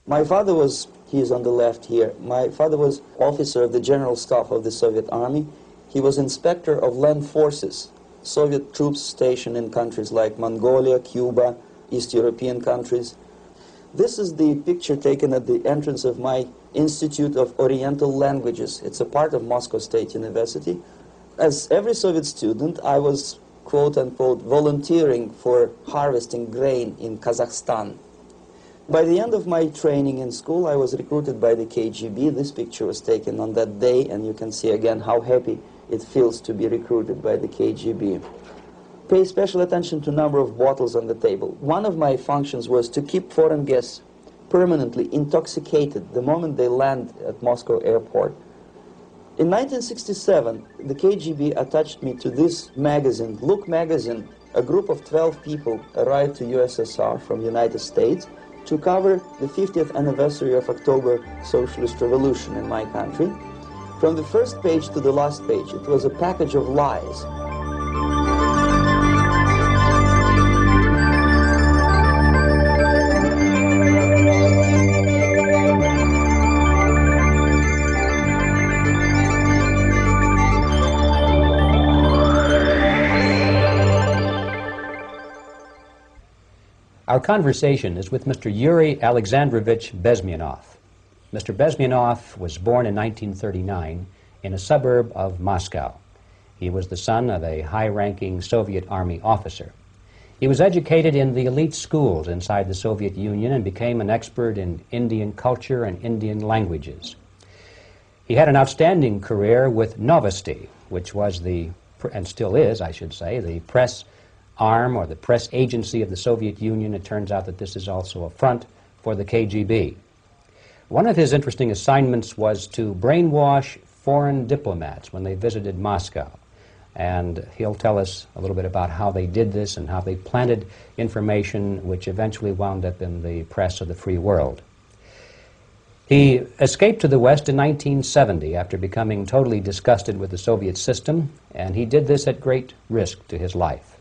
My father was, he is on the left here, my father was officer of the General Staff of the Soviet Army. He was inspector of land forces, Soviet troops stationed in countries like Mongolia, Cuba, East European countries. This is the picture taken at the entrance of my Institute of Oriental Languages. It's a part of Moscow State University. As every Soviet student, I was, quote-unquote, volunteering for harvesting grain in Kazakhstan. By the end of my training in school, I was recruited by the KGB. This picture was taken on that day, and you can see again how happy it feels to be recruited by the KGB. Pay special attention to number of bottles on the table. One of my functions was to keep foreign guests permanently intoxicated the moment they land at Moscow airport. In 1967, the KGB attached me to this magazine, Look magazine. A group of 12 people arrived to USSR from United States to cover the 50th anniversary of October Socialist Revolution in my country. From the first page to the last page, it was a package of lies. Our conversation is with Mr. Yuri Alexandrovich Bezmenov. Mr. Bezmenov was born in 1939 in a suburb of Moscow. He was the son of a high-ranking Soviet Army officer. He was educated in the elite schools inside the Soviet Union and became an expert in Indian culture and Indian languages. He had an outstanding career with Novosti, which was the, and still is, I should say, the press arm or the press agency of the Soviet Union. It turns out that this is also a front for the KGB. One of his interesting assignments was to brainwash foreign diplomats when they visited Moscow. And he'll tell us a little bit about how they did this and how they planted information which eventually wound up in the press of the free world. He escaped to the West in 1970 after becoming totally disgusted with the Soviet system, and he did this at great risk to his life.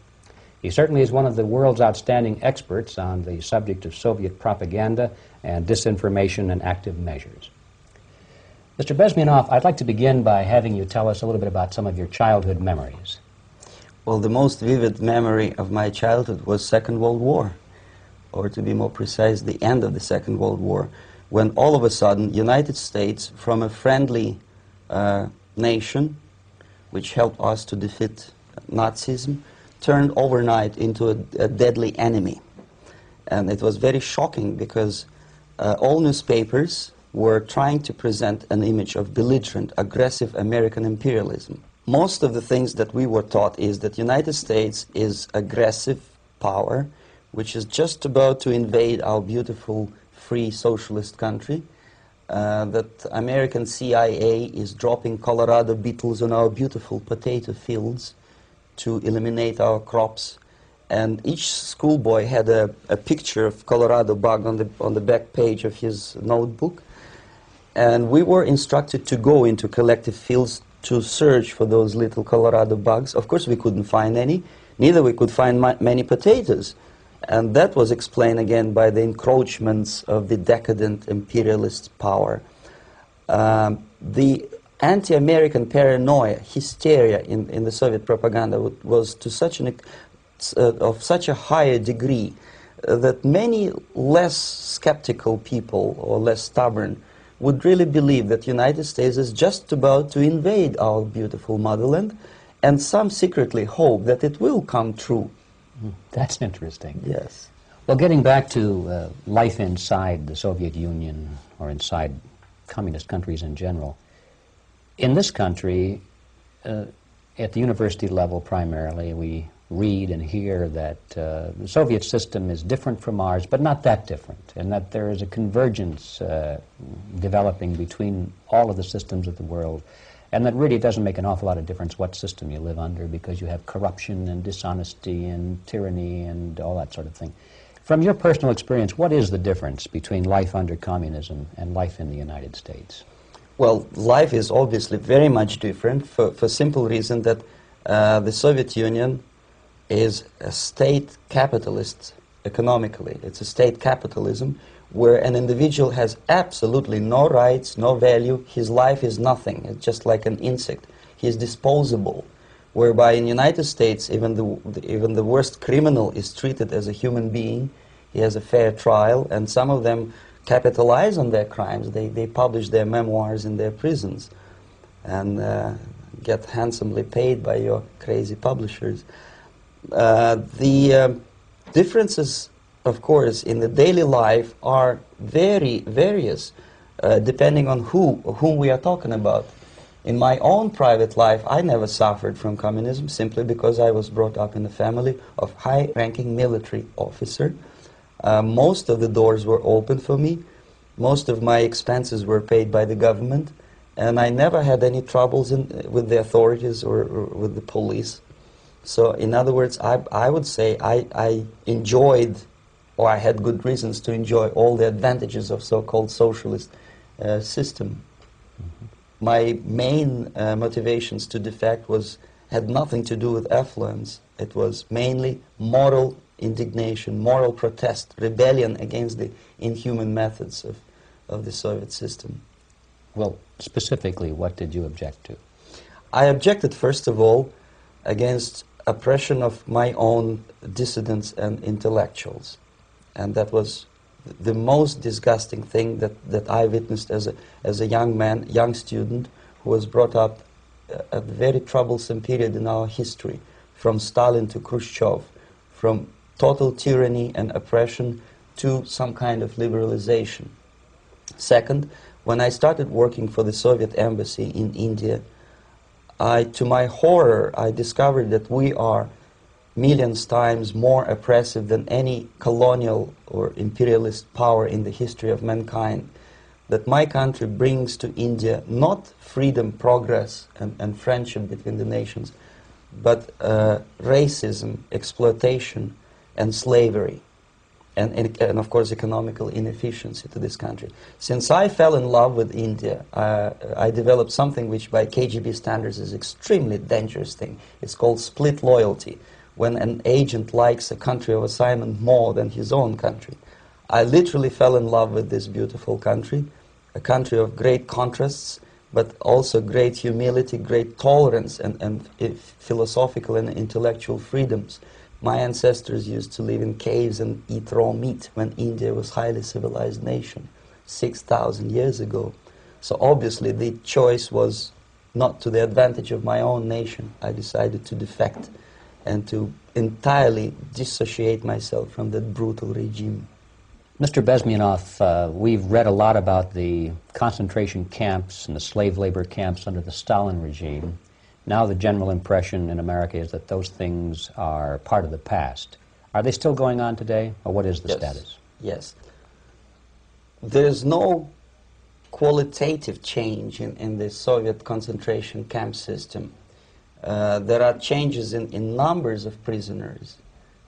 He certainly is one of the world's outstanding experts on the subject of Soviet propaganda and disinformation and active measures. Mr. Bezmenov, I'd like to begin by having you tell us a little bit about some of your childhood memories. Well, the most vivid memory of my childhood was Second World War, or to be more precise, the end of the Second World War, when all of a sudden United States, from a friendly nation, which helped us to defeat Nazism, turned overnight into a deadly enemy. And it was very shocking because all newspapers were trying to present an image of belligerent, aggressive American imperialism. Most of the things that we were taught is that United States is aggressive power, which is just about to invade our beautiful, free, socialist country, that American CIA is dropping Colorado beetles on our beautiful potato fields to eliminate our crops, and each schoolboy had a picture of Colorado bug on the back page of his notebook, and we were instructed to go into collective fields to search for those little Colorado bugs. Of course we couldn't find any, neither we could find many potatoes, and that was explained again by the encroachments of the decadent imperialist power. The anti-American paranoia, hysteria in the Soviet propaganda was to such of such a higher degree that many less skeptical people or less stubborn would really believe that United States is just about to invade our beautiful motherland, and some secretly hope that it will come true. That's interesting. Yes. Well, getting back to life inside the Soviet Union or inside communist countries in general, in this country, at the university level primarily, we read and hear that the Soviet system is different from ours, but not that different, and that there is a convergence developing between all of the systems of the world, and that really it doesn't make an awful lot of difference what system you live under, because you have corruption and dishonesty and tyranny and all that sort of thing. From your personal experience, what is the difference between life under communism and life in the United States? Well, life is obviously very much different for simple reason that the Soviet Union is a state capitalist economically. It's a state capitalism where an individual has absolutely no rights, no value, his life is nothing, it's just like an insect. He is disposable, whereby in the United States even the worst criminal is treated as a human being, he has a fair trial, and some of them capitalize on their crimes. They publish their memoirs in their prisons and get handsomely paid by your crazy publishers. The differences, of course, in the daily life are very various, depending on whom we are talking about. In my own private life, I never suffered from communism simply because I was brought up in a family of high-ranking military officer. Most of the doors were open for me. Most of my expenses were paid by the government, and I never had any troubles with the authorities or with the police. So, in other words, I would say I enjoyed, or I had good reasons to enjoy all the advantages of so-called socialist system. Mm-hmm. My main motivations to defect had nothing to do with affluence. It was mainly moral indignation, moral protest, rebellion against the inhuman methods of the Soviet system. Well, specifically, what did you object to? I objected, first of all, against oppression of my own dissidents and intellectuals. And that was the most disgusting thing that I witnessed as a young man, young student, who was brought up at a very troublesome period in our history, from Stalin to Khrushchev, from total tyranny and oppression to some kind of liberalization. Second, when I started working for the Soviet embassy in India, to my horror, I discovered that we are millions times more oppressive than any colonial or imperialist power in the history of mankind. That my country brings to India not freedom, progress, and friendship between the nations, but racism, exploitation, and slavery, and of course economical inefficiency to this country. Since I fell in love with India, I developed something which by KGB standards is extremely dangerous thing. It's called split loyalty, when an agent likes a country of assignment more than his own country. I literally fell in love with this beautiful country, a country of great contrasts, but also great humility, great tolerance, and philosophical and intellectual freedoms. My ancestors used to live in caves and eat raw meat when India was a highly civilized nation 6,000 years ago. So obviously the choice was not to the advantage of my own nation. I decided to defect and to entirely dissociate myself from that brutal regime. Mr. Bezmenov, we've read a lot about the concentration camps and the slave labor camps under the Stalin regime. Now the general impression in America is that those things are part of the past. Are they still going on today, or what is the status? Yes. There's no qualitative change in the Soviet concentration camp system. There are changes in numbers of prisoners.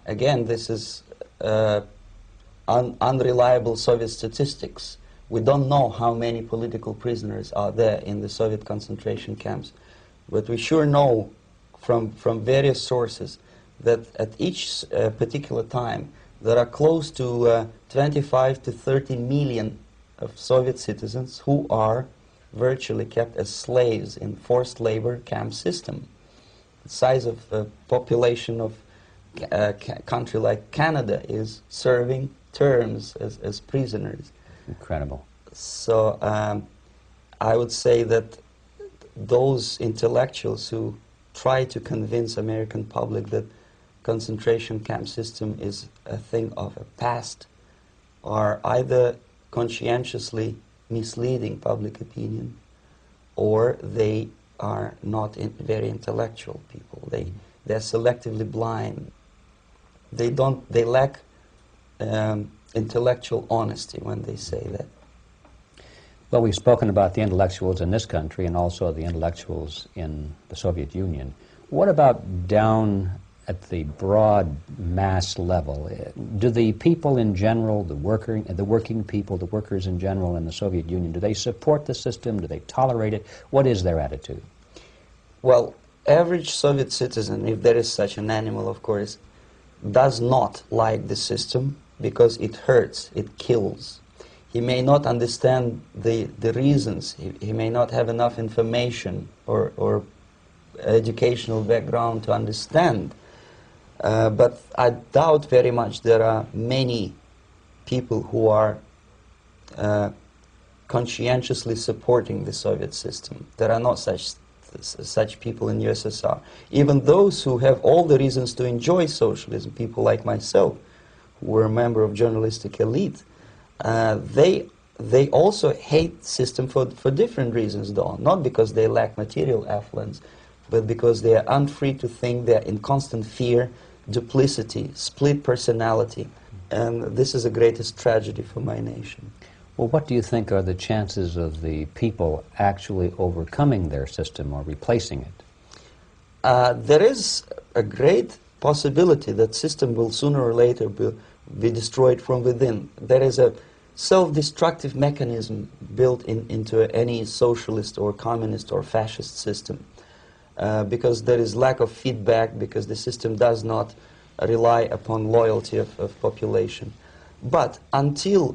Again, this is unreliable Soviet statistics. We don't know how many political prisoners are there in the Soviet concentration camps. But we sure know from various sources that at each particular time there are close to 25 to 30 million of Soviet citizens who are virtually kept as slaves in forced labor camp system. The size of the population of a country like Canada is serving terms as prisoners. Incredible. So I would say that those intellectuals who try to convince American public that concentration camp system is a thing of a past are either conscientiously misleading public opinion, or they are not very intellectual people. They're selectively blind. They lack intellectual honesty when they say that. Well, we've spoken about the intellectuals in this country and also the intellectuals in the Soviet Union. What about down at the broad mass level? Do the people in general, the working people, the workers in general in the Soviet Union, do they support the system? Do they tolerate it? What is their attitude? Well, average Soviet citizen, if there is such an animal, of course, does not like the system because it hurts, it kills. he may not understand the reasons. He may not have enough information or educational background to understand. But I doubt very much there are many people who are conscientiously supporting the Soviet system. There are not such people in USSR. Even those who have all the reasons to enjoy socialism, people like myself, who were a member of journalistic elite, they also hate the system for different reasons, though. Not because they lack material affluence, but because they are unfree to think, they are in constant fear, duplicity, split personality. And this is the greatest tragedy for my nation. Well, what do you think are the chances of the people actually overcoming their system or replacing it? There is a great possibility that system will sooner or later be destroyed from within. There is a self-destructive mechanism built into any socialist or communist or fascist system, because there is lack of feedback, because the system does not rely upon loyalty of population. But until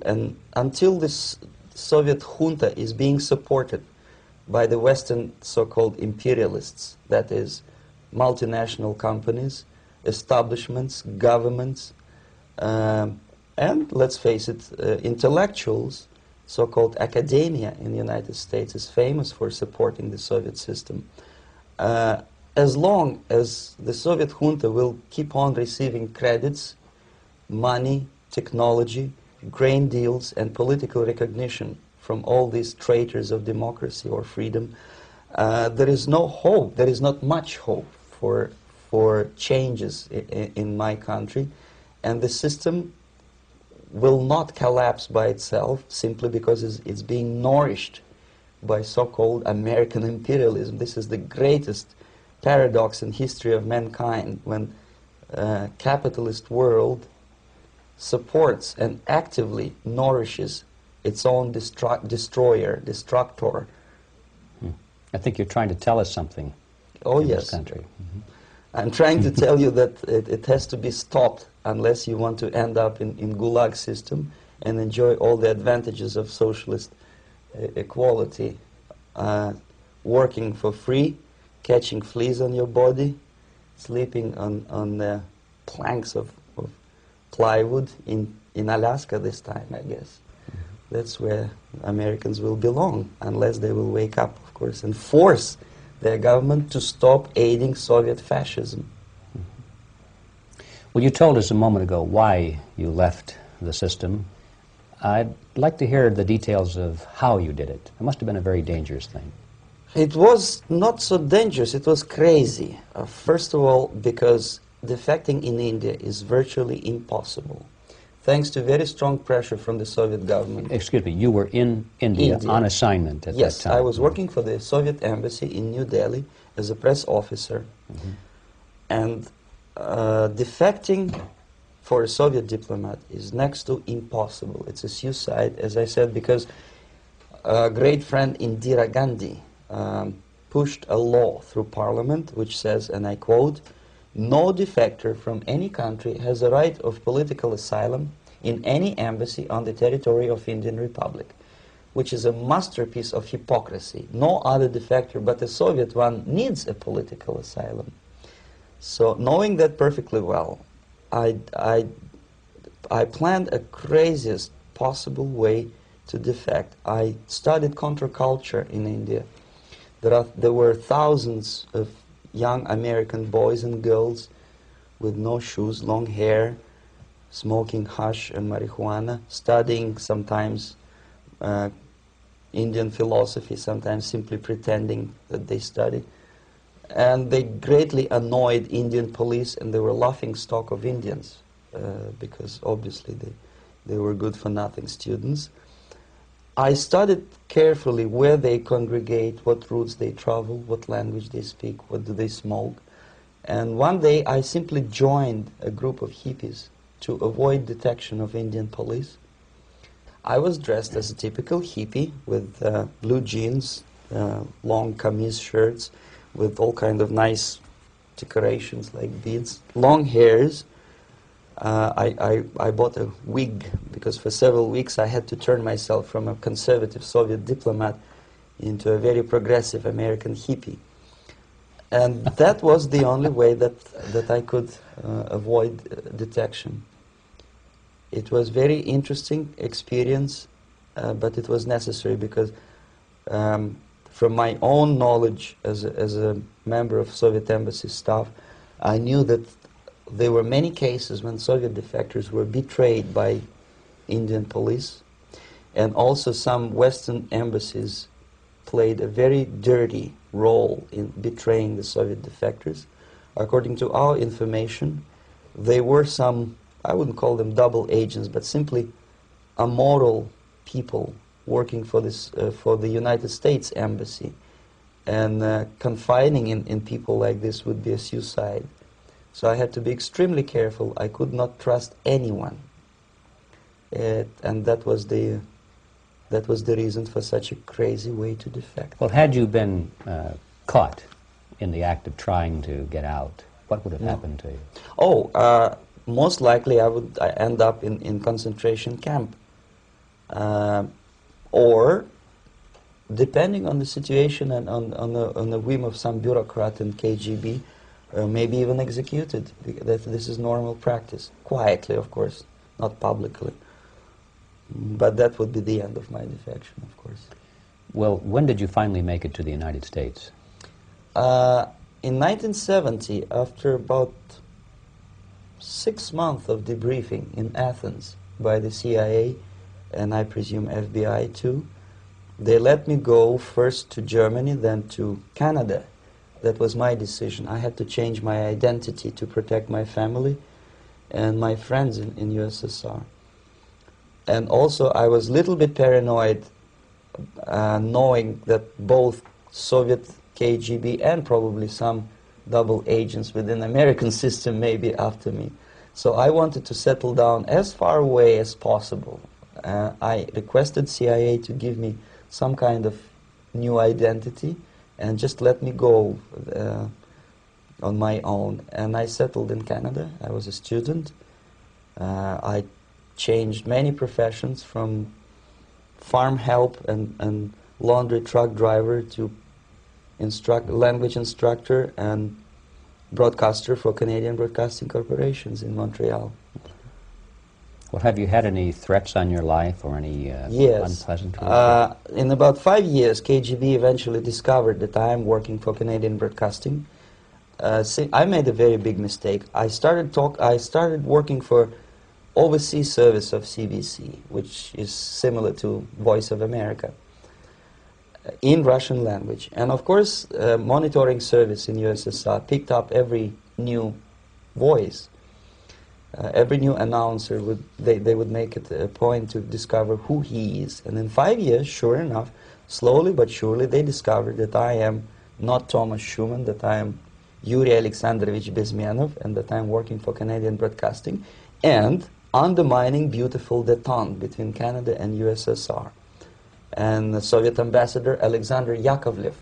this Soviet junta is being supported by the Western so-called imperialists, that is, multinational companies, establishments, governments, and let's face it, intellectuals, so-called academia in the United States is famous for supporting the Soviet system. As long as the Soviet junta will keep on receiving credits, money, technology, grain deals, and political recognition from all these traitors of democracy or freedom, there is no hope, there is not much hope for changes in my country, and the system will not collapse by itself simply because it's being nourished by so-called American imperialism. This is the greatest paradox in history of mankind, when capitalist world supports and actively nourishes its own destroyer, destructor. I think you're trying to tell us something in this country. Mm-hmm. I'm trying to tell you that it has to be stopped unless you want to end up in Gulag system and enjoy all the advantages of socialist equality, working for free, catching fleas on your body, sleeping on the planks of plywood in Alaska this time, I guess. That's where Americans will belong, unless they will wake up, of course, and force their government to stop aiding Soviet fascism. Well, you told us a moment ago why you left the system. I'd like to hear the details of how you did it. It must have been a very dangerous thing. It was not so dangerous, it was crazy. First of all, because defecting in India is virtually impossible, thanks to very strong pressure from the Soviet government. Excuse me, you were in India on assignment at that time? Yes, I was working for the Soviet embassy in New Delhi as a press officer. Mm-hmm. And defecting for a Soviet diplomat is next to impossible. It's a suicide, as I said, because a great friend Indira Gandhi pushed a law through parliament which says, and I quote, "No defector from any country has a right of political asylum in any embassy on the territory of Indian Republic," which is a masterpiece of hypocrisy. No other defector but a Soviet one needs a political asylum. So, knowing that perfectly well, I planned a craziest possible way to defect. I studied counterculture in India. There were thousands of young American boys and girls with no shoes, long hair, smoking hash and marijuana, studying sometimes Indian philosophy, sometimes simply pretending that they study. And they greatly annoyed Indian police, and they were laughing stock of Indians because obviously they were good-for-nothing students. I studied carefully where they congregate, what routes they travel, what language they speak, what do they smoke. And one day I simply joined a group of hippies to avoid detection of Indian police. I was dressed as a typical hippie with blue jeans, long kameez shirts, with all kind of nice decorations like beads, long hairs, I bought a wig because for several weeks I had to turn myself from a conservative Soviet diplomat into a very progressive American hippie. And that was the only way that I could avoid detection. It was very interesting experience, but it was necessary because from my own knowledge as a member of Soviet embassy staff, I knew that there were many cases when Soviet defectors were betrayed by Indian police, and also some Western embassies played a very dirty role in betraying the Soviet defectors. According to our information, they were some, I wouldn't call them double agents, but simply amoral people working for this for the United States Embassy, and confiding in people like this would be a suicide. So I had to be extremely careful. I could not trust anyone, and that was the reason for such a crazy way to defect. Well, had you been caught in the act of trying to get out, what would have happened to you? Oh, most likely I would end up in concentration camp. Or, depending on the situation and on the whim of some bureaucrat in KGB, maybe even executed. This is normal practice. Quietly, of course, not publicly. But that would be the end of my defection, of course. Well, when did you finally make it to the United States? In 1970, after about 6 months of debriefing in Athens by the CIA, and I presume FBI too, they let me go first to Germany, then to Canada. That was my decision. I had to change my identity to protect my family and my friends in USSR. And also I was a little bit paranoid, knowing that both Soviet KGB and probably some double agents within the American system may be after me. So I wanted to settle down as far away as possible. I requested CIA to give me some kind of new identity and just let me go on my own. And I settled in Canada. I was a student. I changed many professions, from farm help and laundry truck driver to language instructor and broadcaster for Canadian Broadcasting Corporations in Montreal. Well, have you had any threats on your life or any yes. unpleasant in about 5 years, KGB eventually discovered that I am working for Canadian Broadcasting. I made a very big mistake. I started working for overseas service of CBC, which is similar to Voice of America, in Russian language. And of course, monitoring service in USSR picked up every new voice. Every new announcer they would make it a point to discover who he is. And in 5 years, sure enough, slowly but surely, they discovered that I am not Thomas Schumann, that I am Yuri Alexandrovich Bezmenov, and that I am working for Canadian Broadcasting, and undermining beautiful détente between Canada and USSR. And the Soviet ambassador Alexander Yakovlev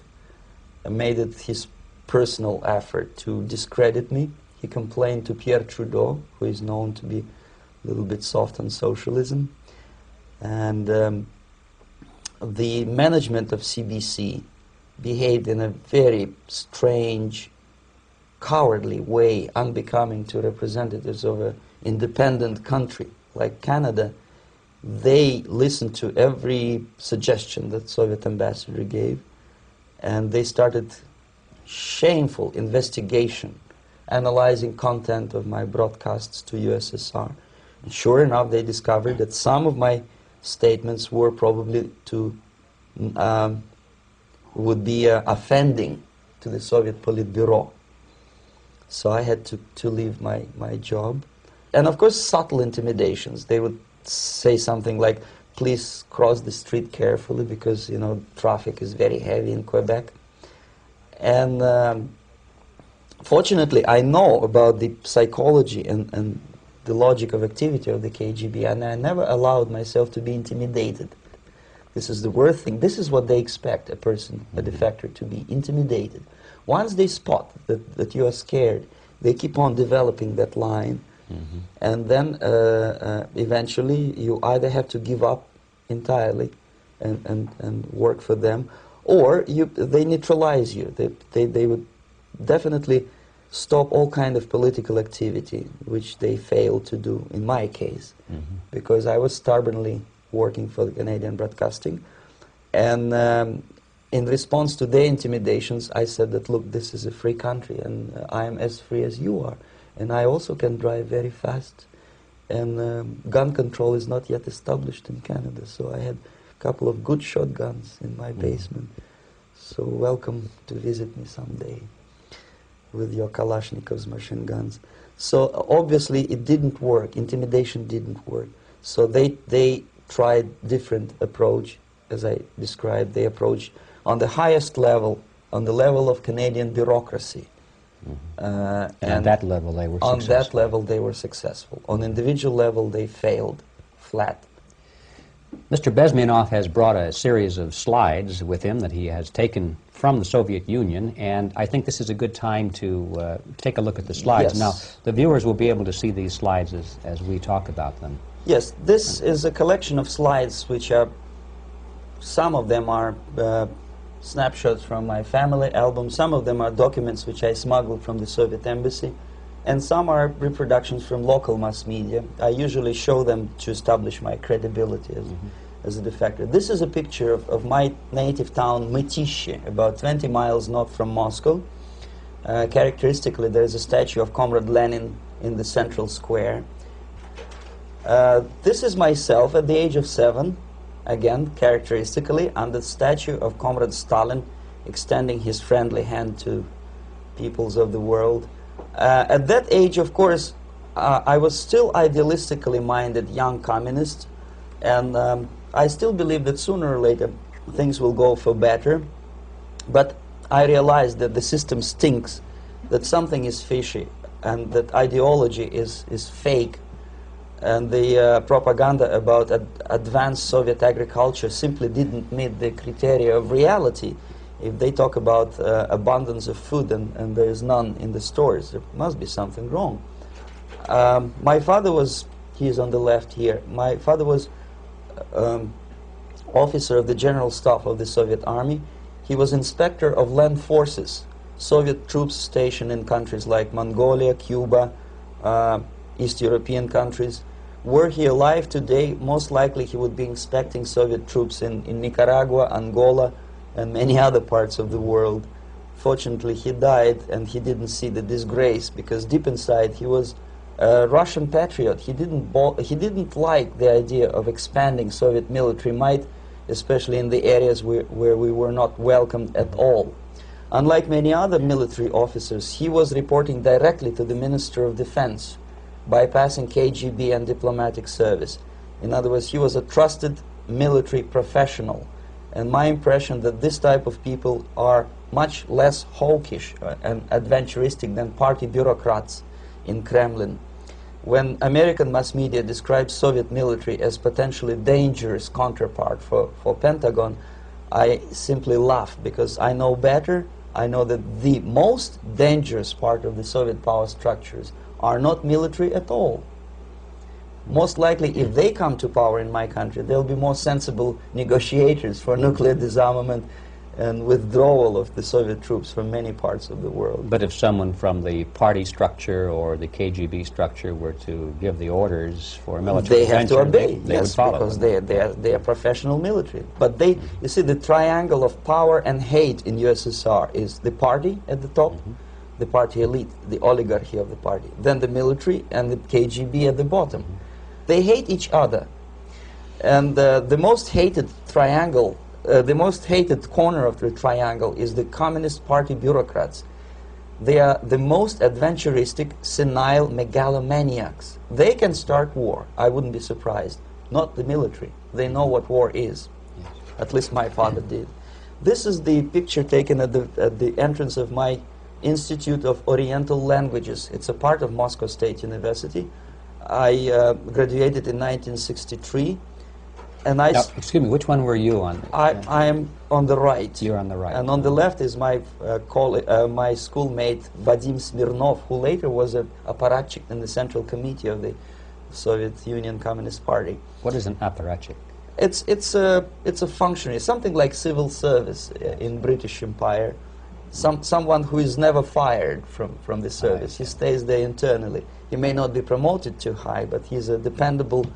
made it his personal effort to discredit me. He complained to Pierre Trudeau, who is known to be a little bit soft on socialism. And the management of CBC behaved in a very strange, cowardly way, unbecoming to representatives of an independent country like Canada. They listened to every suggestion that Soviet ambassador gave, and they started shameful investigation, analyzing content of my broadcasts to USSR. And sure enough, they discovered that some of my statements were probably would be offending to the Soviet Politburo. So I had to leave my job. And of course, subtle intimidations. They would say something like, please cross the street carefully because, you know, traffic is very heavy in Quebec. And fortunately, I know about the psychology and the logic of activity of the KGB, and I never allowed myself to be intimidated. This is the worst thing. This is what they expect a person, a defector, to be intimidated. Once they spot that you are scared, they keep on developing that line And then eventually you either have to give up entirely and work for them, or they neutralize you. They would definitely stop all kind of political activity, which they failed to do in my case, because I was stubbornly working for the Canadian Broadcasting. And in response to their intimidations, I said that, look, this is a free country, and I am as free as you are. And I also can drive very fast. And gun control is not yet established in Canada, so I had a couple of good shotguns in my basement. So welcome to visit me someday with your Kalashnikov's machine guns. So obviously it didn't work. Intimidation didn't work. So they tried different approach, as I described. They approached on the highest level, on the level of Canadian bureaucracy. And at that level they were on successful. that level they were successful. On individual level they failed flat. Mr. Bezmenov has brought a series of slides with him that he has taken from the Soviet Union, and I think this is a good time to take a look at the slides. Yes. Now, the viewers will be able to see these slides as we talk about them. Yes, this is a collection of slides which are, some of them are snapshots from my family album, some of them are documents which I smuggled from the Soviet embassy, and some are reproductions from local mass media. I usually show them to establish my credibility as a defector. This is a picture of my native town, Mytishi, about 20 miles north from Moscow. Characteristically, there is a statue of Comrade Lenin in the central square. This is myself at the age of 7, again, characteristically, under the statue of Comrade Stalin, extending his friendly hand to peoples of the world. At that age, of course, I was still idealistically minded young communist, and I still believe that sooner or later things will go for better. But I realized that the system stinks, that something is fishy, and that ideology is fake. And the propaganda about advanced Soviet agriculture simply didn't meet the criteria of reality. If they talk about abundance of food and there is none in the stores, there must be something wrong. My father was, he is on the left here, my father was officer of the General Staff of the Soviet Army. He was inspector of land forces, Soviet troops stationed in countries like Mongolia, Cuba, East European countries. Were he alive today, most likely he would be inspecting Soviet troops in Nicaragua, Angola, and many other parts of the world. Fortunately, he died and he didn't see the disgrace, because deep inside he was a Russian patriot. He didn't like the idea of expanding Soviet military might, especially in the areas where we were not welcomed at all. Unlike many other military officers, he was reporting directly to the Minister of Defense, bypassing KGB and diplomatic service. In other words, he was a trusted military professional. And my impression that this type of people are much less hawkish and adventuristic than party bureaucrats in Kremlin. When American mass media describes Soviet military as potentially dangerous counterpart for Pentagon, I simply laugh, because I know better. I know that the most dangerous part of the Soviet power structures are not military at all. Most likely, if they come to power in my country, they'll be more sensible negotiators for nuclear disarmament and withdrawal of the Soviet troops from many parts of the world. But if someone from the party structure or the KGB structure were to give the orders for a military they have to obey, they would yes, follow because them. they are professional military. But they, you see, the triangle of power and hate in USSR is the party at the top, the party elite, the oligarchy of the party, then the military and the KGB at the bottom. They hate each other. And the most hated triangle, the most hated corner of the triangle is the Communist Party bureaucrats. They are the most adventuristic, senile megalomaniacs. They can start war, I wouldn't be surprised. Not the military. They know what war is. Yes. At least my father did. This is the picture taken at the entrance of my Institute of Oriental Languages. It's a part of Moscow State University. I graduated in 1963. And now, excuse me, which one were you on? I am on the right. You're on the right. And on the left is my my schoolmate Vadim Smirnov, who later was an apparatchik in the Central Committee of the Soviet Union Communist Party. What is an apparatchik? It's a functionary, something like civil service in British Empire. Someone who is never fired from the service. He stays there internally. He may not be promoted too high, but he's a dependable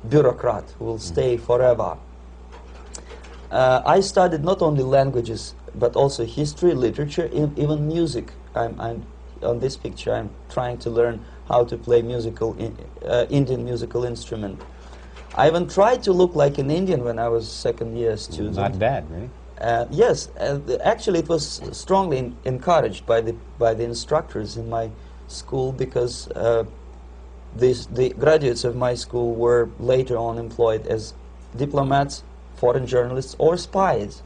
bureaucrat who will stay forever. I studied not only languages, but also history, literature, even music. I'm on this picture, I'm trying to learn how to play Indian musical instrument. I even tried to look like an Indian when I was second-year student. Not bad, really. Yes, actually it was strongly encouraged by the instructors in my school, because the graduates of my school were later on employed as diplomats, foreign journalists, or spies.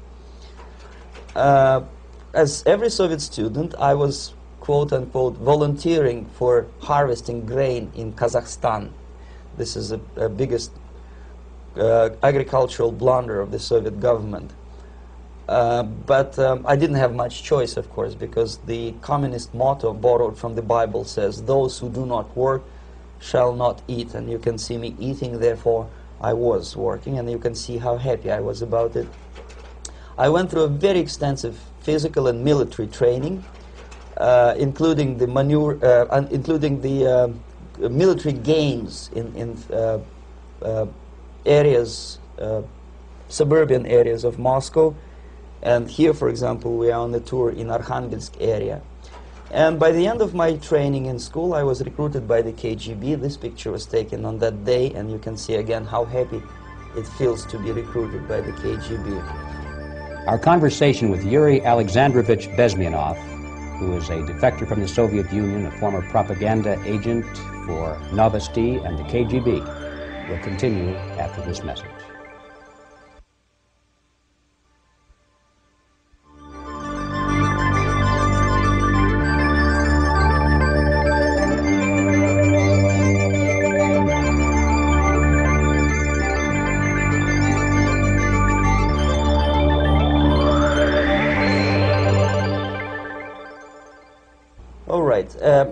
As every Soviet student, I was quote-unquote volunteering for harvesting grain in Kazakhstan. This is the biggest agricultural blunder of the Soviet government. But I didn't have much choice, of course, because the communist motto borrowed from the Bible says, "Those who do not work shall not eat." And you can see me eating, therefore I was working, and you can see how happy I was about it. I went through a very extensive physical and military training, including the military games in areas, suburban areas of Moscow. And here, for example, we are on the tour in Arkhangelsk area. And by the end of my training in school, I was recruited by the KGB. This picture was taken on that day, and you can see again how happy it feels to be recruited by the KGB. Our conversation with Yuri Alexandrovich Bezmenov, who is a defector from the Soviet Union, a former propaganda agent for Novosti and the KGB, will continue after this message.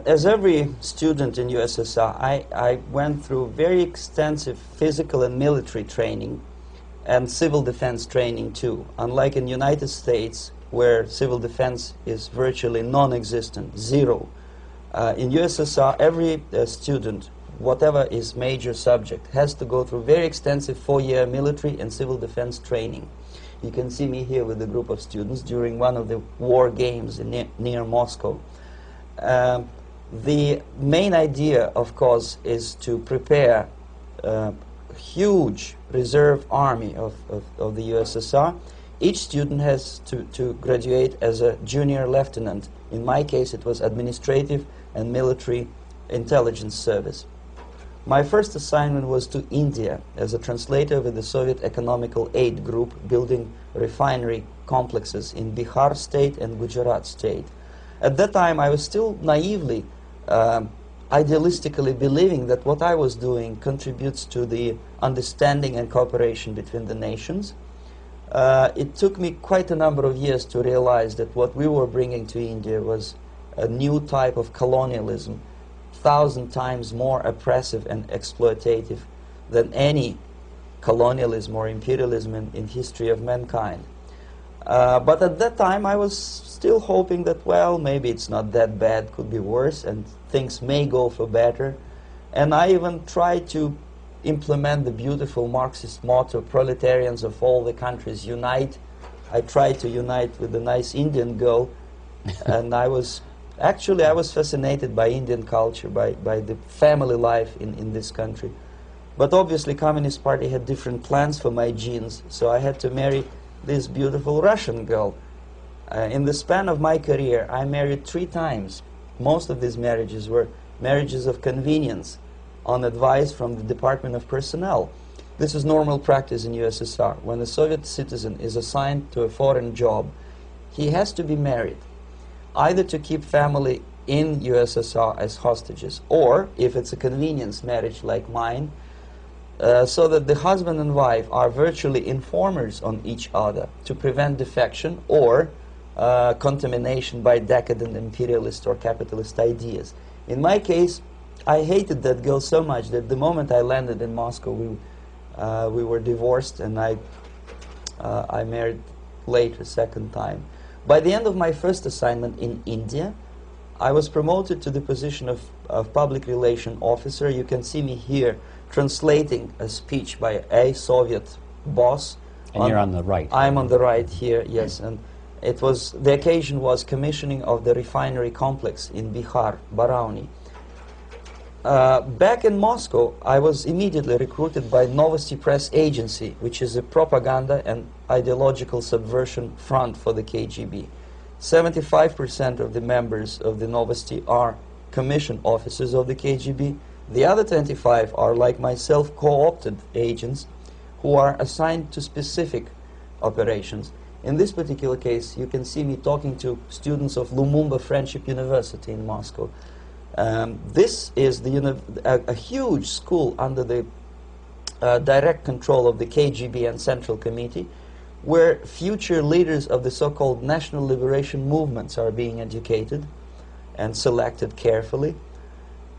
As every student in USSR, I went through very extensive physical and military training and civil defense training too. Unlike in the United States, where civil defense is virtually non-existent, zero. In USSR, every student, whatever his major subject, has to go through very extensive 4-year military and civil defense training. You can see me here with a group of students during one of the war games near Moscow. The main idea, of course, is to prepare a huge reserve army of the USSR. Each student has to graduate as a junior lieutenant. In my case, it was administrative and military intelligence service. My first assignment was to India as a translator with the Soviet Economical Aid Group, building refinery complexes in Bihar state and Gujarat state. At that time, I was still naively, idealistically believing that what I was doing contributes to the understanding and cooperation between the nations. It took me quite a number of years to realize that what we were bringing to India was a new type of colonialism, 1,000 times more oppressive and exploitative than any colonialism or imperialism in history of mankind. But at that time, I was still hoping that, well, maybe it's not that bad, could be worse, and things may go for better. And I even tried to implement the beautiful Marxist motto, "Proletarians of all the countries unite." I tried to unite with a nice Indian girl, and I was fascinated by Indian culture, by the family life in this country. But obviously, Communist Party had different plans for my genes, so I had to marry this beautiful Russian girl. In the span of my career, I married 3 times. Most of these marriages were marriages of convenience, on advice from the Department of Personnel. This is normal practice in USSR. When a Soviet citizen is assigned to a foreign job, he has to be married, either to keep family in USSR as hostages, or, if it's a convenience marriage like mine, so that the husband and wife are virtually informers on each other to prevent defection or contamination by decadent imperialist or capitalist ideas. In my case, I hated that girl so much that the moment I landed in Moscow, we were divorced, and I married later, second time. By the end of my first assignment in India, I was promoted to the position of public relation officer. You can see me here translating a speech by a Soviet boss. And you're on the right. I'm on the right here, yes. And it was, the occasion was commissioning of the refinery complex in Bihar, Barauni. Back in Moscow, I was immediately recruited by Novosti Press Agency, which is a propaganda and ideological subversion front for the KGB. 75% of the members of the Novosti are commissioned officers of the KGB. The other 25 are, like myself, co-opted agents who are assigned to specific operations. In this particular case, you can see me talking to students of Lumumba Friendship University in Moscow. This is a huge school under the direct control of the KGB and Central Committee, where future leaders of the so-called national liberation movements are being educated and selected carefully.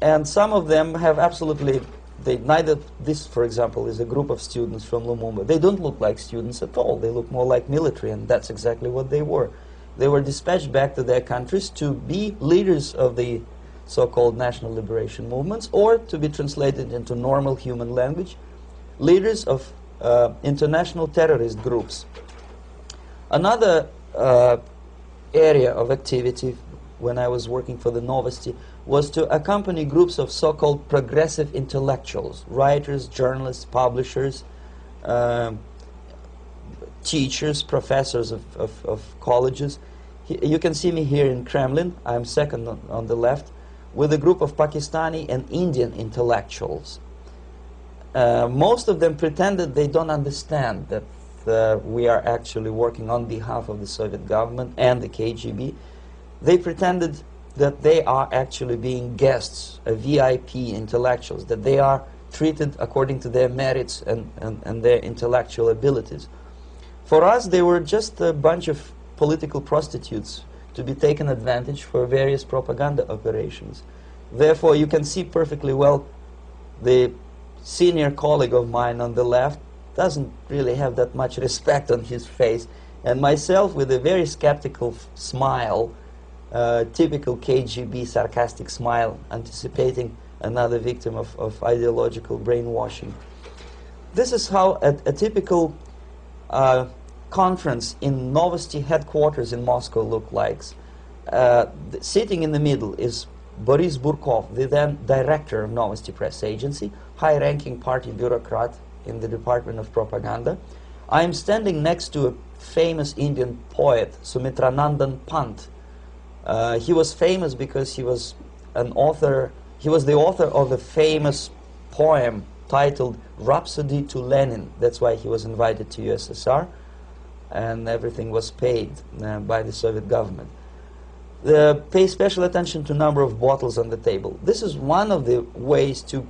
And some of them have absolutely, this, for example, is a group of students from Lumumba. They don't look like students at all. They look more like military, and that's exactly what they were. They were dispatched back to their countries to be leaders of the so-called national liberation movements, or to be translated into normal human language, leaders of international terrorist groups. Another area of activity when I was working for the Novosti was to accompany groups of so-called progressive intellectuals, writers, journalists, publishers, teachers, professors of colleges. You can see me here in Kremlin. I'm second on the left, with a group of Pakistani and Indian intellectuals. Most of them pretended they don't understand that we are actually working on behalf of the Soviet government and the KGB. They pretended that they are actually being guests, VIP intellectuals, that they are treated according to their merits and their intellectual abilities. For us, they were just a bunch of political prostitutes to be taken advantage for various propaganda operations. Therefore, you can see perfectly well the senior colleague of mine on the left doesn't really have that much respect on his face, and myself with a very skeptical smile, typical KGB sarcastic smile, anticipating another victim of ideological brainwashing. This is how a typical conference in Novosti headquarters in Moscow looked like. Sitting in the middle is Boris Burkov, the then director of Novosti Press Agency, high-ranking party bureaucrat in the Department of Propaganda. I am standing next to a famous Indian poet, Sumitranandan Pant. He was famous because he was an author. He was the author of a famous poem titled Rhapsody to Lenin. That's why he was invited to USSR, and everything was paid by the Soviet government. Pay special attention to number of bottles on the table. This is one of the ways to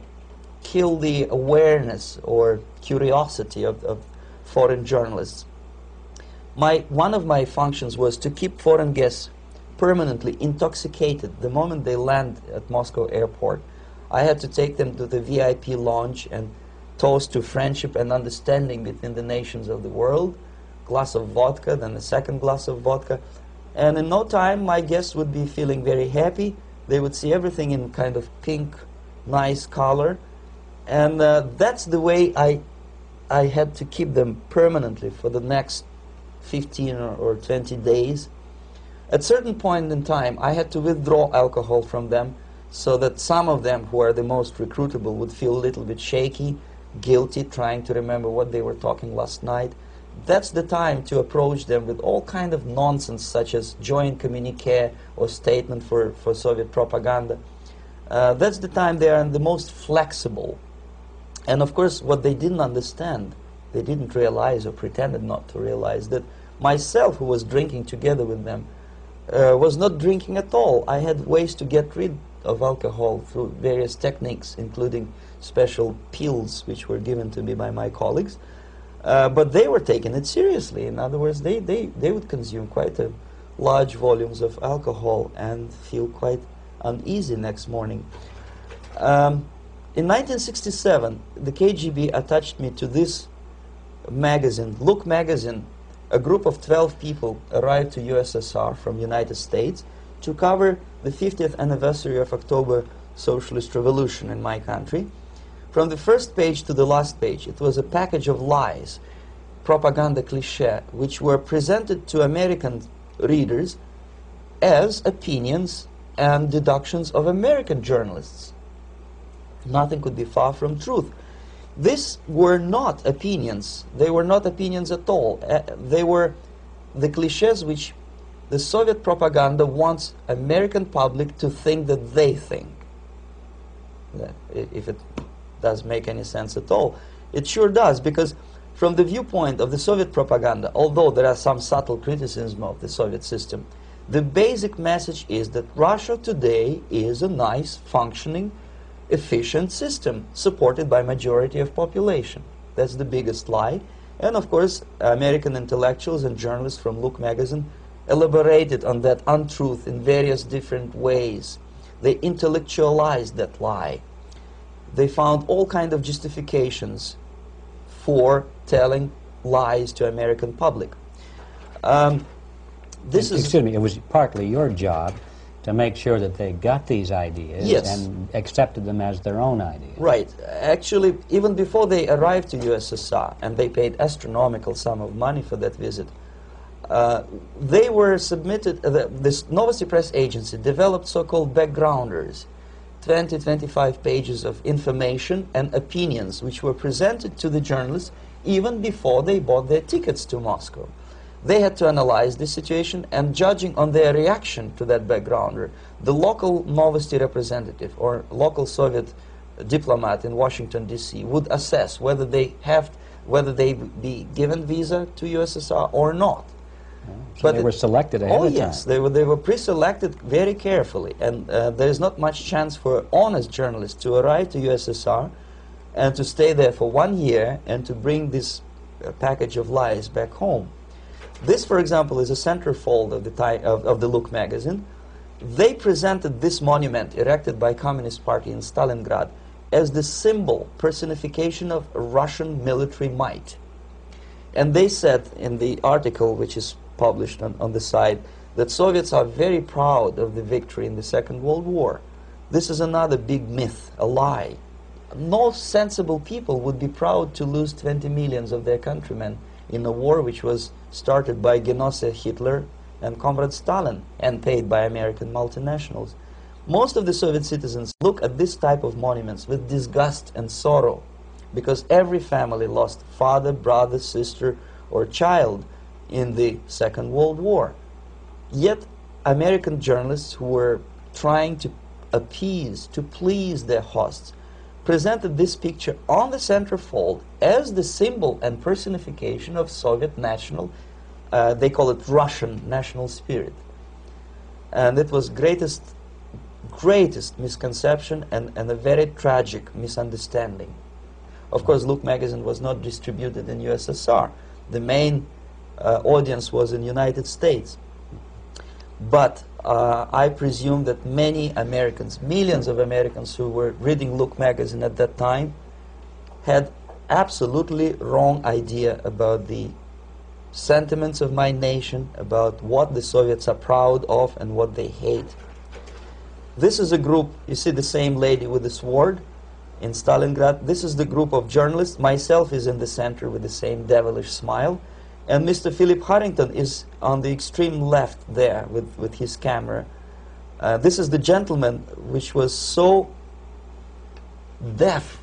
kill the awareness or curiosity of foreign journalists. One of my functions was to keep foreign guests permanently intoxicated the moment they land at Moscow airport. I had to take them to the VIP lounge and toast to friendship and understanding between the nations of the world. Glass of vodka, then a second glass of vodka. And in no time, my guests would be feeling very happy. They would see everything in kind of pink, nice color. And that's the way I had to keep them permanently for the next 15 or 20 days. At a certain point in time, I had to withdraw alcohol from them so that some of them, who are the most recruitable, would feel a little bit shaky, guilty, trying to remember what they were talking last night. That's the time to approach them with all kind of nonsense, such as joint communique or statement for Soviet propaganda. That's the time they are the most flexible. And of course, what they didn't understand, they didn't realize or pretended not to realize, that myself, who was drinking together with them, was not drinking at all. I had ways to get rid of alcohol through various techniques, including special pills which were given to me by my colleagues. But they were taking it seriously. In other words, they would consume quite large volumes of alcohol and feel quite uneasy next morning. In 1967, the KGB attached me to this magazine, Look magazine. A group of 12 people arrived to USSR from United States to cover the 50th anniversary of October Socialist Revolution in my country. From the first page to the last page, it was a package of lies, propaganda cliché, which were presented to American readers as opinions and deductions of American journalists. Nothing could be far from truth. These were not opinions. They were not opinions at all. They were the clichés which the Soviet propaganda wants American public to think that they think. If it does make any sense at all. It sure does, because from the viewpoint of the Soviet propaganda, although there are some subtle criticism of the Soviet system, the basic message is that Russia today is a nice, functioning, efficient system supported by majority of population. That's the biggest lie. And of course, American intellectuals and journalists from Look magazine elaborated on that untruth in various different ways. They intellectualized that lie. They found all kinds of justifications for telling lies to American public. Excuse me, it was partly your job to make sure that they got these ideas, yes, and accepted them as their own ideas. Right. Actually, even before they arrived to USSR, and they paid astronomical sum of money for that visit, they were submitted, this Novosti Press Agency developed so-called backgrounders, 20-25 pages of information and opinions which were presented to the journalists even before they bought their tickets to Moscow. They had to analyze the situation, and judging on their reaction to that backgrounder, the local Novosti representative or local Soviet diplomat in Washington, D.C. would assess whether they be given visa to USSR or not. So they were selected ahead of time. Oh yes, they were pre-selected very carefully, and there is not much chance for honest journalists to arrive to USSR and to stay there for 1 year and to bring this package of lies back home. This, for example, is a centerfold of the Look magazine. They presented this monument erected by Communist Party in Stalingrad as the symbol, personification of Russian military might. And they said in the article, which is published on the site, that Soviets are very proud of the victory in the Second World War. This is another big myth, a lie. No sensible people would be proud to lose 20 millions of their countrymen in a war which was started by Genoese Hitler and Comrade Stalin and paid by American multinationals. Most of the Soviet citizens look at this type of monuments with disgust and sorrow, because every family lost father, brother, sister, or child in the Second World War. Yet American journalists who were trying to appease, to please their hosts, presented this picture on the centerfold as the symbol and personification of Soviet national, they call it Russian national spirit. And it was greatest misconception and a very tragic misunderstanding. Of course, Look magazine was not distributed in USSR. The main audience was in United States. But I presume that many Americans, millions of Americans who were reading Look magazine at that time, had absolutely wrong idea about the sentiments of my nation, about what the Soviets are proud of and what they hate. This is a group, you see the same lady with the sword in Stalingrad. This is the group of journalists. Myself is in the center with the same devilish smile. And Mr. Philip Harrington is on the extreme left there with his camera. This is the gentleman which was so deaf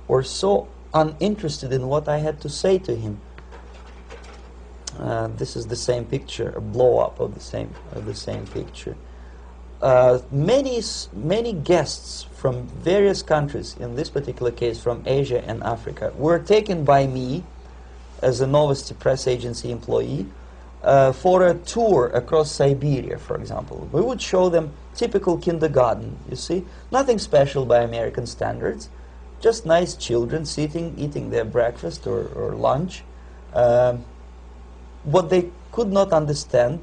or so uninterested in what I had to say to him. This is the same picture, a blow-up of the same picture. Many guests from various countries, in this particular case from Asia and Africa, were taken by me as a Novosti Press Agency employee for a tour across Siberia, for example. We would show them typical kindergarten, you see, nothing special by American standards, just nice children sitting, eating their breakfast or lunch. What they could not understand,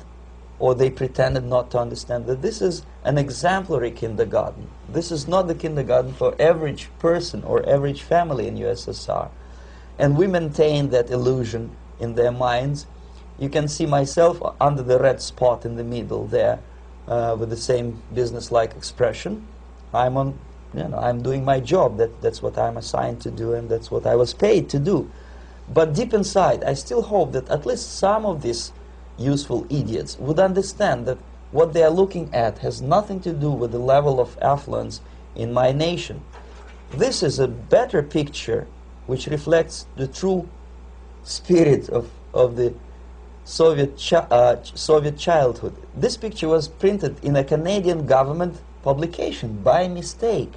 or they pretended not to understand, that this is an exemplary kindergarten. This is not the kindergarten for average person or average family in USSR. And we maintain that illusion in their minds. You can see myself under the red spot in the middle there, with the same business-like expression. I'm doing my job. That's what I'm assigned to do, and that's what I was paid to do. But deep inside, I still hope that at least some of these useful idiots would understand that what they are looking at has nothing to do with the level of affluence in my nation. This is a better picture which reflects the true spirit of the Soviet childhood. This picture was printed in a Canadian government publication by mistake.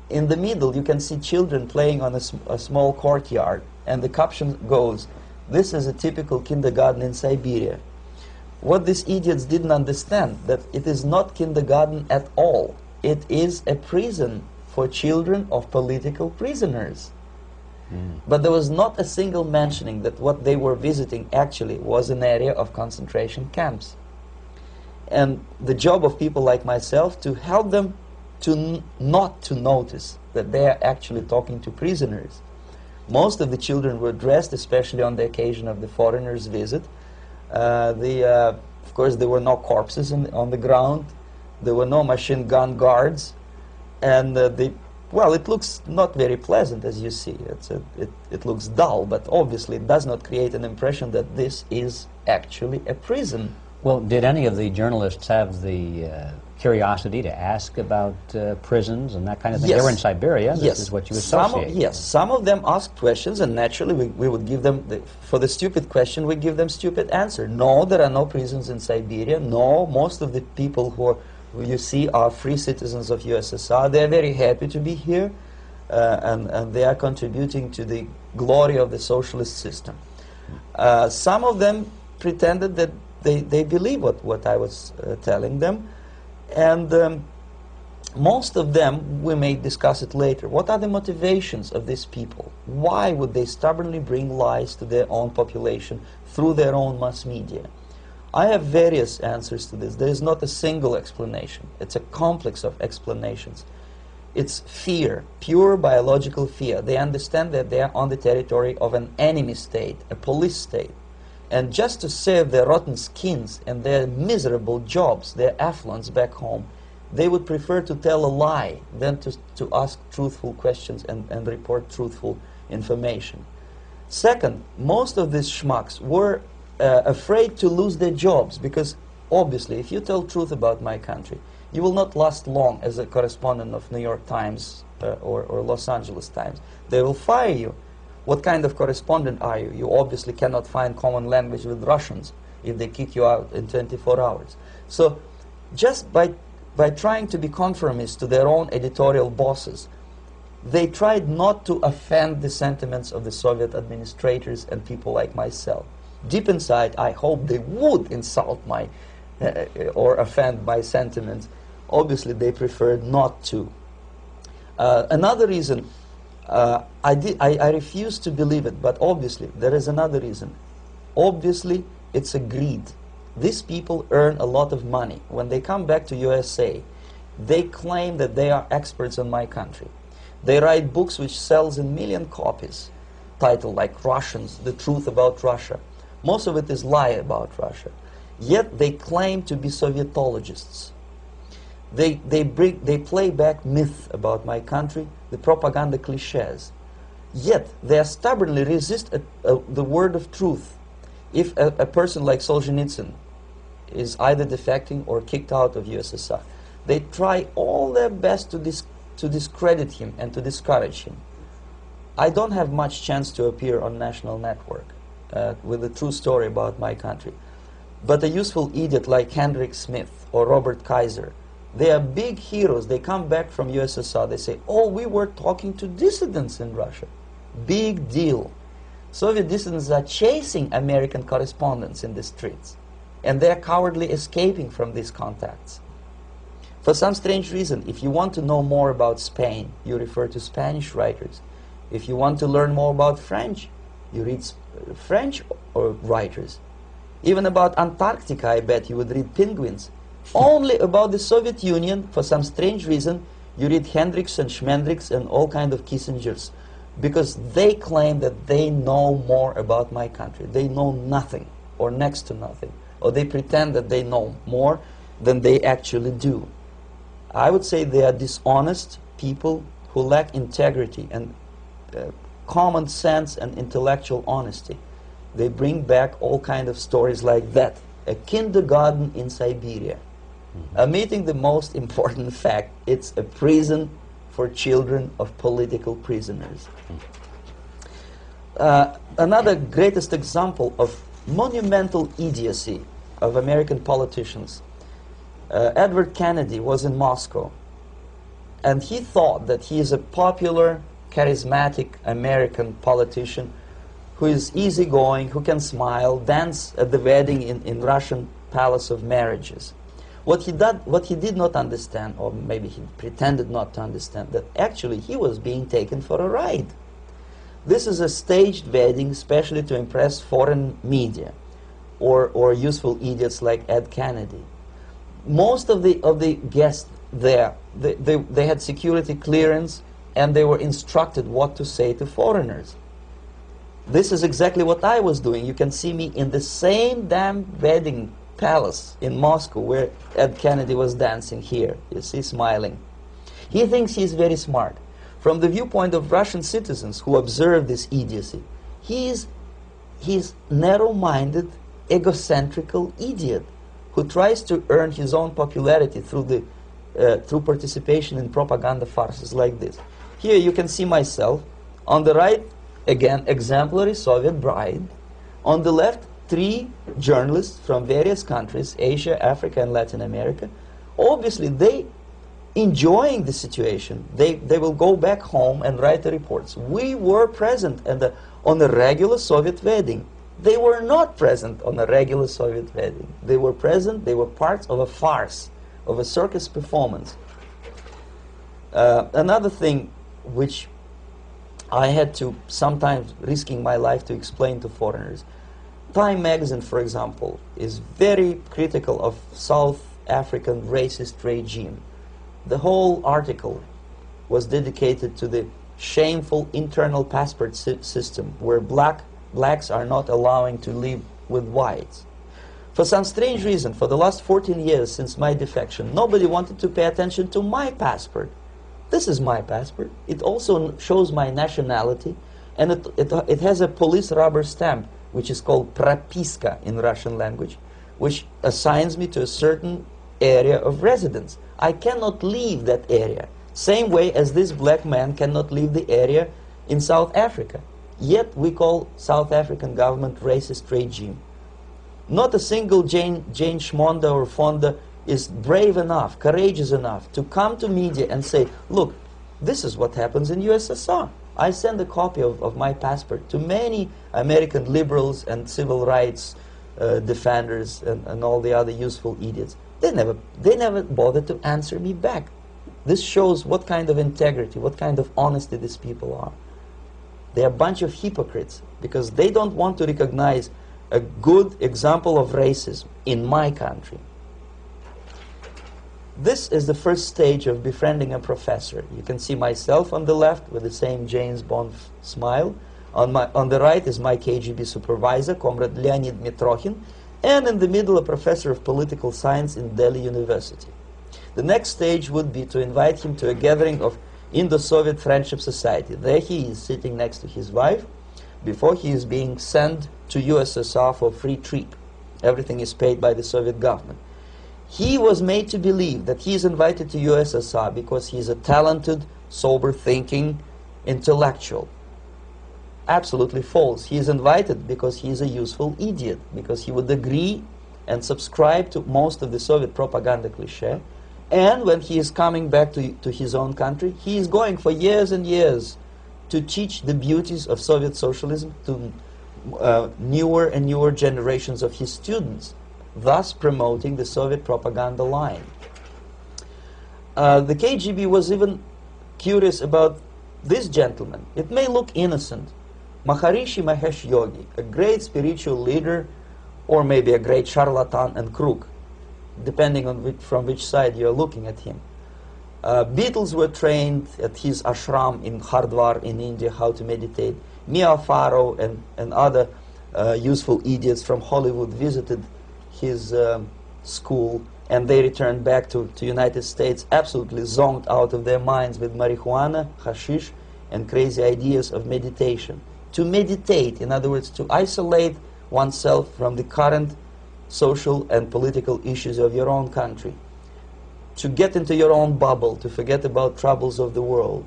In the middle you can see children playing on a small courtyard, and the caption goes, "This is a typical kindergarten in Siberia." What these idiots didn't understand, that it is not kindergarten at all. It is a prison for children of political prisoners. But there was not a single mentioning that what they were visiting actually was an area of concentration camps. And the job of people like myself to help them to not to notice that they are actually talking to prisoners. Most of the children were dressed, especially on the occasion of the foreigners' visit. Of course, there were no corpses on the ground. There were no machine gun guards. And well, it looks not very pleasant, as you see. It looks dull, but obviously it does not create an impression that this is actually a prison. Well, did any of the journalists have the curiosity to ask about prisons and that kind of thing? Yes. They were in Siberia. This Yes. is what you associate. Yes, some of them asked questions, and naturally we would give them, for the stupid question, we give them stupid answer. No, there are no prisons in Siberia. No, most of the people who you see are free citizens of USSR. They are very happy to be here, and they are contributing to the glory of the socialist system. Some of them pretended that they believe what I was telling them, and most of them, we may discuss it later, what are the motivations of these people? Why would they stubbornly bring lies to their own population through their own mass media? I have various answers to this. There is not a single explanation. It's a complex of explanations. It's fear, pure biological fear. They understand that they are on the territory of an enemy state, a police state. And just to save their rotten skins and their miserable jobs, their affluence back home, they would prefer to tell a lie than to ask truthful questions and report truthful information. Second, most of these schmucks were afraid to lose their jobs, because obviously if you tell truth about my country, you will not last long as a correspondent of New York Times or Los Angeles Times. They will fire you. What kind of correspondent are you? You obviously cannot find common language with Russians if they kick you out in 24 hours. So just by trying to be conformist to their own editorial bosses, they tried not to offend the sentiments of the Soviet administrators and people like myself. Deep inside, I hope they would insult my or offend my sentiments. Obviously, they preferred not to. Another reason, I refuse to believe it, but obviously, there is another reason. Obviously, it's a greed. These people earn a lot of money. When they come back to USA, they claim that they are experts on my country. They write books which sells in million copies, titled like Russians, The Truth About Russia. Most of it is lie about Russia. Yet they claim to be Sovietologists. They play back myth about my country, the propaganda cliches. Yet they stubbornly resist the word of truth. If a person like Solzhenitsyn is either defecting or kicked out of USSR, they try all their best to discredit him and to discourage him. I don't have much chance to appear on national network with a true story about my country. But a useful idiot like Hendrik Smith or Robert Kaiser, they are big heroes. They come back from USSR. They say, oh, we were talking to dissidents in Russia. Big deal. Soviet dissidents are chasing American correspondents in the streets, and they are cowardly escaping from these contacts. For some strange reason, if you want to know more about Spain, you refer to Spanish writers. If you want to learn more about French, you read French writers. Even about Antarctica, I bet you would read Penguins. Only about the Soviet Union, for some strange reason, you read Hendricks and Schmendricks and all kind of Kissingers, because they claim that they know more about my country. They know nothing, or next to nothing, or they pretend that they know more than they actually do. I would say they are dishonest people who lack integrity and common sense and intellectual honesty. They bring back all kind of stories like that. A kindergarten in Siberia. Omitting the most important fact, it's a prison for children of political prisoners. Another greatest example of monumental idiocy of American politicians. Edward Kennedy was in Moscow, and he thought that he is a popular, charismatic American politician who is easygoing, who can smile, dance at the wedding in Russian Palace of Marriages. What he did not understand, or maybe he pretended not to understand, that actually he was being taken for a ride. This is a staged wedding especially to impress foreign media or useful idiots like Ed Kennedy. Most of the guests there, they had security clearance, and they were instructed what to say to foreigners. This is exactly what I was doing. You can see me in the same damn wedding palace in Moscow where Ed Kennedy was dancing here. You see, smiling. He thinks he's very smart. From the viewpoint of Russian citizens who observe this idiocy, he's narrow-minded, egocentrical idiot who tries to earn his own popularity through participation in propaganda farces like this. Here you can see myself. On the right, again, exemplary Soviet bride. On the left, 3 journalists from various countries, Asia, Africa, and Latin America. Obviously, they enjoying the situation. They will go back home and write the reports. We were present on a regular Soviet wedding. They were not present on a regular Soviet wedding. They were present, they were parts of a farce, of a circus performance. Another thing which I had to, sometimes risking my life, to explain to foreigners. Time magazine, for example, is very critical of South African racist regime. The whole article was dedicated to the shameful internal passport system where blacks are not allowing to live with whites. For some strange reason, for the last 14 years since my defection, nobody wanted to pay attention to my passport. This is my passport. It also shows my nationality, and it has a police rubber stamp, which is called propiska in Russian language, which assigns me to a certain area of residence. I cannot leave that area, same way as this black man cannot leave the area in South Africa. Yet we call South African government racist regime. Not a single Jane Schmonda or Fonda is brave enough, courageous enough to come to media and say, look, this is what happens in USSR. I send a copy of my passport to many American liberals and civil rights defenders and all the other useful idiots. They never bothered to answer me back. This shows what kind of integrity, what kind of honesty these people are. They're a bunch of hypocrites because they don't want to recognize a good example of racism in my country. This is the first stage of befriending a professor. You can see myself on the left with the same James Bond smile. On the right is my KGB supervisor, Comrade Leonid Mitrokhin, and in the middle a professor of political science in Delhi University. The next stage would be to invite him to a gathering of Indo-Soviet Friendship Society. There he is sitting next to his wife before he is being sent to USSR for free trip. Everything is paid by the Soviet government. He was made to believe that he is invited to USSR because he is a talented, sober-thinking intellectual. Absolutely false. He is invited because he is a useful idiot, because he would agree and subscribe to most of the Soviet propaganda cliché. And when he is coming back to his own country, he is going for years and years to teach the beauties of Soviet socialism, newer and newer generations of his students, thus promoting the Soviet propaganda line. The KGB was even curious about this gentleman. It may look innocent. Maharishi Mahesh Yogi, a great spiritual leader, or maybe a great charlatan and crook, depending on from which side you're looking at him. Beatles were trained at his ashram in Hardwar in India how to meditate. Mia Farrow and other useful idiots from Hollywood visited his school, and they returned back to United States absolutely zonked out of their minds with marijuana, hashish, and crazy ideas of meditation. To meditate, in other words, to isolate oneself from the current social and political issues of your own country. To get into your own bubble, to forget about troubles of the world.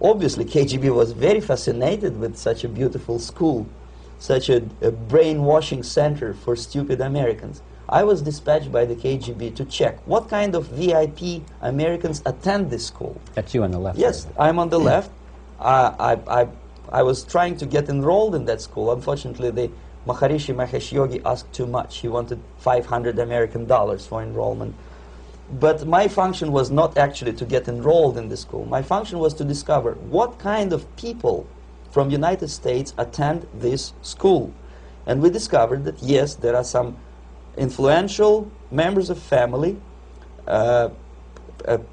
Obviously, KGB was very fascinated with such a beautiful school, such a brainwashing center for stupid Americans. I was dispatched by the KGB to check what kind of VIP Americans attend this school. That's you on the left. Yes, I'm on the left. I was trying to get enrolled in that school. Unfortunately, the Maharishi Mahesh Yogi asked too much. He wanted $500 American for enrollment. But my function was not actually to get enrolled in the school. My function was to discover what kind of people from United States attend this school. And we discovered that, yes, there are some influential members of family,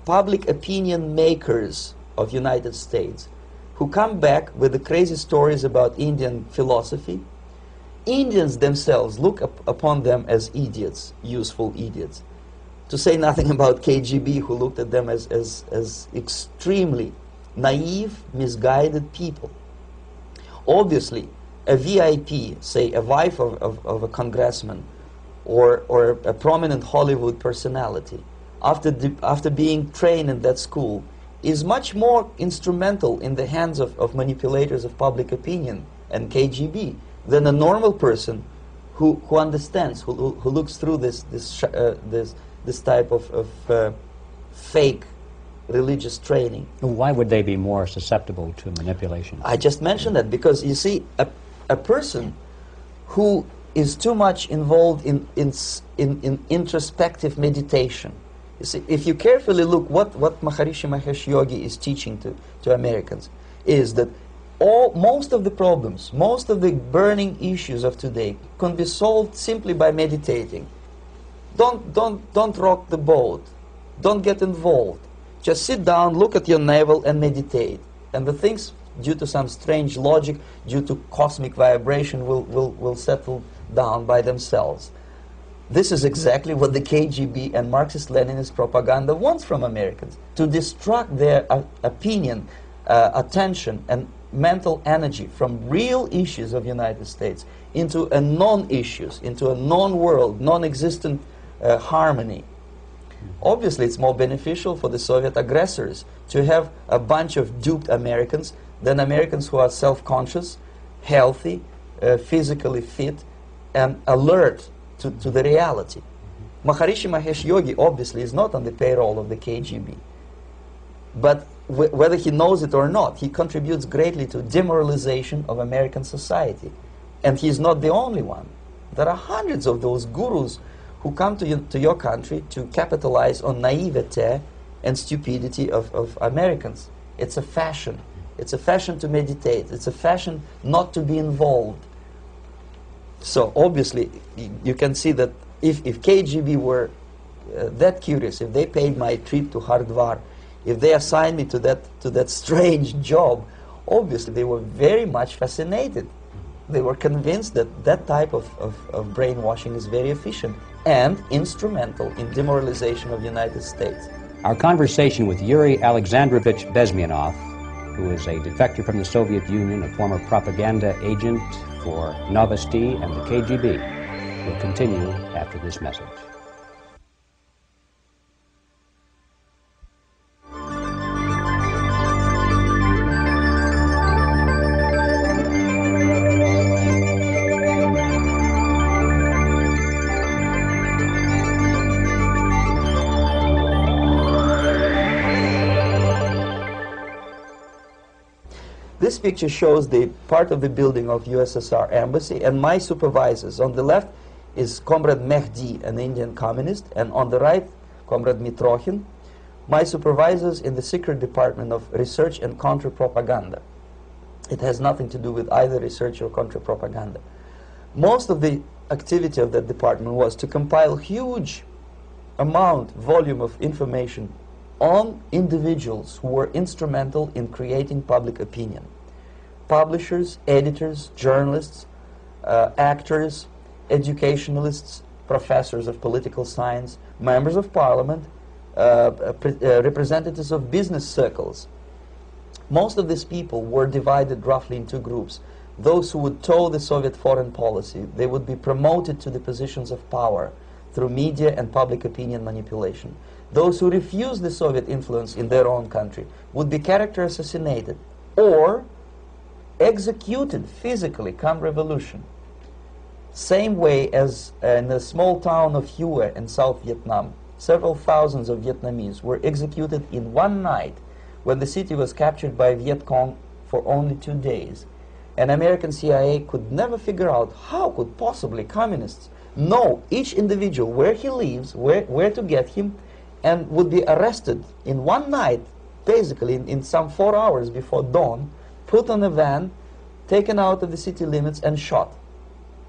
public opinion makers of United States, who come back with the crazy stories about Indian philosophy. Indians themselves look upon them as idiots, useful idiots. To say nothing about KGB, who looked at them as extremely naive, misguided people. Obviously, a VIP, say a wife of a congressman, or a prominent Hollywood personality, after being trained in that school, is much more instrumental in the hands of manipulators of public opinion and KGB than a normal person who understands, who looks through this type of fake religious training. Why would they be more susceptible to manipulation? I just mentioned that because, you see, a person who is too much involved in introspective meditation. You see, if you carefully look what Maharishi Mahesh Yogi is teaching to Americans, is that most of the problems, most of the burning issues of today can be solved simply by meditating. Don't rock the boat. Don't get involved. Just sit down, look at your navel, and meditate. And the things, due to some strange logic, due to cosmic vibration, will settle down by themselves. This is exactly what the KGB and Marxist-Leninist propaganda wants from Americans, to distract their opinion, attention, and mental energy from real issues of the United States into a non-issues, into a non-world, non-existent harmony. Obviously, it's more beneficial for the Soviet aggressors to have a bunch of duped Americans than Americans who are self-conscious, healthy, physically fit, and alert to the reality. Maharishi Mahesh Yogi obviously is not on the payroll of the KGB. But whether he knows it or not, he contributes greatly to demoralization of American society. And he's not the only one. There are hundreds of those gurus who come to your country to capitalize on naivete and stupidity of Americans. It's a fashion. It's a fashion to meditate. It's a fashion not to be involved. So obviously, you can see that if KGB were that curious, if they paid my trip to Hardwar, if they assigned me to that strange job, obviously they were very much fascinated. They were convinced that that type of brainwashing is very efficient and instrumental in demoralization of the United States. Our conversation with Yuri Alexandrovich Bezmenov, who is a defector from the Soviet Union, a former propaganda agent for Novosti and the KGB, will continue after this message. This picture shows the part of the building of USSR embassy, and my supervisors. On the left is Comrade Mehdi, an Indian communist, and on the right, Comrade Mitrokhin, my supervisors in the secret department of research and counter-propaganda. It has nothing to do with either research or counter-propaganda. Most of the activity of that department was to compile huge volume of information on individuals who were instrumental in creating public opinion. Publishers, editors, journalists, actors, educationalists, professors of political science, members of parliament, representatives of business circles. Most of these people were divided roughly in two groups. Those who would toe the Soviet foreign policy, they would be promoted to the positions of power through media and public opinion manipulation. Those who refused the Soviet influence in their own country would be character assassinated or executed physically come revolution. Same way as in the small town of Hue in South Vietnam, several thousands of Vietnamese were executed in one night when the city was captured by Viet Cong for only 2 days. And American CIA could never figure out how could possibly communists know each individual, where he lives, where to get him, and would be arrested in one night, basically in some 4 hours before dawn, put on a van, taken out of the city limits and shot.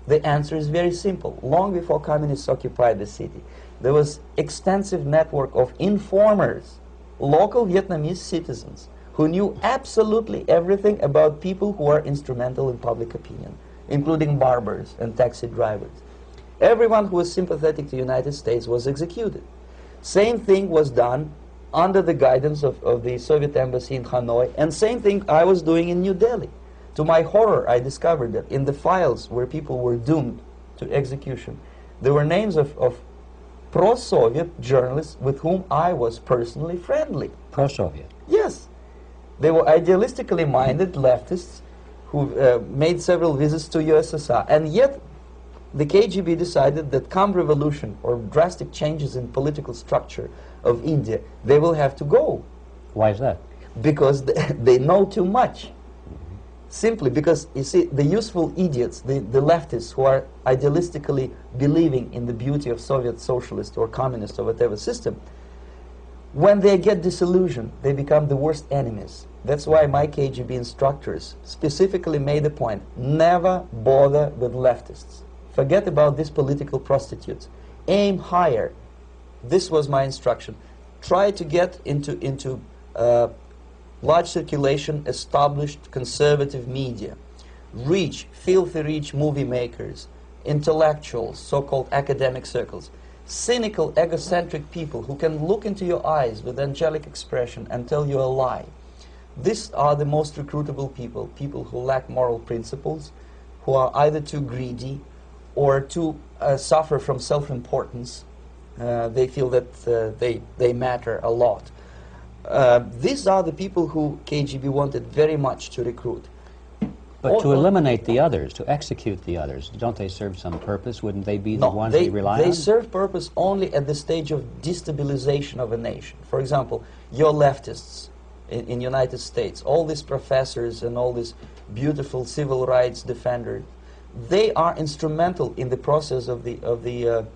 The answer is very simple. Long before communists occupied the city, there was extensive network of informers, local Vietnamese citizens, who knew absolutely everything about people who are instrumental in public opinion, including barbers and taxi drivers. Everyone who was sympathetic to the United States was executed. Same thing was done under the guidance of the Soviet embassy in Hanoi, and same thing I was doing in New Delhi. To my horror, I discovered that in the files where people were doomed to execution, there were names of pro-Soviet journalists with whom I was personally friendly. Pro-Soviet? Yes. They were idealistically minded leftists who made several visits to USSR, and yet the KGB decided that come revolution or drastic changes in political structure of India, they will have to go. Why is that? Because they know too much. Simply because, you see, the useful idiots, the leftists who are idealistically believing in the beauty of Soviet socialist or communist or whatever system, when they get disillusioned, they become the worst enemies. That's why my KGB instructors specifically made a point, never bother with leftists. Forget about these political prostitutes. Aim higher. This was my instruction. Try to get into large circulation, established conservative media. Rich, filthy rich movie makers, intellectuals, so-called academic circles. Cynical, egocentric people who can look into your eyes with angelic expression and tell you a lie. These are the most recruitable people, people who lack moral principles, who are either too greedy or too suffer from self-importance. They feel that they matter a lot. These are the people who KGB wanted very much to recruit. But to eliminate the others, to execute the others, don't they serve some purpose? Wouldn't they be the ones we rely on? They serve purpose only at the stage of destabilization of a nation. For example, your leftists in United States, all these professors and all these beautiful civil rights defenders, they are instrumental in the process of the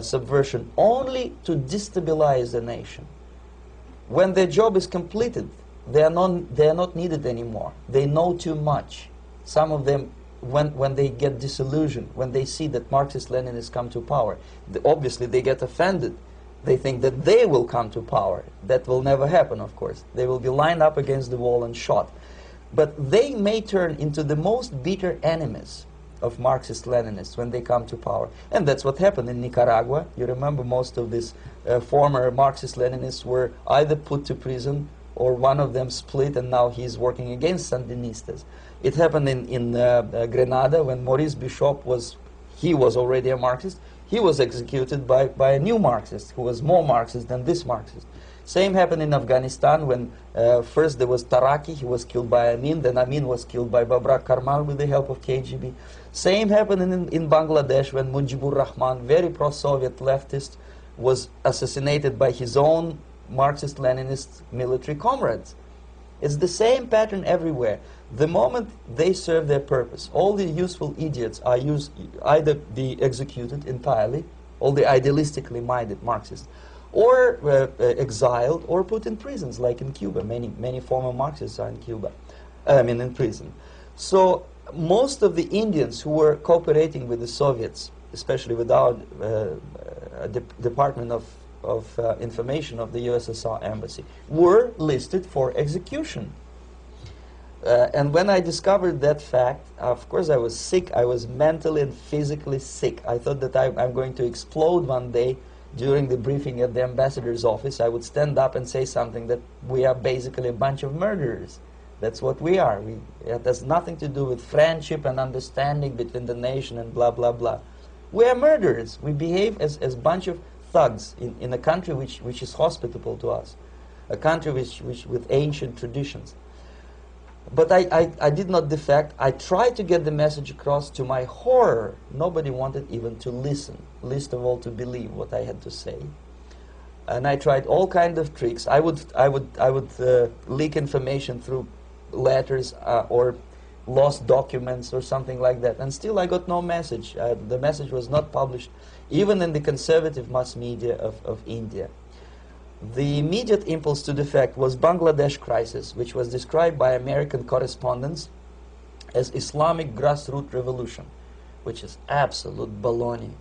subversion only to destabilize the nation. When their job is completed, they are not needed anymore. They know too much. Some of them, when they get disillusioned, when they see that Marxist-Leninists come to power, obviously they get offended. They think that they will come to power. That will never happen, of course. They will be lined up against the wall and shot. But they may turn into the most bitter enemies of Marxist-Leninists when they come to power. And that's what happened in Nicaragua. You remember most of these former Marxist-Leninists were either put to prison or one of them split, and now he's working against Sandinistas. It happened in Grenada when Maurice Bishop was already a Marxist. He was executed by a new Marxist who was more Marxist than this Marxist. Same happened in Afghanistan when first there was Taraki, he was killed by Amin, then Amin was killed by Babrak Karmal with the help of KGB. Same happened in Bangladesh when Mujibur Rahman, very pro-Soviet leftist, was assassinated by his own Marxist-Leninist military comrades. It's the same pattern everywhere. The moment they serve their purpose, all the useful idiots are either be executed entirely, all the idealistically minded Marxists, or exiled or put in prisons, like in Cuba. Many former Marxists are in Cuba, in prison. So most of the Indians who were cooperating with the Soviets, especially with our Department of Information of the USSR Embassy, were listed for execution. And when I discovered that fact, of course I was sick. I was mentally and physically sick. I thought that I'm going to explode one day during the briefing at the ambassador's office. I would stand up and say something that we are basically a bunch of murderers. That's what we are. It has nothing to do with friendship and understanding between the nation and blah, blah, blah. We are murderers. We behave as a bunch of thugs in a country which is hospitable to us, a country which with ancient traditions. But I did not defect. I tried to get the message across. To my horror, nobody wanted even to listen, least of all to believe what I had to say. And I tried all kinds of tricks. I would leak information through letters or lost documents or something like that. And still I got no message. The message was not published, even in the conservative mass media of India. The immediate impulse to defect was Bangladesh crisis, which was described by American correspondents as Islamic grassroots revolution, which is absolute baloney.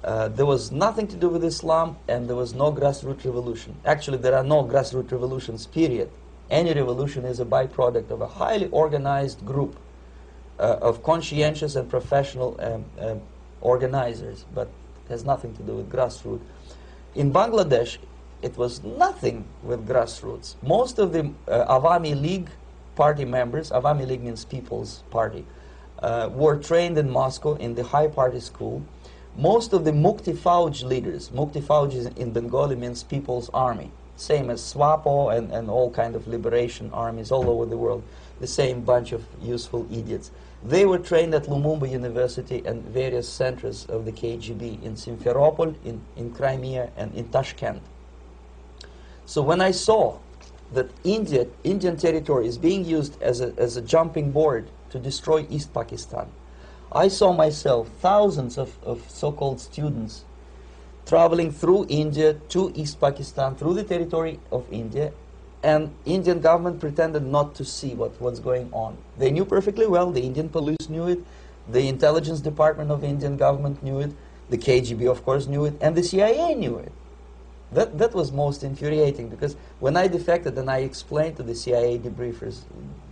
There was nothing to do with Islam, and there was no grassroots revolution. Actually, there are no grassroots revolutions, period. Any revolution is a byproduct of a highly organized group of conscientious and professional organizers, but has nothing to do with grassroots. In Bangladesh, it was nothing with grassroots. Most of the Awami League party members, Awami League means People's Party, were trained in Moscow in the High Party School. Most of the Mukti Fauj leaders, Mukti Fauj in Bengali means People's Army, same as SWAPO and all kind of liberation armies all over the world, the same bunch of useful idiots. They were trained at Lumumba University and various centers of the KGB in Simferopol, in Crimea, and in Tashkent. So when I saw that Indian territory is being used as a jumping board to destroy East Pakistan, I saw myself thousands of so-called students traveling through India to East Pakistan, through the territory of India, and Indian government pretended not to see what's going on. They knew perfectly well, the Indian police knew it, the intelligence department of the Indian government knew it, the KGB of course knew it, and the CIA knew it. That was most infuriating, because when I defected and I explained to the CIA debriefers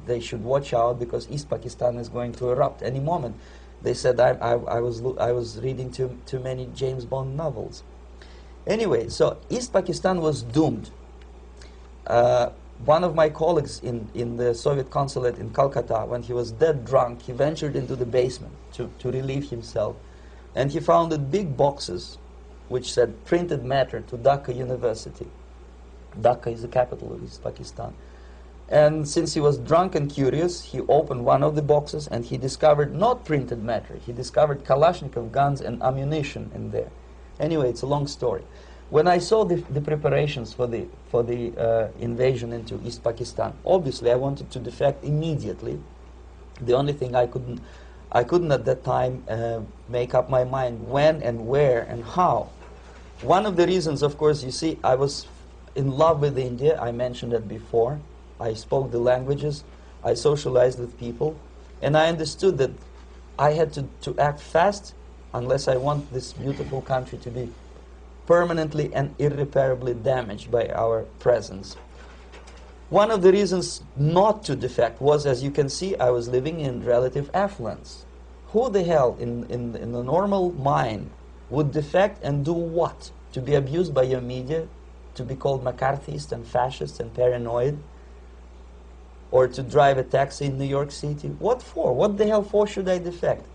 they should watch out because East Pakistan is going to erupt any moment, they said I was reading too many James Bond novels. Anyway, so East Pakistan was doomed. One of my colleagues in the Soviet consulate in Calcutta, when he was dead drunk, he ventured into the basement to relieve himself, and he found big boxes which said printed matter to Dhaka University. Dhaka is the capital of East Pakistan. And since he was drunk and curious, he opened one of the boxes and he discovered not printed matter. He discovered Kalashnikov guns and ammunition in there. Anyway, it's a long story. When I saw the preparations for the invasion into East Pakistan, obviously I wanted to defect immediately. The only thing I couldn't at that time make up my mind when and where and how. One of the reasons, of course, you see, I was in love with India. I mentioned it before. I spoke the languages. I socialized with people. And I understood that I had to act fast unless I want this beautiful country to be permanently and irreparably damaged by our presence. One of the reasons not to defect was, as you can see, I was living in relative affluence. Who the hell in the normal mind would defect and do what? To be abused by your media, to be called McCarthyist and fascist and paranoid, or to drive a taxi in New York City? What for? What the hell for should I defect?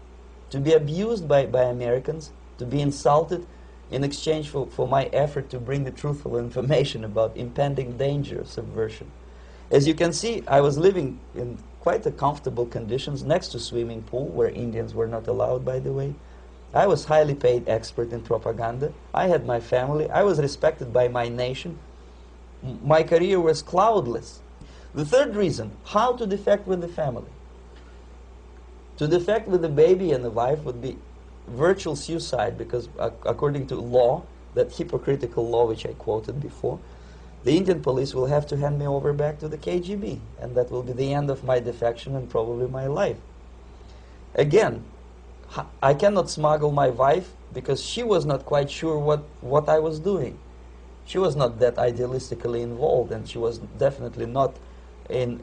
To be abused by Americans, to be insulted in exchange for my effort to bring the truthful information about impending danger of subversion. As you can see, I was living in quite a comfortable conditions next to swimming pool, where Indians were not allowed, by the way. I was highly paid expert in propaganda. I had my family. I was respected by my nation. My career was cloudless. The third reason, how to defect with the family. To defect with the baby and the wife would be virtual suicide, because according to law, that hypocritical law which I quoted before, the Indian police will have to hand me over back to the KGB, and that will be the end of my defection and probably my life. Again, I cannot smuggle my wife because she was not quite sure what I was doing. She was not that idealistically involved, and she was definitely not in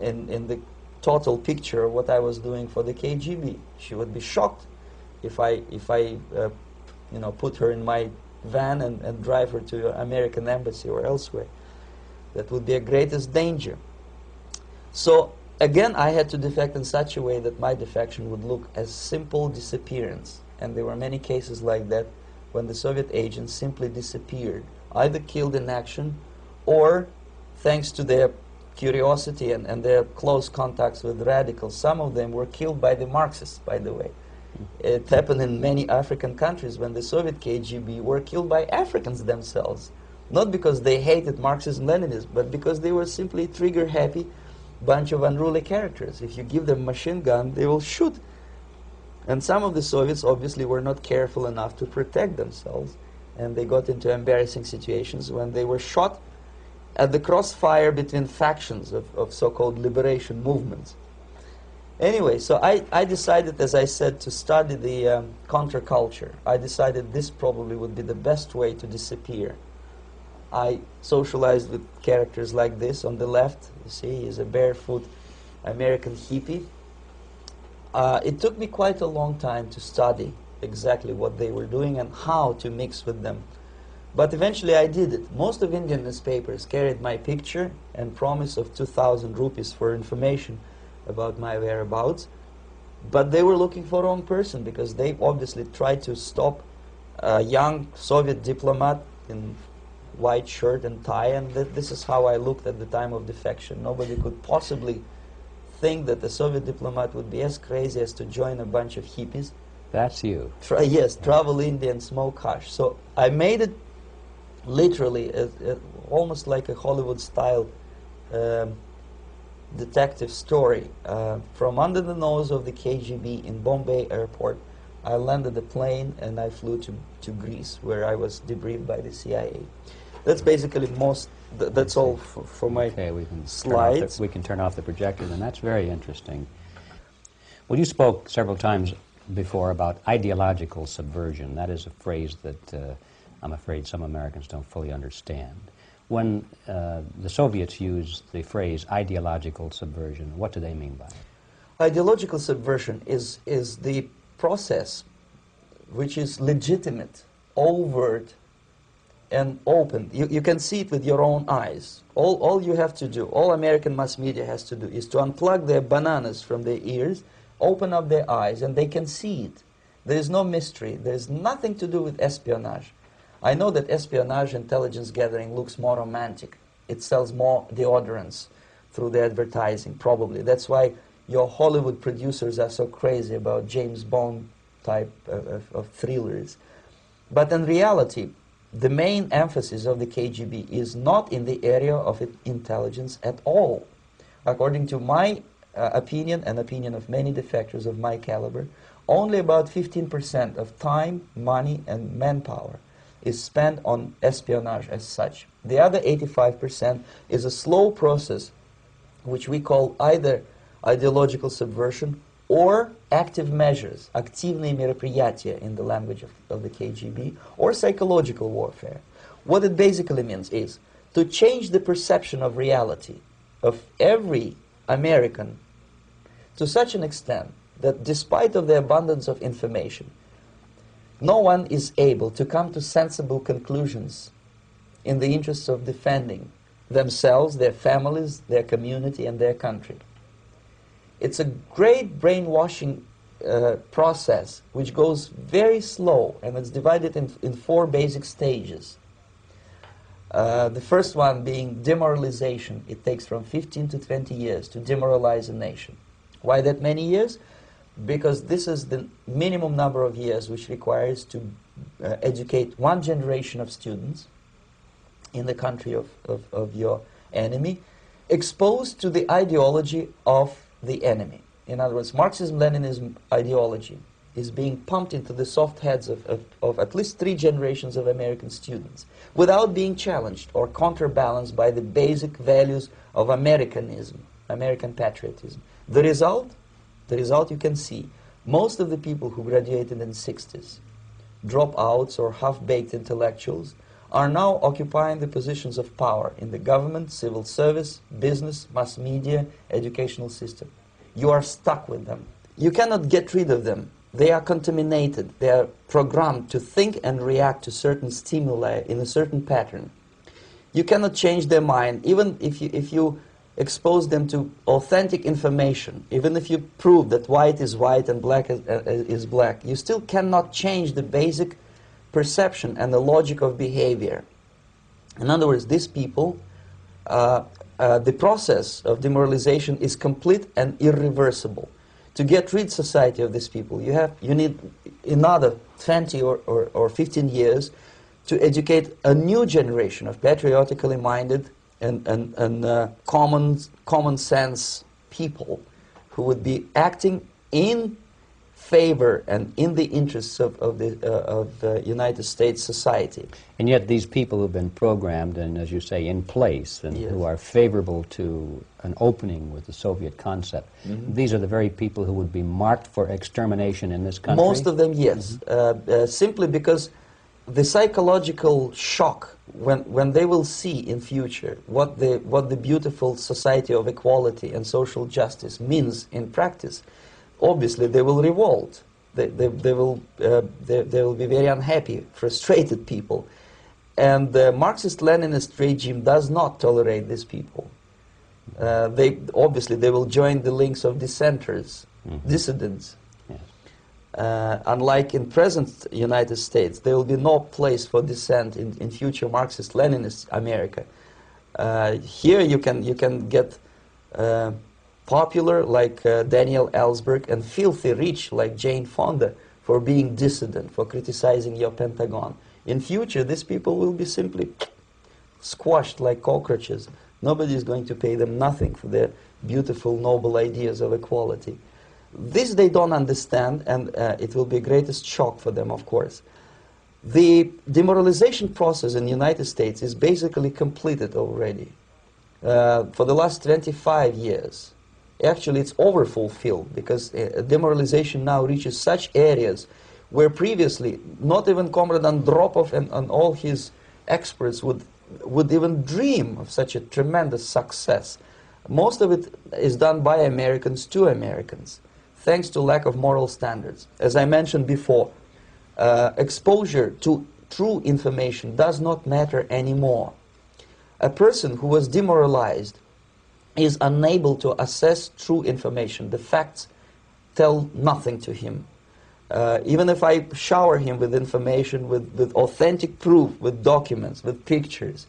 the total picture of what I was doing for the KGB. She would be shocked if I you know, put her in my van and drive her to the American embassy or elsewhere. That would be a greatest danger. So again, I had to defect in such a way that my defection would look as simple disappearance. And there were many cases like that when the Soviet agents simply disappeared, either killed in action or, thanks to their curiosity and their close contacts with radicals, some of them were killed by the Marxists, by the way. It happened in many African countries when the Soviet KGB were killed by Africans themselves. Not because they hated Marxism and Leninism, but because they were simply trigger-happy bunch of unruly characters. If you give them a machine gun, they will shoot. And some of the Soviets obviously were not careful enough to protect themselves, and they got into embarrassing situations when they were shot at the crossfire between factions of so-called liberation movements. Anyway, so I decided, as I said, to study the counterculture. I decided this probably would be the best way to disappear. I socialized with characters like this. On the left, you see, is a barefoot American hippie. It took me quite a long time to study exactly what they were doing and how to mix with them. But eventually I did it. Most of Indian newspapers carried my picture and promise of 2,000 rupees for information about my whereabouts. But they were looking for the wrong person, because they obviously tried to stop a young Soviet diplomat in white shirt and tie, and this is how I looked at the time of defection. Nobody could possibly think that a Soviet diplomat would be as crazy as to join a bunch of hippies. That's you. Yes, travel India and smoke hash. So I made it literally almost like a Hollywood-style detective story. From under the nose of the KGB in Bombay airport, I landed the plane and I flew to Greece, where I was debriefed by the CIA. That's basically that's all for my slides. We can turn off the projector, and that's very interesting. Well, you spoke several times before about ideological subversion. That is a phrase that I'm afraid some Americans don't fully understand. When the Soviets used the phrase ideological subversion, what do they mean by it? Ideological subversion is the process which is legitimate, overt, and open. You can see it with your own eyes. All you have to do, all American mass media has to do, is to unplug their bananas from their ears, open up their eyes, and they can see it. There is no mystery. There is nothing to do with espionage. I know that espionage intelligence gathering looks more romantic. It sells more deodorants through the advertising, probably. That's why your Hollywood producers are so crazy about James Bond type of thrillers. But in reality, the main emphasis of the KGB is not in the area of intelligence at all. According to my opinion and opinion of many defectors of my caliber, only about 15% of time, money, and manpower is spent on espionage as such. The other 85% is a slow process which we call either ideological subversion or active measures, активные мероприятия in the language of the KGB, or psychological warfare. What it basically means is to change the perception of reality of every American to such an extent that despite of the abundance of information, no one is able to come to sensible conclusions in the interests of defending themselves, their families, their community, and their country. It's a great brainwashing process which goes very slow, and it's divided in 4 basic stages. The first one being demoralization. It takes from 15 to 20 years to demoralize a nation. Why that many years? Because this is the minimum number of years which requires to educate one generation of students in the country of your enemy, exposed to the ideology of the enemy. In other words, Marxism-Leninism ideology is being pumped into the soft heads of at least 3 generations of American students without being challenged or counterbalanced by the basic values of Americanism, American patriotism. The result you can see. Most of the people who graduated in the 60s, dropouts or half-baked intellectuals, are now occupying the positions of power in the government, civil service, business, mass media, educational system. You are stuck with them. You cannot get rid of them. They are contaminated. They are programmed to think and react to certain stimuli in a certain pattern. You cannot change their mind, even if you expose them to authentic information, even if you prove that white is white and black is black. You still cannot change the basic perception and the logic of behavior. In other words, these people, the process of demoralization is complete and irreversible. To get rid society of these people, you need another 20 or 15 years to educate a new generation of patriotically minded and common sense people who would be acting in favor and in the interests of the United States society. And yet these people who've been programmed and, as you say, in place and Yes. who are favorable to an opening with the Soviet concept, these are the very people who would be marked for extermination in this country? Most of them, yes. Simply because the psychological shock when they will see in future what the beautiful society of equality and social justice means in practice, obviously they will revolt. They will be very unhappy, frustrated people. And the Marxist-Leninist regime does not tolerate these people. Obviously they will join the links of dissenters, dissidents. Unlike in present United States, there will be no place for dissent in future Marxist-Leninist America. Here you can get popular like Daniel Ellsberg and filthy rich like Jane Fonda for being dissident, for criticizing your Pentagon. In future, these people will be simply squashed like cockroaches. Nobody is going to pay them nothing for their beautiful, noble ideas of equality. This they don't understand, and it will be a greatest shock for them, of course. The demoralization process in the United States is basically completed already. For the last 25 years, actually it's overfulfilled, because demoralization now reaches such areas where previously not even Comrade Andropov and all his experts would even dream of such a tremendous success. Most of it is done by Americans to Americans, thanks to lack of moral standards. As I mentioned before, exposure to true information does not matter anymore. A person who was demoralized is unable to assess true information. The facts tell nothing to him. Even if I shower him with information, with authentic proof, with documents, with pictures,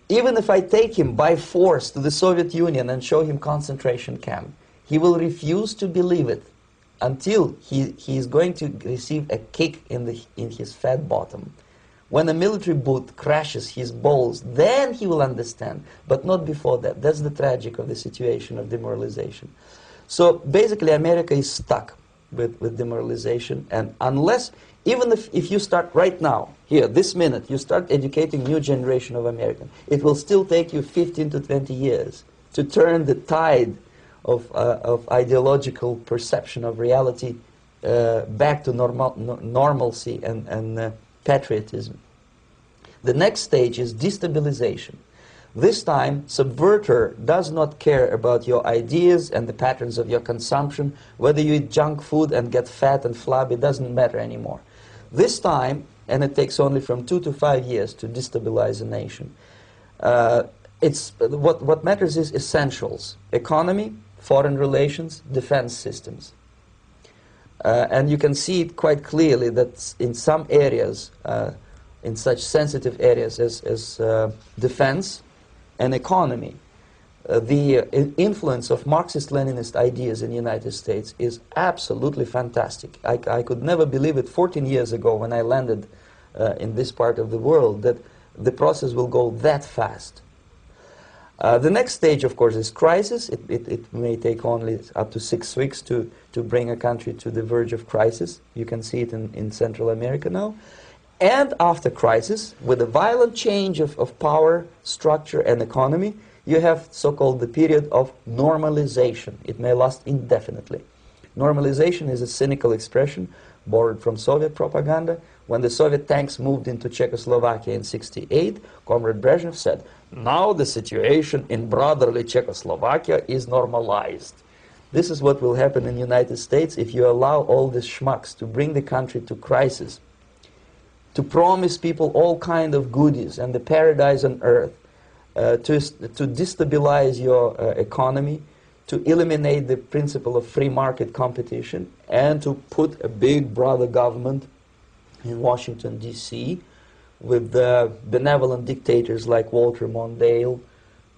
even if I take him by force to the Soviet Union and show him concentration camp, he will refuse to believe it until he is going to receive a kick in his fat bottom. When a military boot crashes his balls, then he will understand, but not before that. That's the tragic of the situation of demoralization. So basically America is stuck with demoralization, and unless, even if you start right now, here, this minute, you start educating new generation of Americans, it will still take you 15 to 20 years to turn the tide of ideological perception of reality back to normalcy and patriotism. The next stage is destabilization. This time, subverter does not care about your ideas and the patterns of your consumption. Whether you eat junk food and get fat and flabby, doesn't matter anymore. This time, and it takes only from 2 to 5 years to destabilize a nation, what matters is essentials: economy, foreign relations, defense systems. And you can see it quite clearly that in some areas, in such sensitive areas as defense and economy, the influence of Marxist-Leninist ideas in the United States is absolutely fantastic. I could never believe it 14 years ago when I landed in this part of the world, that the process will go that fast. The next stage, of course, is crisis. It may take only up to 6 weeks to bring a country to the verge of crisis. You can see it in Central America now. And after crisis, with a violent change of power, structure, and economy, you have so-called the period of normalization. It may last indefinitely. Normalization is a cynical expression borrowed from Soviet propaganda. When the Soviet tanks moved into Czechoslovakia in '68, Comrade Brezhnev said, "Now the situation in brotherly Czechoslovakia is normalized." This is what will happen in the United States if you allow all these schmucks to bring the country to crisis, to promise people all kind of goodies and the paradise on earth, to destabilize your economy, to eliminate the principle of free market competition, and to put a big brother government in Washington, D.C., with benevolent dictators like Walter Mondale,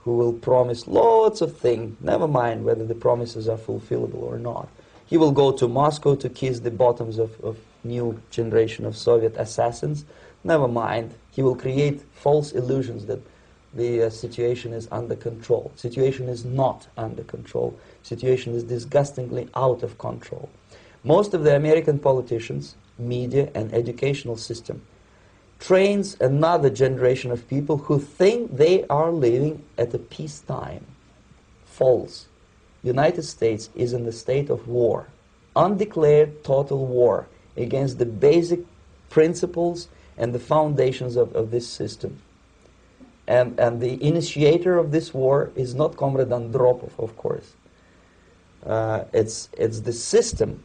who will promise lots of things, never mind whether the promises are fulfillable or not. He will go to Moscow to kiss the bottoms of new generation of Soviet assassins, never mind. He will create false illusions that the situation is under control. Situation is not under control. Situation is disgustingly out of control. Most of the American politicians, media, and educational system trains another generation of people who think they are living at a peacetime. False. United States is in the state of war, undeclared total war against the basic principles and the foundations of this system. And the initiator of this war is not Comrade Andropov, of course. It's the system.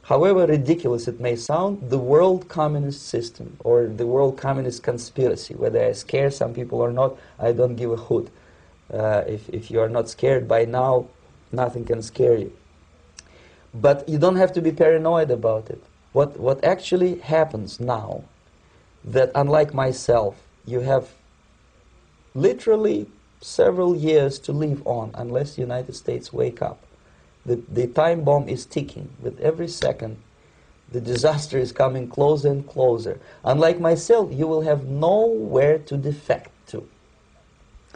However ridiculous it may sound, the world communist system or the world communist conspiracy, whether I scare some people or not, I don't give a hoot. If you are not scared by now, nothing can scare you. But you don't have to be paranoid about it. What actually happens now, that unlike myself, you have literally several years to live on unless the United States wake up. The time bomb is ticking. With every second, the disaster is coming closer and closer. Unlike myself, you will have nowhere to defect to,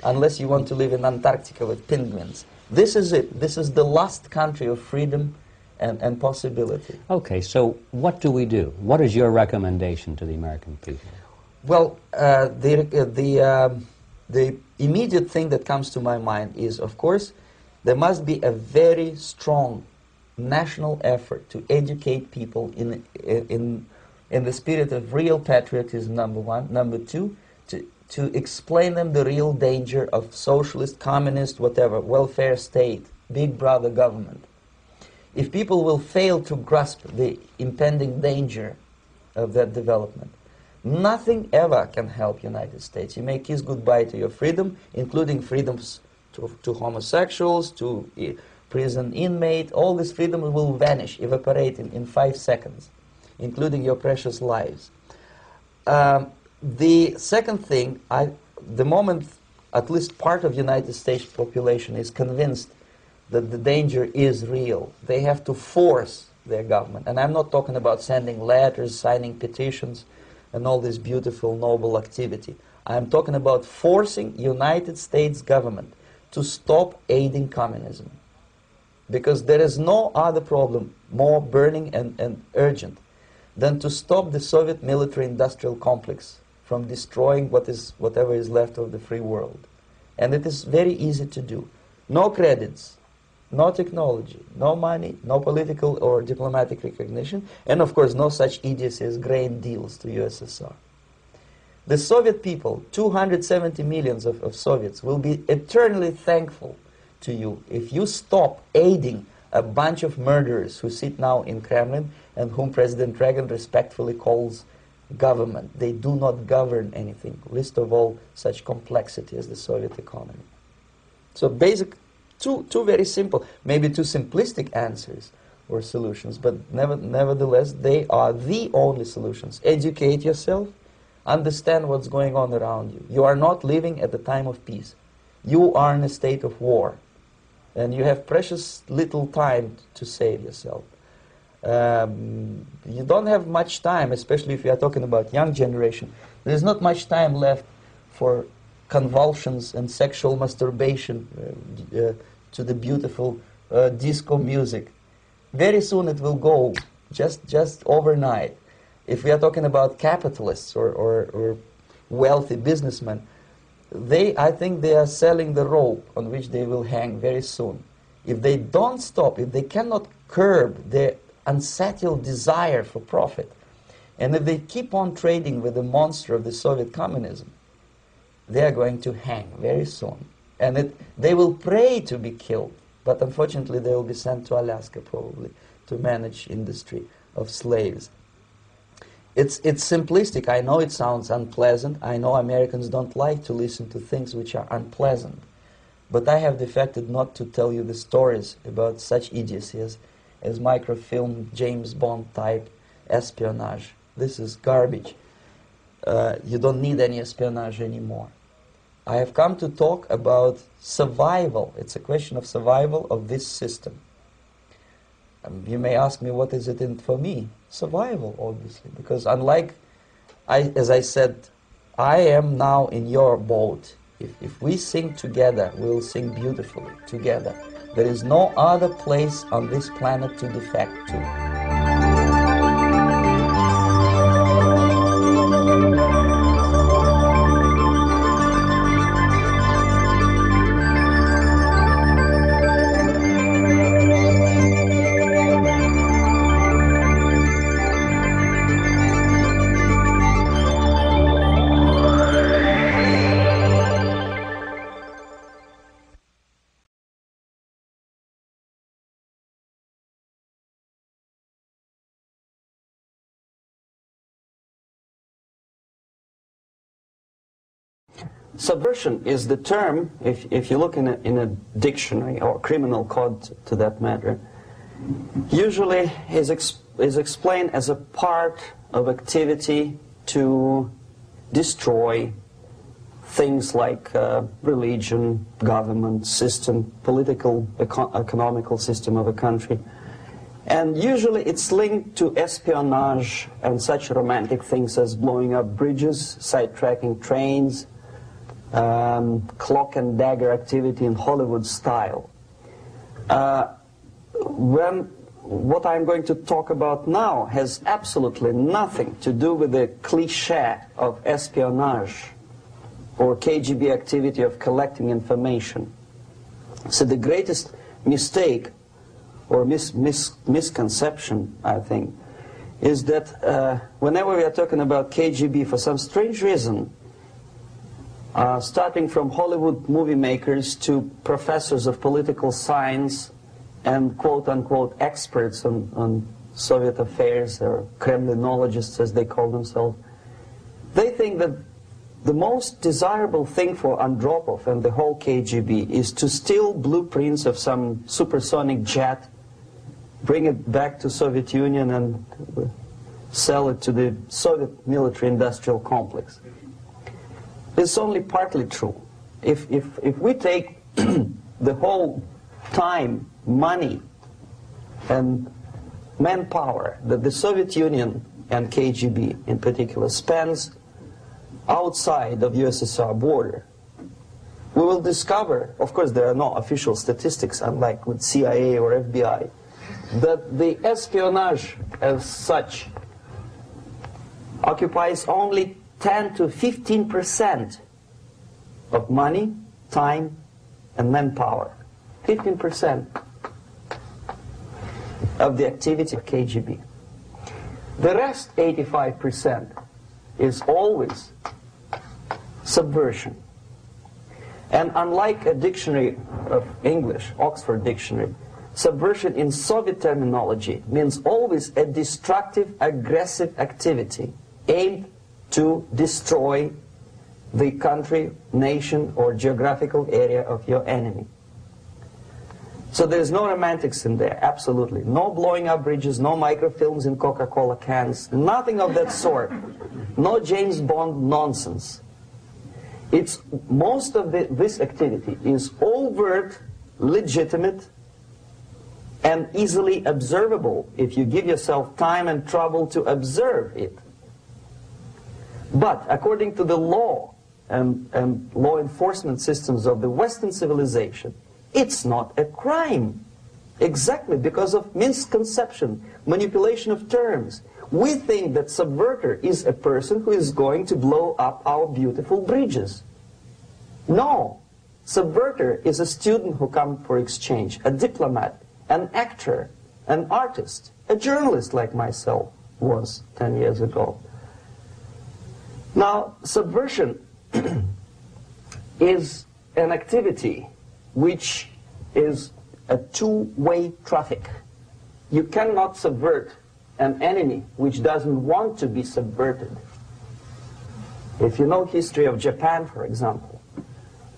unless you want to live in Antarctica with penguins. This is it. This is the last country of freedom and possibility. Okay, so what do we do? What is your recommendation to the American people? Well, the immediate thing that comes to my mind is, of course, there must be a very strong national effort to educate people in the spirit of real patriotism, number one. Number two, to explain them the real danger of socialist, communist, whatever, welfare state, big brother government. If people will fail to grasp the impending danger of that development, nothing ever can help United States. You may kiss goodbye to your freedom, including freedoms to homosexuals, to prison inmate. All these freedoms will vanish, evaporate in 5 seconds, including your precious lives. The second thing, the moment at least part of United States population is convinced that the danger is real, they have to force their government. And I'm not talking about sending letters, signing petitions, and all this beautiful, noble activity. I'm talking about forcing United States government to stop aiding communism. Because there is no other problem more burning and urgent than to stop the Soviet military-industrial complex from destroying whatever is left of the free world. And it is very easy to do. No credits, no technology, no money, no political or diplomatic recognition, and of course no such idiocy as grain deals to USSR. The Soviet people, 270 millions of Soviets, will be eternally thankful to you if you stop aiding a bunch of murderers who sit now in Kremlin and whom President Reagan respectfully calls government. They do not govern anything, least of all such complexity as the Soviet economy. So basic, two very simple, maybe too simplistic answers or solutions, but nevertheless they are the only solutions. Educate yourself, understand what's going on around you. You are not living at the time of peace. You are in a state of war, and you have precious little time to save yourself. You don't have much time, especially if you are talking about young generation. There is not much time left for convulsions and sexual masturbation to the beautiful disco music. Very soon it will go, just overnight. If we are talking about capitalists or wealthy businessmen, I think they are selling the rope on which they will hang very soon. If they don't stop, if they cannot curb their unsettled desire for profit, and if they keep on trading with the monster of the Soviet communism, they are going to hang very soon. And they will pray to be killed, but unfortunately they will be sent to Alaska probably to manage industry of slaves. It's simplistic. I know it sounds unpleasant. I know Americans don't like to listen to things which are unpleasant. But I have defected not to tell you the stories about such idiocy as microfilm, James Bond type espionage. This is garbage. You don't need any espionage anymore. I have come to talk about survival. It's a question of survival of this system. You may ask me, what is it in for me? Survival, obviously, because unlike, as I said, I am now in your boat. If we sing together, we'll sing beautifully together. There is no other place on this planet to defect to. Subversion is the term, if you look in a dictionary or criminal code to that matter, usually is explained as a part of activity to destroy things like religion, government, system, political, economical system of a country. And usually it's linked to espionage and such romantic things as blowing up bridges, sidetracking trains, cloak and dagger activity in Hollywood style. What I'm going to talk about now has absolutely nothing to do with the cliché of espionage or KGB activity of collecting information. So the greatest mistake or misconception, I think, is that whenever we are talking about KGB, for some strange reason, starting from Hollywood movie makers to professors of political science and quote-unquote experts on Soviet affairs, or Kremlinologists as they call themselves, they think that the most desirable thing for Andropov and the whole KGB is to steal blueprints of some supersonic jet, bring it back to Soviet Union and sell it to the Soviet military-industrial complex. It's only partly true. If we take the whole time, money, and manpower that the Soviet Union and KGB in particular spends outside of USSR border, we will discover, of course there are no official statistics unlike with CIA or FBI, that the espionage as such occupies only 10 to 15% of money, time, and manpower. 15% of the activity of KGB. The rest, 85%, is always subversion. And unlike a dictionary of English, Oxford Dictionary, subversion in Soviet terminology means always a destructive, aggressive activity aimed to destroy the country, nation, or geographical area of your enemy. So there's no romantics in there, absolutely. No blowing up bridges, no microfilms in Coca-Cola cans, nothing of that sort. No James Bond nonsense. It's most of this activity is overt, legitimate, and easily observable if you give yourself time and trouble to observe it. But according to the law and law enforcement systems of the Western civilization, it's not a crime. Exactly because of misconception, manipulation of terms. We think that subverter is a person who is going to blow up our beautiful bridges. No. Subverter is a student who comes for exchange, a diplomat, an actor, an artist, a journalist like myself was 10 years ago. Now, subversion is an activity which is a two-way traffic. You cannot subvert an enemy which doesn't want to be subverted. If you know history of Japan, for example,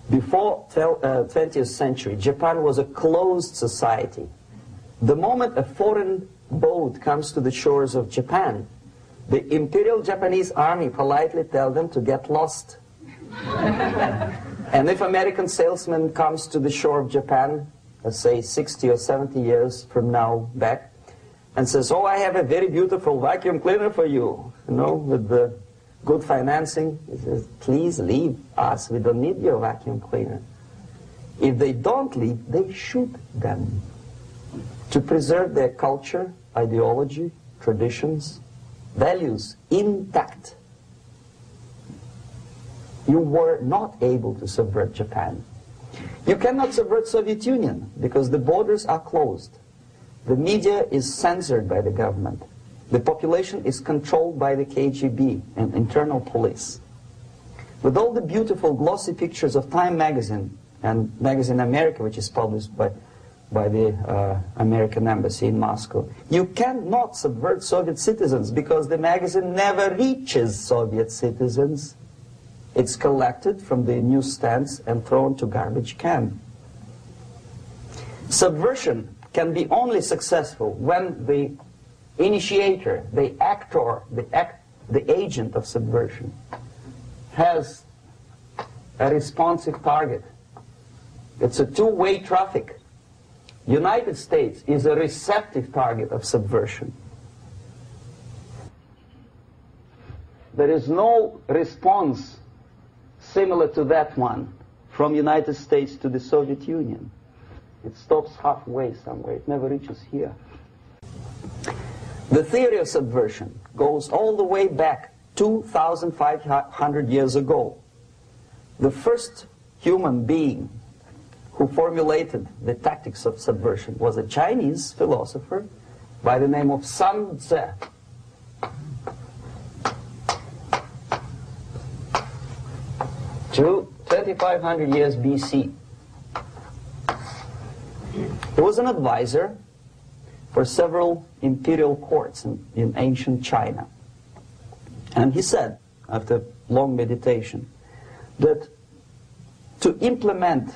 before 20th century, Japan was a closed society. The moment a foreign boat comes to the shores of Japan, the Imperial Japanese Army politely tells them to get lost. And if American salesman comes to the shore of Japan, let's say 60 or 70 years from now back, and says, oh, I have a very beautiful vacuum cleaner for you, with the good financing, he says, please leave us, we don't need your vacuum cleaner. If they don't leave, they shoot them to preserve their culture, ideology, traditions, values intact. You were not able to subvert Japan. You cannot subvert Soviet Union because the borders are closed. The media is censored by the government. The population is controlled by the KGB and internal police. With all the beautiful glossy pictures of Time magazine and Magazine America, which is published by the American embassy in Moscow, you cannot subvert Soviet citizens because the magazine never reaches Soviet citizens. It's collected from the newsstands and thrown to garbage can. Subversion can be only successful when the initiator, the actor, the agent of subversion has a responsive target. It's a two-way traffic. United States is a receptive target of subversion. There is no response similar to that one from United States to the Soviet Union. It stops halfway somewhere. It never reaches here. The theory of subversion goes all the way back 2,500 years ago. The first human being who formulated the tactics of subversion was a Chinese philosopher by the name of Sun Tzu. To 2,500 years BC. He was an advisor for several imperial courts in ancient China. And he said, after long meditation, that to implement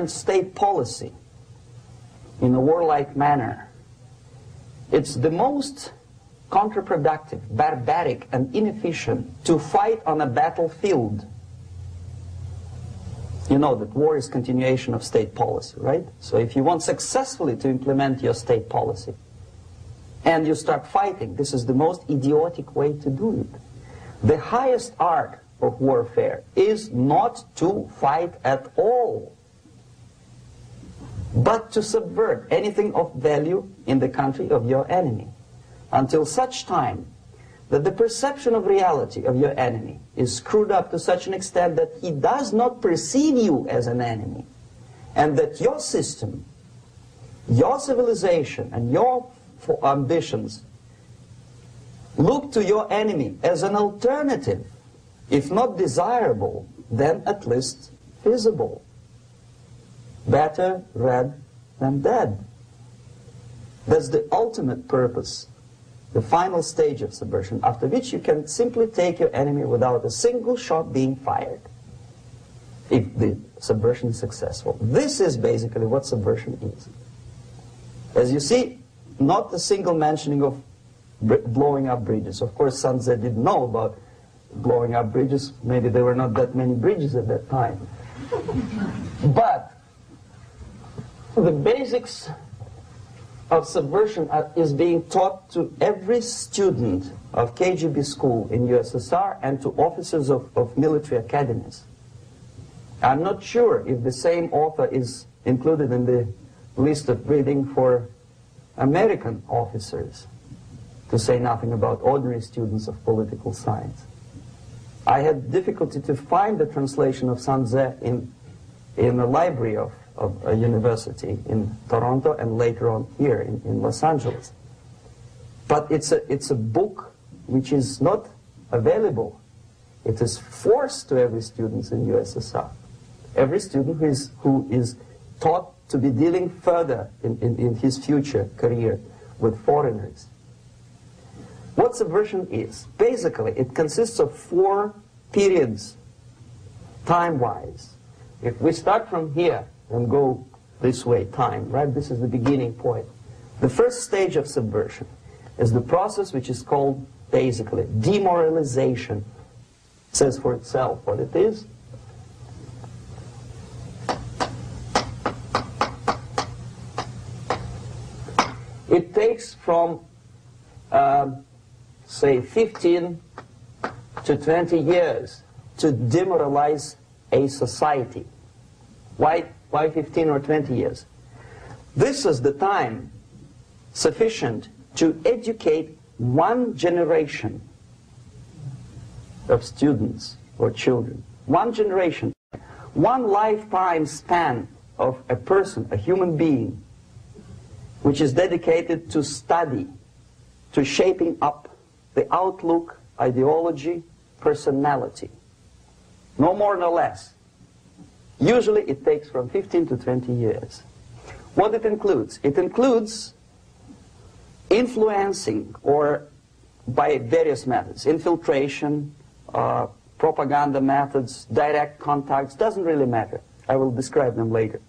state policy in a warlike manner, it's the most counterproductive, barbaric, and inefficient to fight on a battlefield. You know that war is continuation of state policy, right? So if you want successfully to implement your state policy, and you start fighting, this is the most idiotic way to do it. The highest art of warfare is not to fight at all, but to subvert anything of value in the country of your enemy, until such time that the perception of reality of your enemy is screwed up to such an extent that he does not perceive you as an enemy, and that your system, your civilization, and your ambitions look to your enemy as an alternative, if not desirable, then at least feasible. Better red than dead. That's the ultimate purpose, the final stage of subversion, after which you can simply take your enemy without a single shot being fired, if the subversion is successful. This is basically what subversion is. As you see, not a single mentioning of blowing up bridges. Of course, Sun Tzu didn't know about blowing up bridges. Maybe there were not that many bridges at that time. But the basics of subversion is being taught to every student of KGB school in USSR and to officers of military academies. I'm not sure if the same author is included in the list of reading for American officers, to say nothing about ordinary students of political science. I had difficulty to find the translation of Sun Tzu in the library of a university in Toronto and later on here in Los Angeles. But it's a book which is not available. It is forced to every student in USSR. Every student who is taught to be dealing further in his future career with foreigners. What subversion is? Basically, it consists of 4 periods, time-wise. If we start from here and go this way, time, right? This is the beginning point. The first stage of subversion is the process which is called, basically, demoralization. It says for itself what it is. It takes from, say, 15 to 20 years to demoralize a society. Why 15 or 20 years? This is the time sufficient to educate one generation of students or children. One generation. One lifetime span of a person, a human being, which is dedicated to study, to shaping up the outlook, ideology, personality. No more, no less. Usually it takes from 15 to 20 years. What it includes? It includes influencing, or by various methods, infiltration, propaganda methods, direct contacts, doesn't really matter. I will describe them later.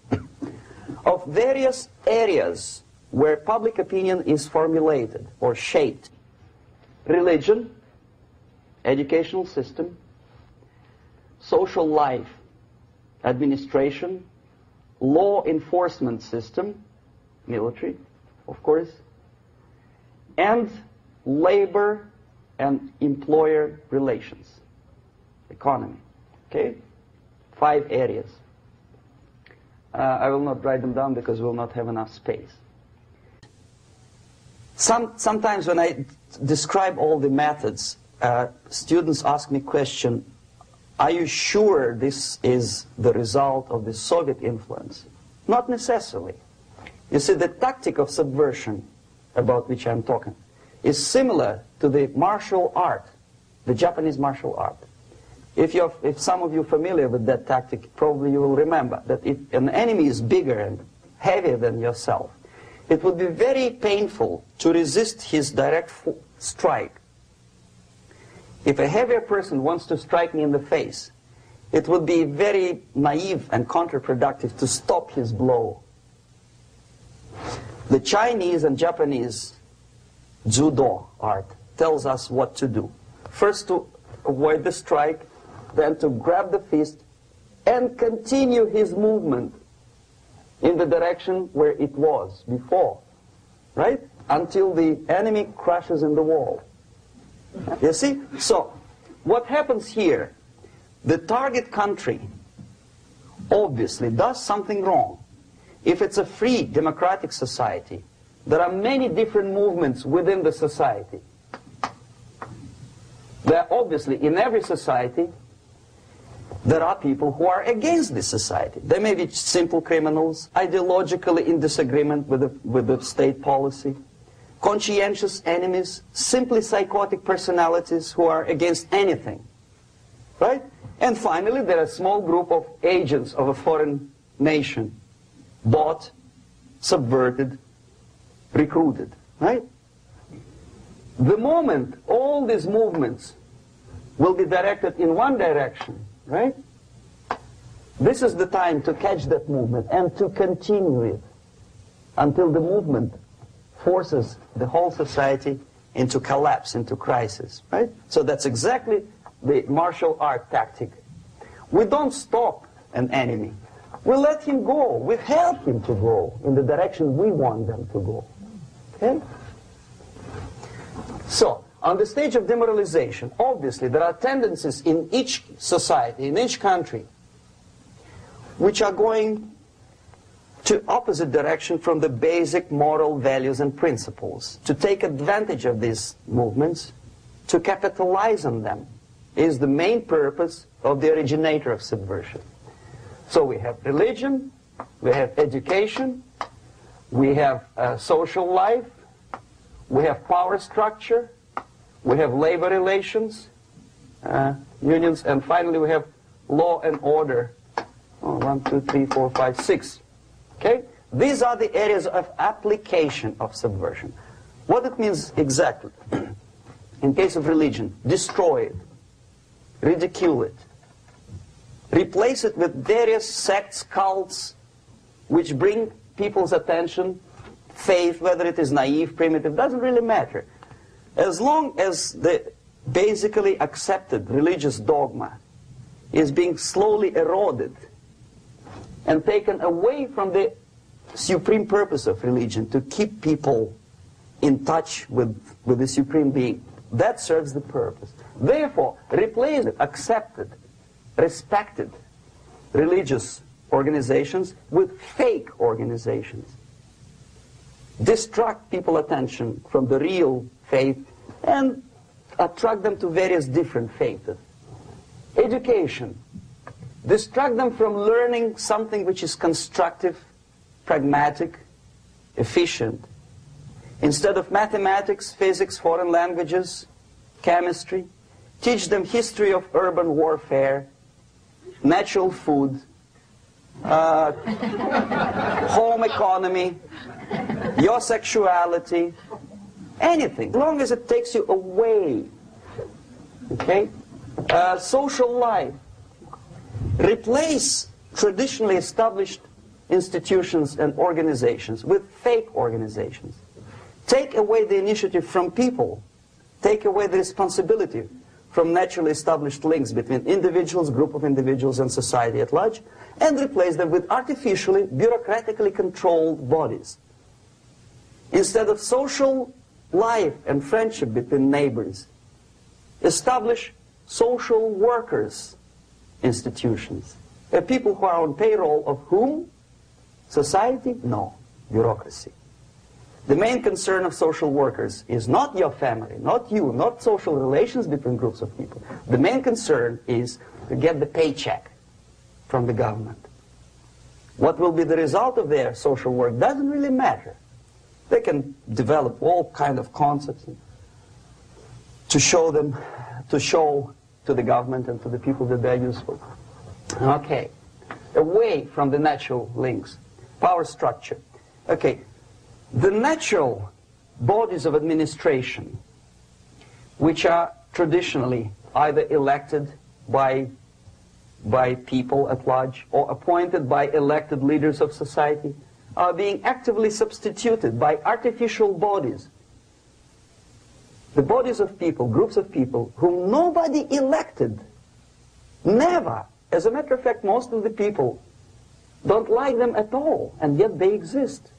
Of various areas where public opinion is formulated or shaped. Religion, educational system, social life, administration, law enforcement system, military, of course, and labor and employer relations, economy. Okay? 5 areas. I will not write them down because we will not have enough space. Sometimes when I describe all the methods, students ask me question, are you sure this is the result of the Soviet influence? Not necessarily. You see, the tactic of subversion, about which I'm talking, is similar to the martial art, the Japanese martial art. If some of you are familiar with that tactic, probably you will remember that if an enemy is bigger and heavier than yourself, it would be very painful to resist his direct strike. If a heavier person wants to strike me in the face, it would be very naive and counterproductive to stop his blow. The Chinese and Japanese judo art tells us what to do. First to avoid the strike, then to grab the fist and continue his movement in the direction where it was before, right? Until the enemy crashes in the wall. You see? So, what happens here? The target country obviously does something wrong. If it's a free democratic society, there are many different movements within the society. There are obviously, in every society, there are people who are against this society. They may be simple criminals, ideologically in disagreement with the state policy, conscientious enemies, simply psychotic personalities who are against anything, right? And finally, there are a small group of agents of a foreign nation, bought, subverted, recruited, right? The moment all these movements will be directed in one direction, right? This is the time to catch that movement and to continue it until the movement forces the whole society into collapse, into crisis, right? So that's exactly the martial art tactic. We don't stop an enemy. We let him go. We help him to go in the direction we want them to go. Okay? So, on the stage of demoralization, obviously there are tendencies in each society, in each country, which are going to opposite direction from the basic moral values and principles. To take advantage of these movements, to capitalize on them, is the main purpose of the originator of subversion. So we have religion, we have education, we have social life, we have power structure, we have labor relations, unions, and finally we have law and order. 1, 2, 3, 4, 5, 6. Okay? These are the areas of application of subversion. What it means exactly? In case of religion, destroy it, ridicule it, replace it with various sects, cults, which bring people's attention, faith, whether it is naive, primitive, doesn't really matter. As long as the basically accepted religious dogma is being slowly eroded and taken away from the supreme purpose of religion, to keep people in touch with the supreme being, that serves the purpose. Therefore, replace it, accepted, respected religious organizations with fake organizations. Distract people's attention from the real faith and attract them to various different faiths. Education. Distract them from learning something which is constructive, pragmatic, efficient. Instead of mathematics, physics, foreign languages, chemistry, teach them history of urban warfare, natural food, home economy, your sexuality, anything, as long as it takes you away. Okay? Social life. Replace traditionally established institutions and organizations with fake organizations. Take away the initiative from people. Take away the responsibility from naturally established links between individuals, group of individuals, and society at large, and replace them with artificially, bureaucratically controlled bodies. Instead of social life and friendship between neighbors, establish social workers institutions. People who are on payroll of whom? Society? No. Bureaucracy. The main concern of social workers is not your family, not you, not social relations between groups of people. The main concern is to get the paycheck from the government. What will be the result of their social work doesn't really matter. They can develop all kind of concepts to show to the government and to the people that they're useful. Okay. Away from the natural links. Power structure. Okay. The natural bodies of administration, which are traditionally either elected by people at large or appointed by elected leaders of society, are being actively substituted by artificial bodies. The bodies of people, groups of people, whom nobody elected. Never. As a matter of fact, most of the people don't like them at all, and yet they exist.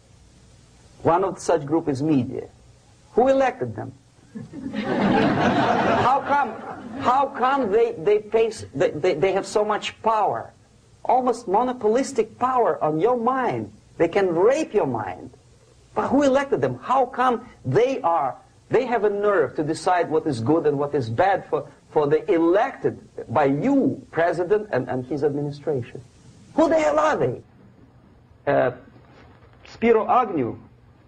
One of such group is media. Who elected them? How come they have so much power? Almost monopolistic power on your mind. They can rape your mind. But who elected them? How come they have a nerve to decide what is good and what is bad for the elected by you, president, and his administration? Who the hell are they? Spiro Agnew,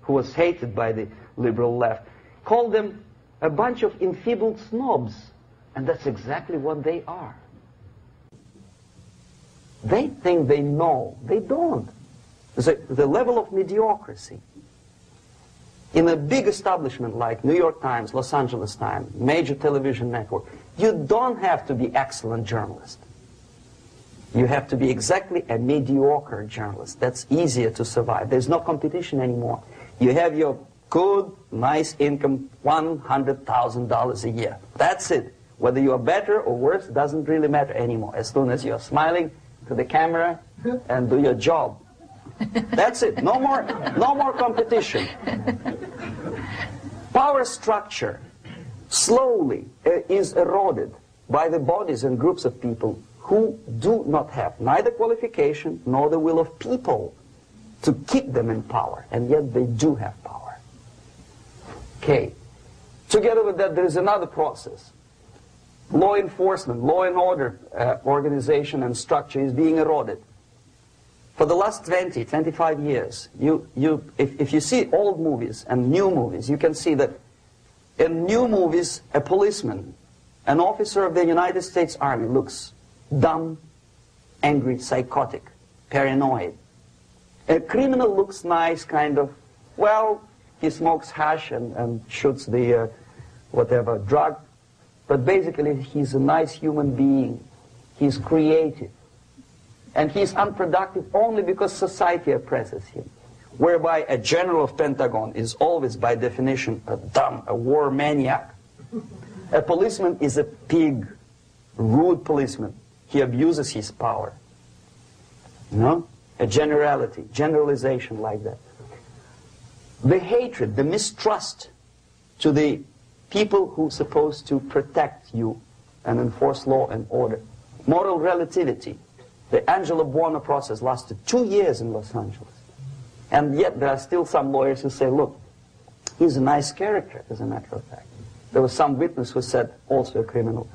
who was hated by the liberal left, called them a bunch of enfeebled snobs. And that's exactly what they are. They think they know. They don't. The level of mediocrity. In a big establishment like New York Times, Los Angeles Times, major television network, you don't have to be excellent journalist. You have to be exactly a mediocre journalist. That's easier to survive. There's no competition anymore. You have your good, nice income, $100,000 a year. That's it. Whether you are better or worse doesn't really matter anymore. As soon as you're smiling to the camera and do your job. That's it. No more competition. power structure slowly is eroded by the bodies and groups of people who do not have neither qualification nor the will of people to keep them in power, and yet they do have power. Okay. Together with that, there is another process. Law enforcement, law and order organization and structure is being eroded. For the last 20, 25 years, if you see old movies and new movies, you can see that in new movies, a policeman, an officer of the United States Army looks dumb, angry, psychotic, paranoid. A criminal looks nice, kind of, well, he smokes hash and shoots the whatever drug, but basically he's a nice human being. He's creative. And he's unproductive only because society oppresses him. Whereby a general of Pentagon is always, by definition, a dumb, a war maniac. A policeman is a pig, rude policeman. He abuses his power. You know? A generality, generalization like that. The hatred, the mistrust to the people who are supposed to protect you and enforce law and order. Moral relativity. The Angelo Buono process lasted 2 years in Los Angeles. And yet there are still some lawyers who say, look, he's a nice character, as a matter of fact. There was some witness who said, also a criminal,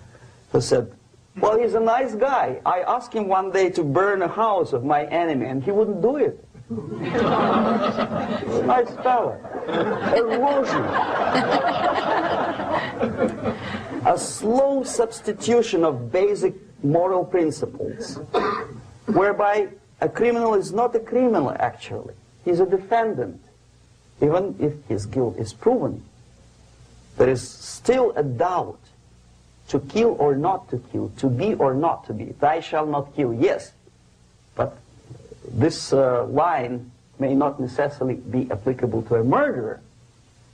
who said, well, he's a nice guy. I asked him one day to burn a house of my enemy, and he wouldn't do it. He's a nice fella. Erosion. A slow substitution of basic moral principles, whereby a criminal is not a criminal, actually. He's a defendant. Even if his guilt is proven, there is still a doubt. To kill or not to kill, to be or not to be. Thou shalt not kill, yes. But this line may not necessarily be applicable to a murderer.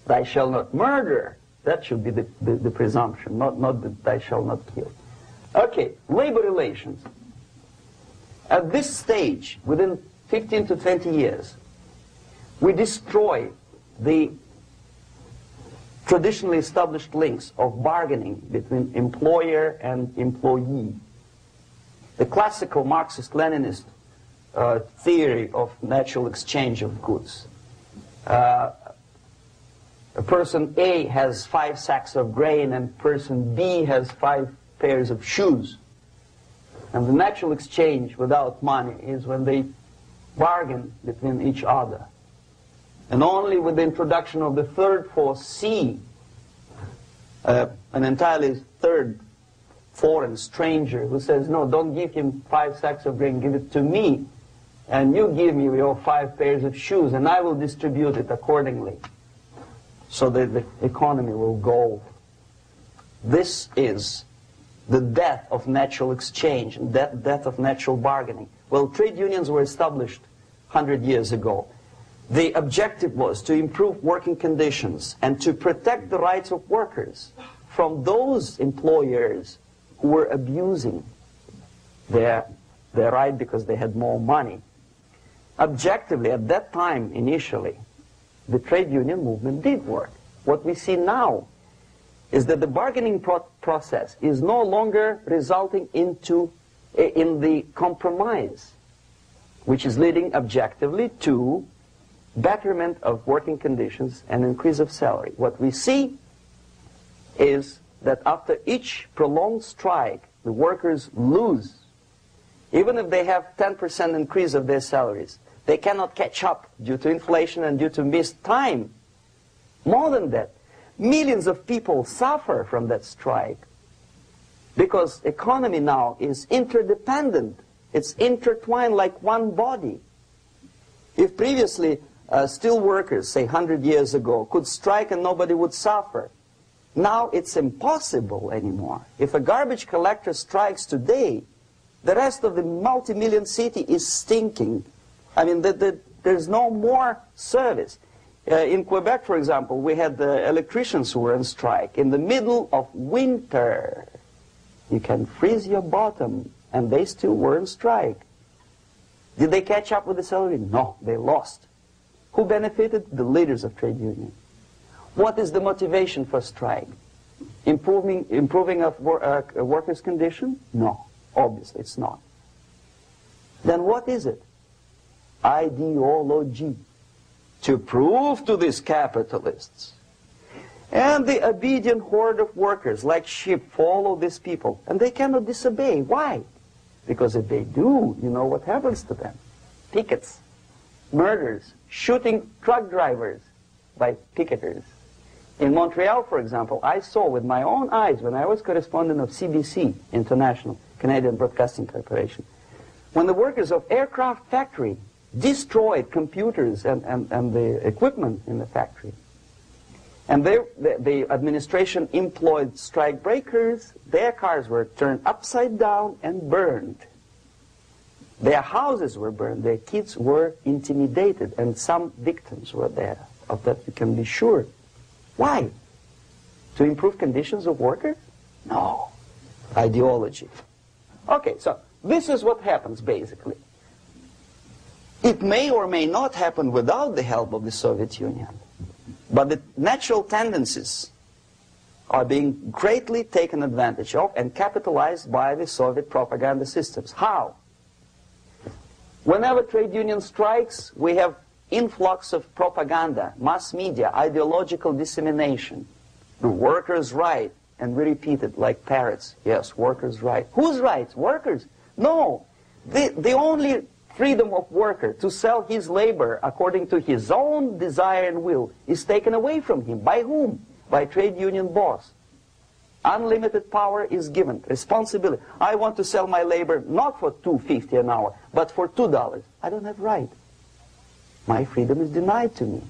Thou shalt not murder. That should be the presumption, not that thou shalt not kill. Okay, labor relations. At this stage, within 15 to 20 years, we destroy the traditionally established links of bargaining between employer and employee. The classical Marxist-Leninist theory of natural exchange of goods. A person A has 5 sacks of grain and person B has 5 pairs of shoes. And the natural exchange without money is when they bargain between each other. And only with the introduction of the third force, C, an entirely third foreign stranger who says, no, don't give him 5 sacks of grain, give it to me, and you give me your 5 pairs of shoes, and I will distribute it accordingly, so that the economy will go. This is the death of natural exchange, and death of natural bargaining. Well, trade unions were established 100 years ago. The objective was to improve working conditions and to protect the rights of workers from those employers who were abusing their right because they had more money. Objectively, at that time, initially, the trade union movement did work. What we see now is that the bargaining process is no longer resulting in the compromise, which is leading objectively to betterment of working conditions and increase of salary. What we see is that after each prolonged strike, the workers lose. Even if they have 10% increase of their salaries, they cannot catch up due to inflation and due to missed time. More than that, millions of people suffer from that strike because economy now is interdependent. It's intertwined like one body. If previously steel workers, say 100 years ago, could strike and nobody would suffer, now it's impossible anymore. If a garbage collector strikes today, the rest of the multi-million city is stinking. I mean, there's no more service. In Quebec, for example, we had the electricians who were on strike in the middle of winter. You can freeze your bottom, and they still were on strike. Did they catch up with the salary? No, they lost. Who benefited? The leaders of trade unions. What is the motivation for strike? Improving of a workers' condition? No, obviously it's not. Then what is it? Ideology. To prove to these capitalists. And the obedient horde of workers, like sheep, follow these people. And they cannot disobey. Why? Because if they do, you know what happens to them. Pickets, murders, shooting truck drivers by picketers. In Montreal, for example, I saw with my own eyes when I was correspondent of CBC International, Canadian Broadcasting Corporation, when the workers of aircraft factory destroyed computers and the equipment in the factory. And the administration employed strike breakers. Their cars were turned upside down and burned. Their houses were burned. Their kids were intimidated. And some victims were there. Of that you can be sure. Why? To improve conditions of workers? No. Ideology. Okay, so this is what happens basically. It may or may not happen without the help of the Soviet Union. But the natural tendencies are being greatly taken advantage of and capitalized by the Soviet propaganda systems. How? Whenever trade union strikes, we have influx of propaganda, mass media, ideological dissemination. The workers' right, and we repeat it like parrots. Yes, workers' right. Whose rights? Workers? No. The only freedom of worker to sell his labor according to his own desire and will is taken away from him. By whom? By trade union boss. Unlimited power is given. Responsibility. I want to sell my labor not for $2.50 an hour, but for $2. I don't have right. My freedom is denied to me.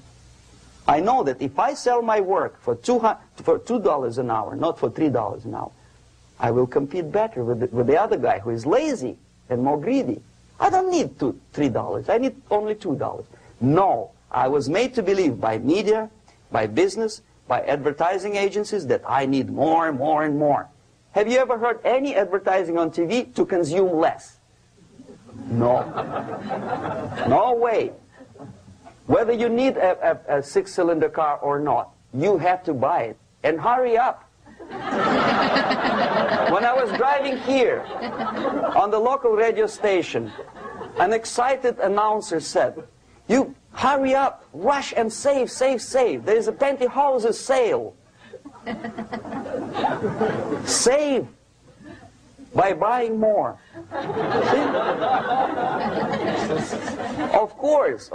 I know that if I sell my work for $2 an hour, not for $3 an hour, I will compete better with the other guy who is lazy and more greedy. I don't need $3. I need only $2. No, I was made to believe by media, by business, by advertising agencies that I need more and more and more. Have you ever heard any advertising on TV to consume less? No. No way. Whether you need a six-cylinder car or not, you have to buy it. And hurry up. When I was driving here, on the local radio station, an excited announcer said, "You hurry up, rush and save, save, save. There is a pantyhose sale." Save by buying more. See? Of course.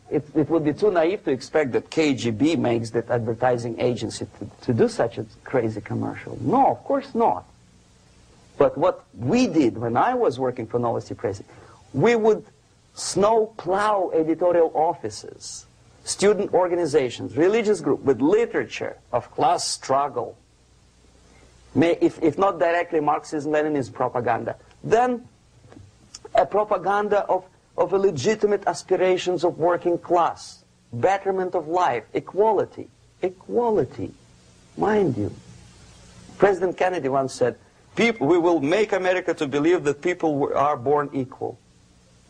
It would be too naive to expect that KGB makes that advertising agency to do such a crazy commercial. No, of course not. But what we did when I was working for Novosti Press, we would snow plow editorial offices, student organizations, religious groups with literature of class struggle. If not directly Marxism-Leninism propaganda, then a propaganda of the legitimate aspirations of working class, betterment of life, equality. Equality, mind you. President Kennedy once said, we will make America to believe that people are born equal.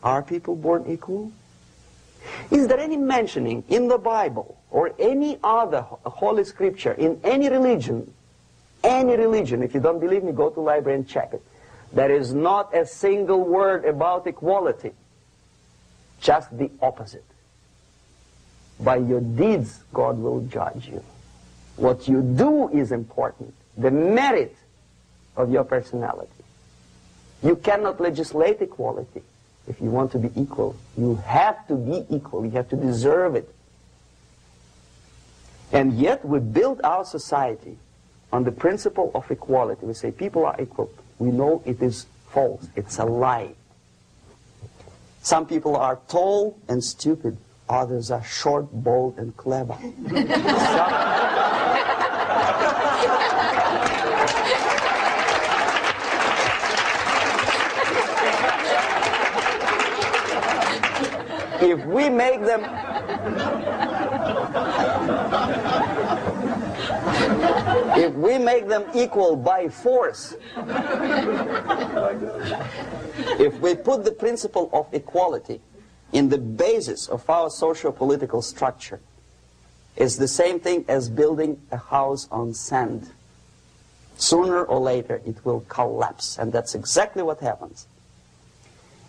Are people born equal? Is there any mentioning in the Bible or any other holy scripture in any religion, if you don't believe me, go to the library and check it. There is not a single word about equality. Just the opposite. By your deeds, God will judge you. What you do is important. The merit of your personality. You cannot legislate equality. If you want to be equal, you have to be equal. You have to deserve it. And yet we build our society on the principle of equality. We say people are equal. We know it is false. It's a lie. Some people are tall and stupid. Others are short, bold, and clever. If we make them equal by force, if we put the principle of equality in the basis of our socio-political structure, is the same thing as building a house on sand. Sooner or later it will collapse, and that's exactly what happens.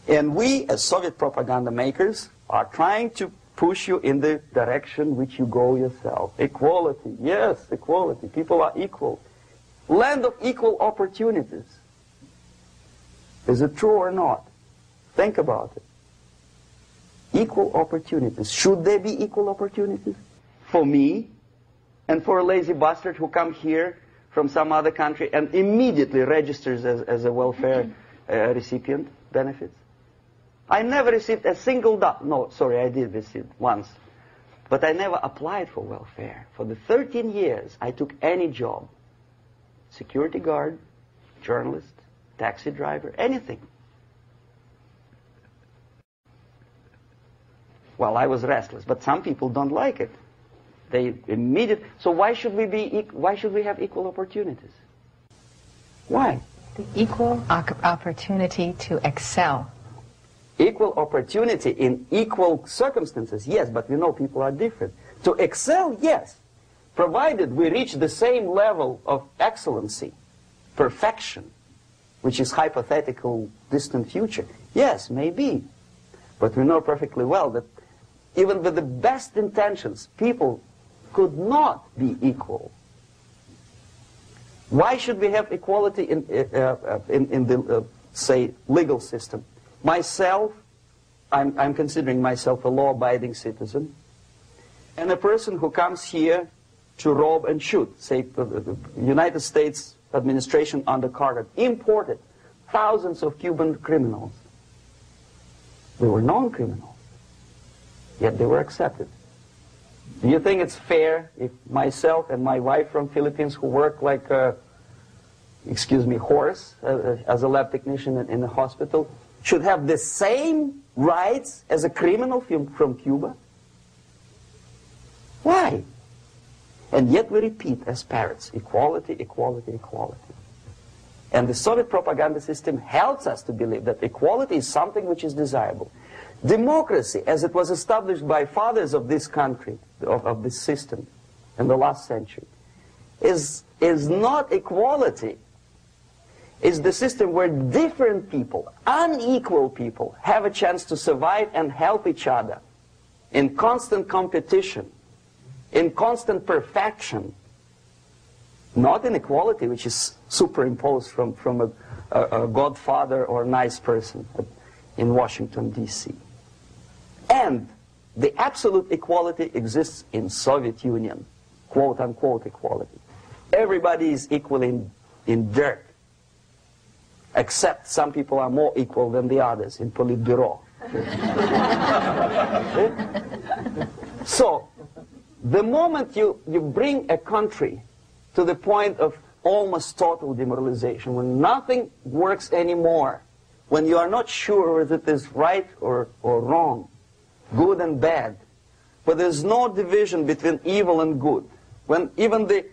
And we, as Soviet propaganda makers, are trying to push you in the direction which you go yourself. Equality, yes, equality. People are equal. Land of equal opportunities. Is it true or not? Think about it. Equal opportunities. Should there be equal opportunities? For me and for a lazy bastard who comes here from some other country and immediately registers as a welfare recipient benefits? I never received a single dollar. No, sorry, I did receive once. But I never applied for welfare. For the 13 years, I took any job. Security guard, journalist, taxi driver, anything. Well, I was restless, but some people don't like it. They immediately. So why should we have equal opportunities? Why? The equal opportunity to excel. Equal opportunity in equal circumstances, yes, but we know people are different. To excel, yes, provided we reach the same level of excellency, perfection, which is hypothetical, distant future. Yes, maybe. But we know perfectly well that even with the best intentions, people could not be equal. Why should we have equality in the, say, legal system? Myself, I'm considering myself a law-abiding citizen, and a person who comes here to rob and shoot, say, the United States administration under Carter imported thousands of Cuban criminals. They were non-criminals, yet they were accepted. Do you think it's fair if myself and my wife from Philippines, who work like a, excuse me, horse as a lab technician in a hospital, should have the same rights as a criminal from Cuba? Why? And yet we repeat as parrots, equality, equality, equality. And the Soviet propaganda system helps us to believe that equality is something which is desirable. Democracy, as it was established by fathers of this country, of this system in the last century, is not equality. It's the system where different people, unequal people, have a chance to survive and help each other in constant competition, in constant perfection, not in equality, which is superimposed from a godfather or nice person in Washington, D.C. And the absolute equality exists in Soviet Union, quote-unquote equality. Everybody is equal in dirt, except some people are more equal than the others in Politburo. So, the moment you bring a country to the point of almost total demoralization, when nothing works anymore, when you are not sure whether it is right or wrong, good and bad, but there's no division between evil and good, when even the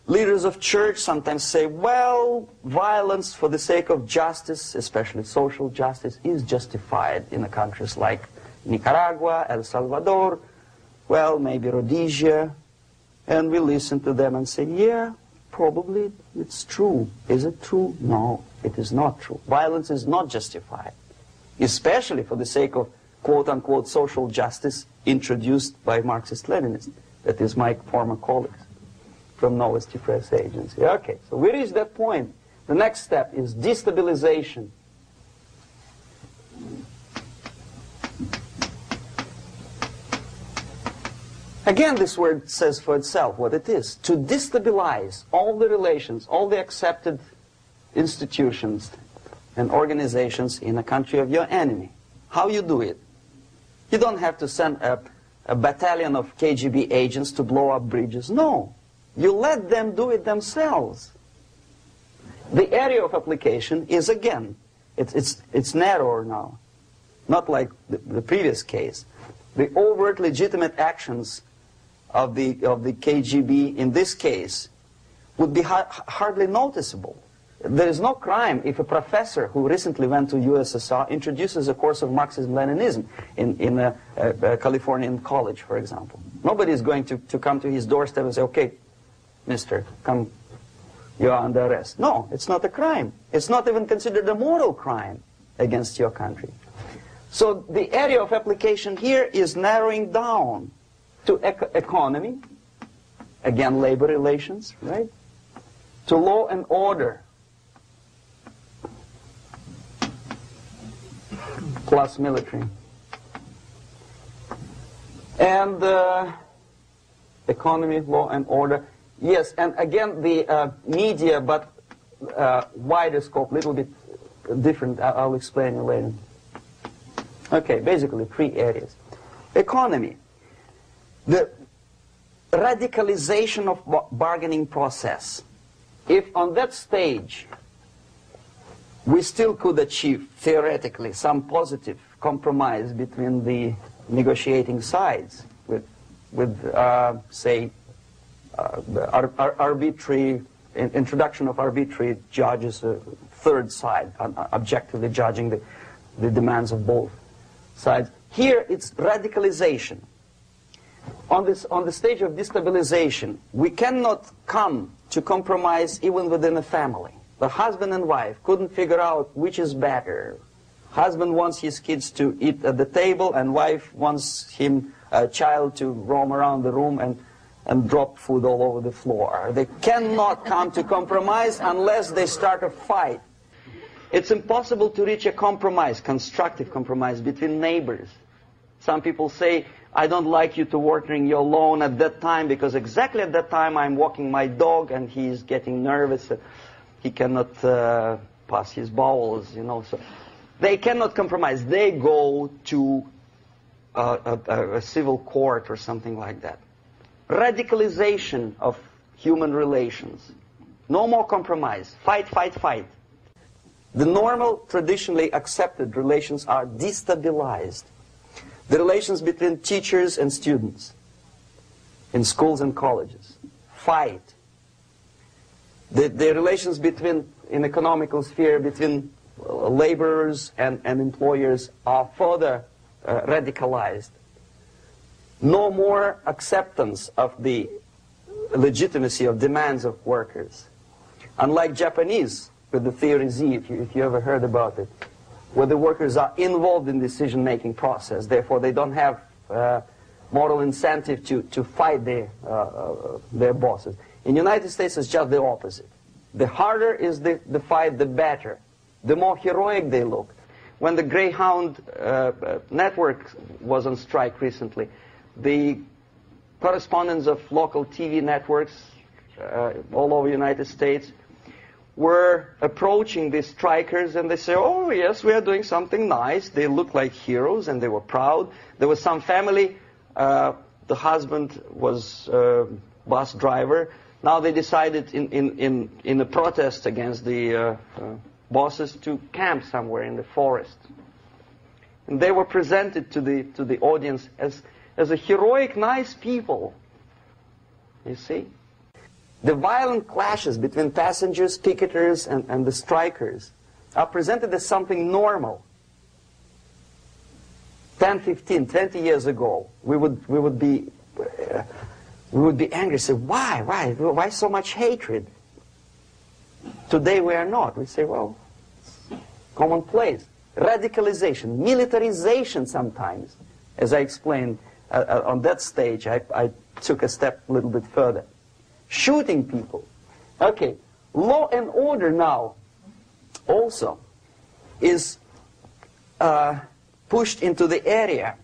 leaders of church sometimes say, well, violence for the sake of justice, especially social justice, is justified in countries like Nicaragua, El Salvador, well, maybe Rhodesia, and we listen to them and say, yeah, probably it's true. Is it true? No, it is not true. Violence is not justified, especially for the sake of quote-unquote social justice introduced by Marxist-Leninists, that is my former colleagues from Novosti Press Agency. Okay, so we reached that point. The next step is destabilization. Again, this word says for itself what it is. To destabilize all the relations, all the accepted institutions and organizations in a country of your enemy. How you do it? You don't have to send a battalion of KGB agents to blow up bridges. No. You let them do it themselves. The area of application is, again, it's narrower now. Not like the previous case. The overt legitimate actions of the KGB in this case would be hardly noticeable. There is no crime if a professor who recently went to USSR introduces a course of Marxism-Leninism in a Californian college, for example. Nobody is going to come to his doorstep and say, okay, mister, come, you are under arrest. No, it's not a crime. It's not even considered a moral crime against your country. So the area of application here is narrowing down to economy, again, labor relations, right? To law and order, plus military. And economy, law and order. Yes, and again, the media, but wider scope, a little bit different. I'll explain you later. Okay, basically 3 areas. Economy. The radicalization of bargaining process. If on that stage we still could achieve, theoretically, some positive compromise between the negotiating sides with say, arbitrary, introduction of arbitrary judges, a third side, objectively judging the demands of both sides. Here it's radicalization. On the stage of destabilization, we cannot come to compromise even within a family. The husband and wife couldn't figure out which is better. Husband wants his kids to eat at the table, and wife wants a child to roam around the room and drop food all over the floor. They cannot come to compromise unless they start a fight. It's impossible to reach a compromise, constructive compromise, between neighbors. Some people say, I don't like you to watering your lawn at that time because exactly at that time I'm walking my dog and he's getting nervous. He cannot pass his bowels, you know. So they cannot compromise. They go to a civil court or something like that. Radicalization of human relations. No more compromise. Fight, fight, fight. The normal, traditionally accepted relations are destabilized. The relations between teachers and students in schools and colleges. Fight. The relations between, in economical sphere, between laborers and employers are further radicalized. No more acceptance of the legitimacy of demands of workers. Unlike Japanese, with the theory Z, if you ever heard about it, where the workers are involved in decision-making process, therefore they don't have moral incentive to fight their bosses. In the United States, it's just the opposite. The harder is the fight, the better. The more heroic they look. When the Greyhound network was on strike recently, the correspondents of local TV networks all over the United States were approaching the strikers, and they say, oh yes, we are doing something nice. They look like heroes and they were proud. There was some family, the husband was bus driver. Now they decided in a protest against the bosses to camp somewhere in the forest. And they were presented to the audience as a heroic, nice people. You see? The violent clashes between passengers, picketers, and the strikers are presented as something normal. 10, 15, 20 years ago, we would be angry, say, why so much hatred? Today we are not. We say, well, it's commonplace. Radicalization, militarization sometimes. As I explained on that stage, I took a step a little bit further. Shooting people. Okay, law and order now also is pushed into the area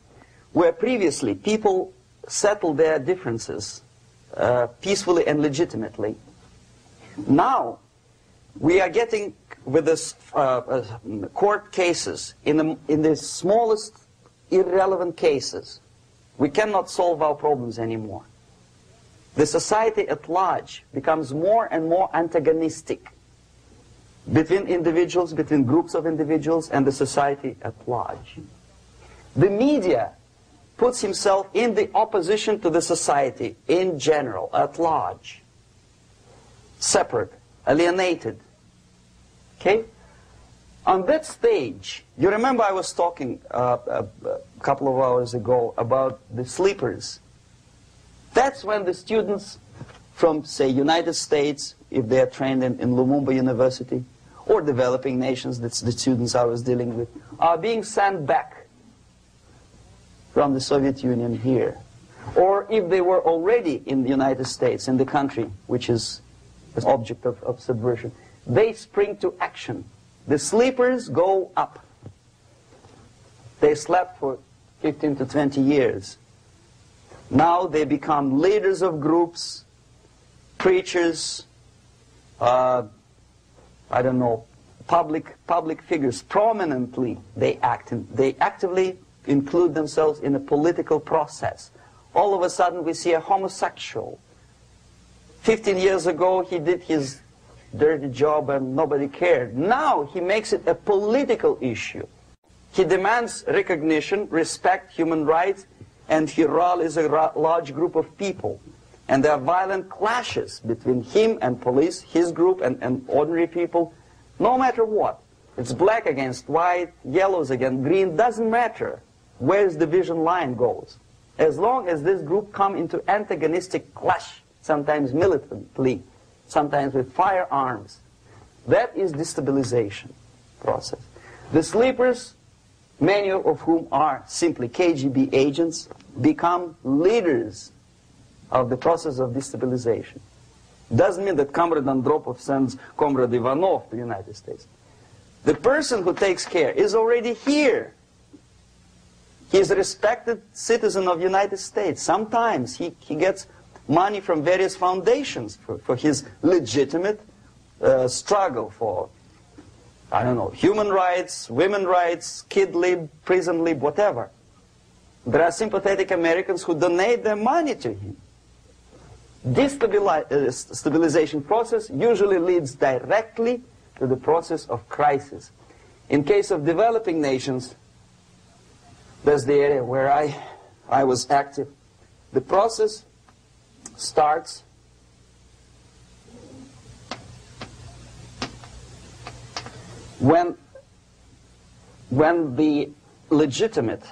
where previously people settled their differences peacefully and legitimately. Now we are getting with this court cases in the smallest irrelevant cases. We cannot solve our problems anymore. The society at large becomes more and more antagonistic between individuals, between groups of individuals, and the society at large. The media puts himself in the opposition to the society in general, at large. Separate, alienated. Okay? On that stage, you remember I was talking a couple of hours ago about the sleepers That's when the students from, say, United States, if they are trained in Lumumba University, or developing nations, that's the students I was dealing with, are being sent back from the Soviet Union here. Or if they were already in the United States, in the country which is an object of subversion, they spring to action. The sleepers go up. They slept for 15 to 20 years. Now they become leaders of groups, preachers, I don't know, public figures. Prominently they actively include themselves in a political process. All of a sudden we see a homosexual. 15 years ago he did his dirty job and nobody cared. Now he makes it a political issue. He demands recognition, respect, human rights, and he rallies a large group of people. And there are violent clashes between him and police, his group and ordinary people, no matter what. It's black against white, yellows against green, doesn't matter where the division line goes. As long as this group come into antagonistic clash, sometimes militantly, sometimes with firearms, that is destabilization process. The sleepers, many of whom are simply KGB agents, become leaders of the process of destabilization. Doesn't mean that Comrade Andropov sends Comrade Ivanov to the United States. The person who takes care is already here. He is a respected citizen of the United States. Sometimes he gets money from various foundations for his legitimate struggle for, I don't know, human rights, women's rights, kid lib, prison lib, whatever. There are sympathetic Americans who donate their money to him. This stabilization process usually leads directly to the process of crisis. In case of developing nations, that's the area where I was active. The process starts when the legitimate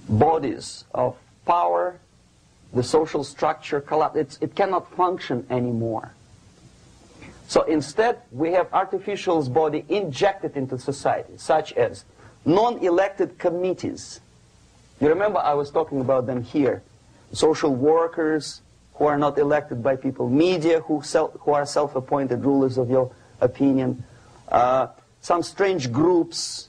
bodies of power, the social structure collapse. It cannot function anymore. So instead, we have artificial body injected into society, such as non-elected committees. You remember I was talking about them here. Social workers who are not elected by people, media who are self-appointed rulers of your opinion, some strange groups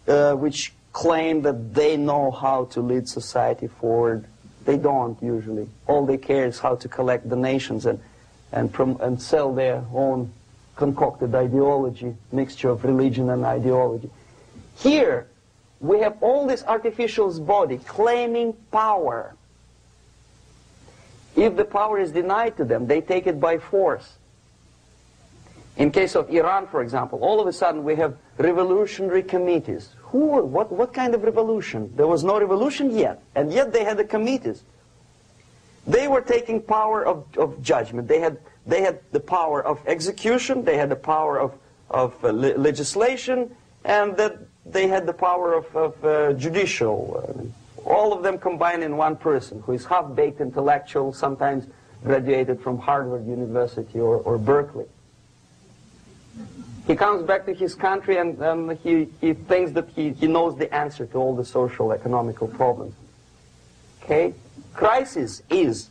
which claim that they know how to lead society forward. They don't usually. All they care is how to collect donations and sell their own concocted ideology, mixture of religion and ideology. Here, we have all this artificial body claiming power. If the power is denied to them, they take it by force. In case of Iran, for example, all of a sudden we have revolutionary committees. What kind of revolution? There was no revolution yet, and yet they had the committees. They were taking power of judgment. They had the power of execution, they had the power of legislation, and that they had the power of judicial. All of them combined in one person, who is half-baked intellectual, sometimes graduated from Harvard University or Berkeley. He comes back to his country and he thinks that he knows the answer to all the social, economical problems. Okay? Crisis is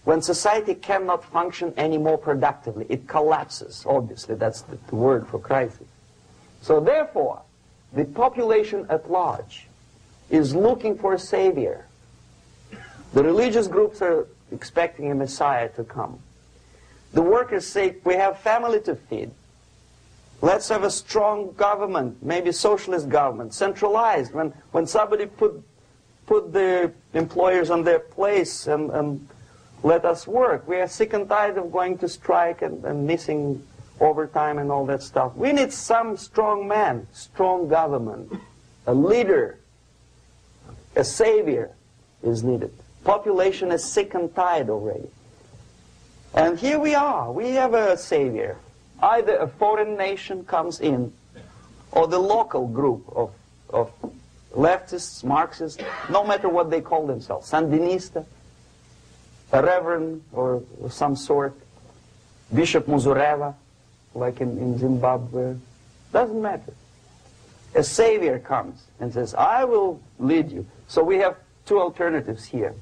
when society cannot function any more productively. It collapses, obviously. That's the word for crisis. So therefore, the population at large is looking for a savior. The religious groups are expecting a Messiah to come. The workers say, we have family to feed. Let's have a strong government, maybe socialist government, centralized. When somebody put the employers on their place and let us work. We are sick and tired of going to strike and missing overtime and all that stuff. We need some strong man, strong government, a leader, a savior is needed. Population is sick and tired already. And here we are. We have a savior. Either a foreign nation comes in, or the local group of leftists, Marxists, no matter what they call themselves, Sandinista, a reverend or some sort, Bishop Muzureva, like in Zimbabwe, doesn't matter. A savior comes and says, I will lead you. So we have two alternatives here.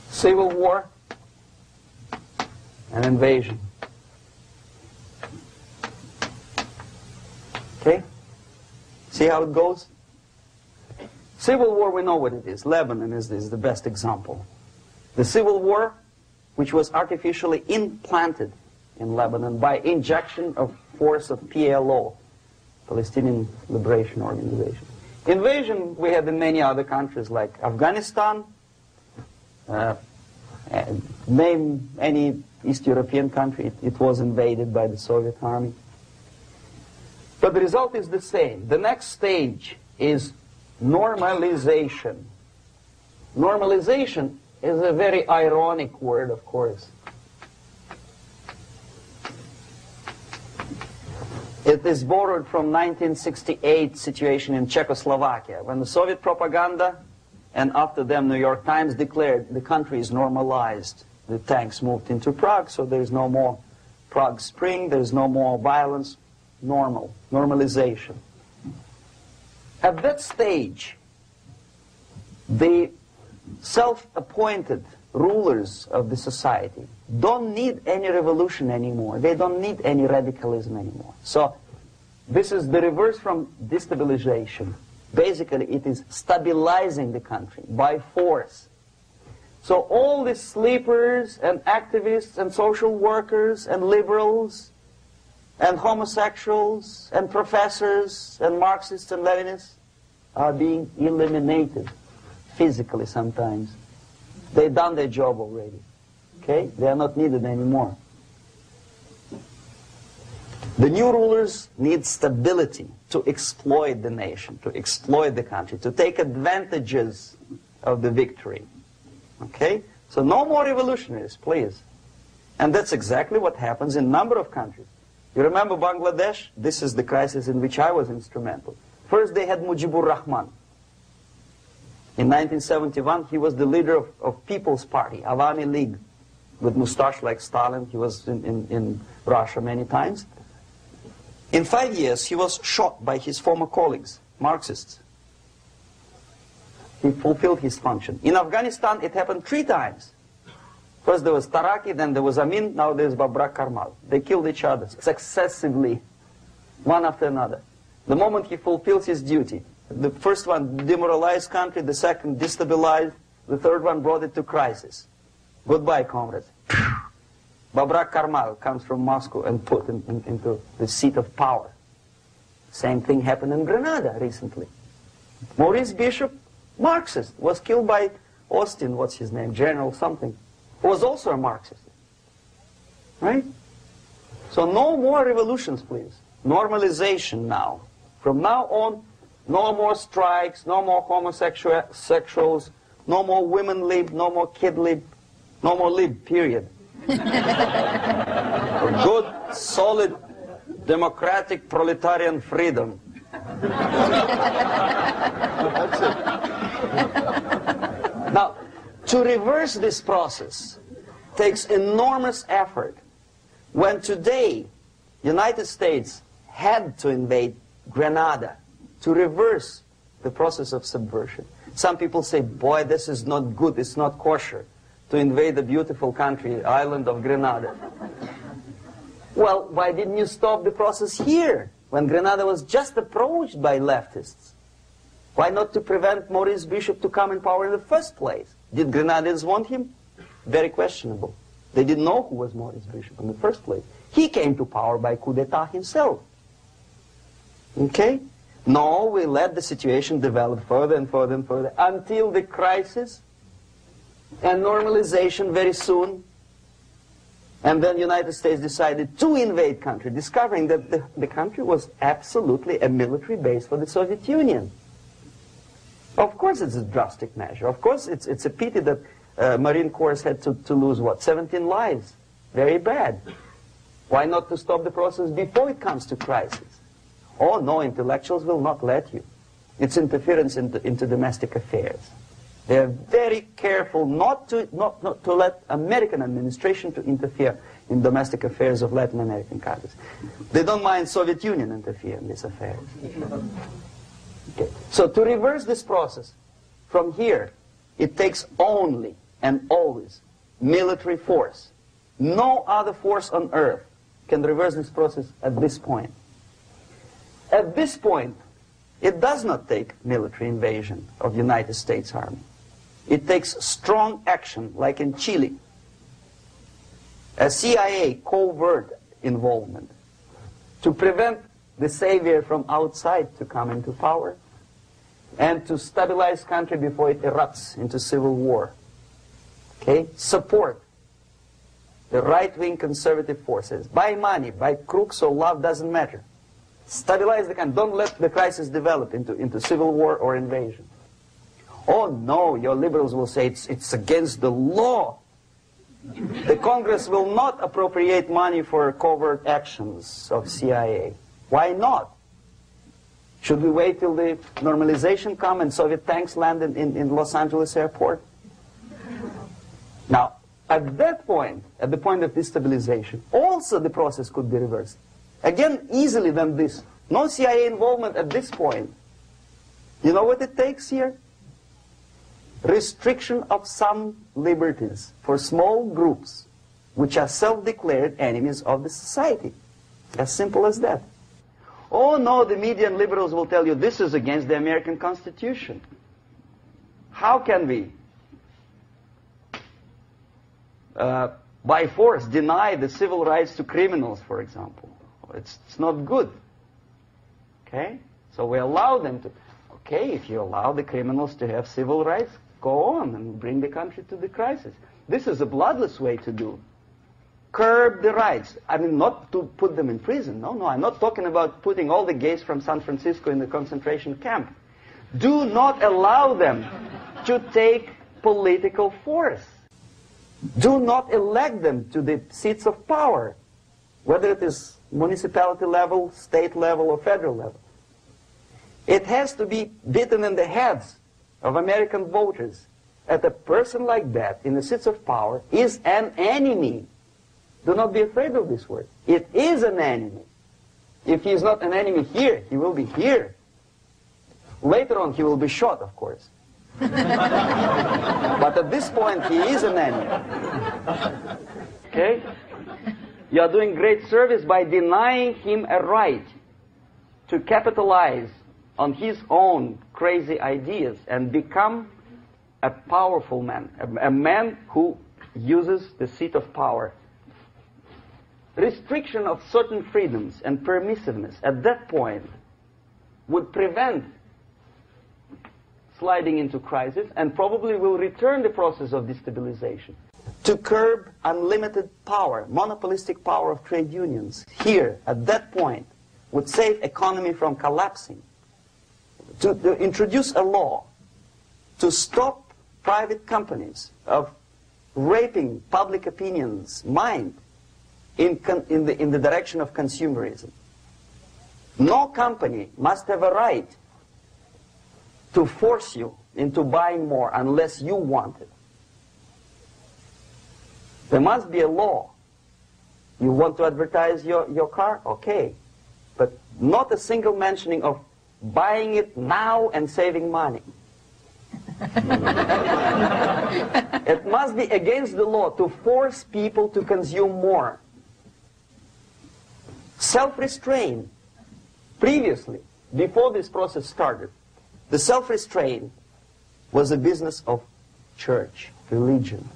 Civil war and invasion. Okay? See how it goes? Civil war, we know what it is. Lebanon is the best example. The civil war, which was artificially implanted in Lebanon by injection of force of PLO, Palestinian Liberation Organization. Invasion we have in many other countries like Afghanistan, name any East European country, it was invaded by the Soviet army. But the result is the same. The next stage is normalization. Normalization is a very ironic word, of course. It is borrowed from 1968 situation in Czechoslovakia, when the Soviet propaganda, and after them New York Times, declared the country is normalized. The tanks moved into Prague, so there is no more Prague Spring, there is no more violence. Normalization. At that stage, the self-appointed rulers of the society don't need any revolution anymore. They don't need any radicalism anymore. So this is the reverse from destabilization. Basically, it is stabilizing the country by force. So all the sleepers and activists and social workers and liberals and homosexuals and professors and Marxists and Leninists are being eliminated physically sometimes. They've done their job already. Okay? They are not needed anymore. The new rulers need stability to exploit the nation, to exploit the country, to take advantages of the victory. Okay? So no more revolutionaries, please. And that's exactly what happens in a number of countries. You remember Bangladesh? This is the crisis in which I was instrumental. First they had Mujibur Rahman. In 1971, he was the leader of People's Party, Awami League, with mustache like Stalin. He was in Russia many times. In 5 years, he was shot by his former colleagues, Marxists. He fulfilled his function. In Afghanistan, it happened 3 times. First there was Taraki, then there was Amin, now there's Babrak Karmal. They killed each other successively, one after another. The moment he fulfills his duty, the first one demoralized country, the second destabilized, the third one brought it to crisis. Goodbye, comrades. Babrak Karmal comes from Moscow and put into the seat of power. Same thing happened in Grenada recently. Maurice Bishop, Marxist, was killed by Austin, what's his name, General something, who was also a Marxist. Right? So no more revolutions, please. Normalization now. From now on, no more strikes, no more homosexuals, no more women lib, no more kid lib, no more lib, period. Good, solid, democratic, proletarian freedom. That's it. Now, to reverse this process takes enormous effort. When today, United States had to invade Grenada to reverse the process of subversion. Some people say, boy, this is not good, it's not kosher to invade the beautiful country, island of Grenada. Well, why didn't you stop the process here, when Grenada was just approached by leftists? Why not to prevent Maurice Bishop to come in power in the first place? Did Grenadians want him? Very questionable. They didn't know who was Maurice Bishop in the first place. He came to power by coup d'etat himself. Okay? No, we let the situation develop further and further and further until the crisis and normalization very soon. And then the United States decided to invade country, discovering that the country was absolutely a military base for the Soviet Union. Of course it's a drastic measure. Of course it's a pity that Marine Corps had to lose, what, 17 lives. Very bad. Why not to stop the process before it comes to crisis? Oh no, intellectuals will not let you. It's interference into domestic affairs. They are very careful not to let American administration to interfere in domestic affairs of Latin American countries. They don't mind Soviet Union interfere in these affairs. Okay. So to reverse this process, from here, it takes only and always military force. No other force on earth can reverse this process at this point. At this point, it does not take military invasion of the United States Army. It takes strong action, like in Chile, a CIA covert involvement to prevent the savior from outside to come into power and to stabilize country before it erupts into civil war. Okay? Support the right-wing conservative forces. By money, by crooks or love, doesn't matter. Stabilize the country. Don't let the crisis develop into civil war or invasion. Oh no, your liberals will say it's against the law. The Congress will not appropriate money for covert actions of CIA. Why not? Should we wait till the normalization come and Soviet tanks land in Los Angeles airport? Now, at that point, at the point of destabilization, also the process could be reversed. Again, easily than this. No CIA involvement at this point. You know what it takes here? Restriction of some liberties for small groups which are self-declared enemies of the society. As simple as that. Oh no, the media and liberals will tell you this is against the American Constitution. How can we, by force, deny the civil rights to criminals, for example? It's not good. Okay? So we allow them to. Okay, if you allow the criminals to have civil rights, go on and bring the country to the crisis. This is a bloodless way to do. Curb the rights. I mean, not to put them in prison. No, I'm not talking about putting all the gays from San Francisco in the concentration camp. Do not allow them to take political force. Do not elect them to the seats of power, whether it is municipality level, state level, or federal level. It has to be beaten in the heads of American voters that a person like that in the seats of power is an enemy. Do not be afraid of this word. It is an enemy. If he is not an enemy here, he will be here. Later on, he will be shot, of course. But at this point, he is an enemy. Okay? You are doing great service by denying him a right to capitalize on his own crazy ideas and become a powerful man, a man who uses the seat of power. Restriction of certain freedoms and permissiveness at that point would prevent sliding into crisis and probably will return the process of destabilization. To curb unlimited power, monopolistic power of trade unions, here, at that point, would save economy from collapsing. To introduce a law to stop private companies of raping public opinion's mind in the direction of consumerism. No company must have a right to force you into buying more unless you want it. There must be a law. You want to advertise your car? Okay. But not a single mentioning of buying it now and saving money. It must be against the law to force people to consume more. Self-restraint. Previously, before this process started, the self-restraint was a business of church, religion.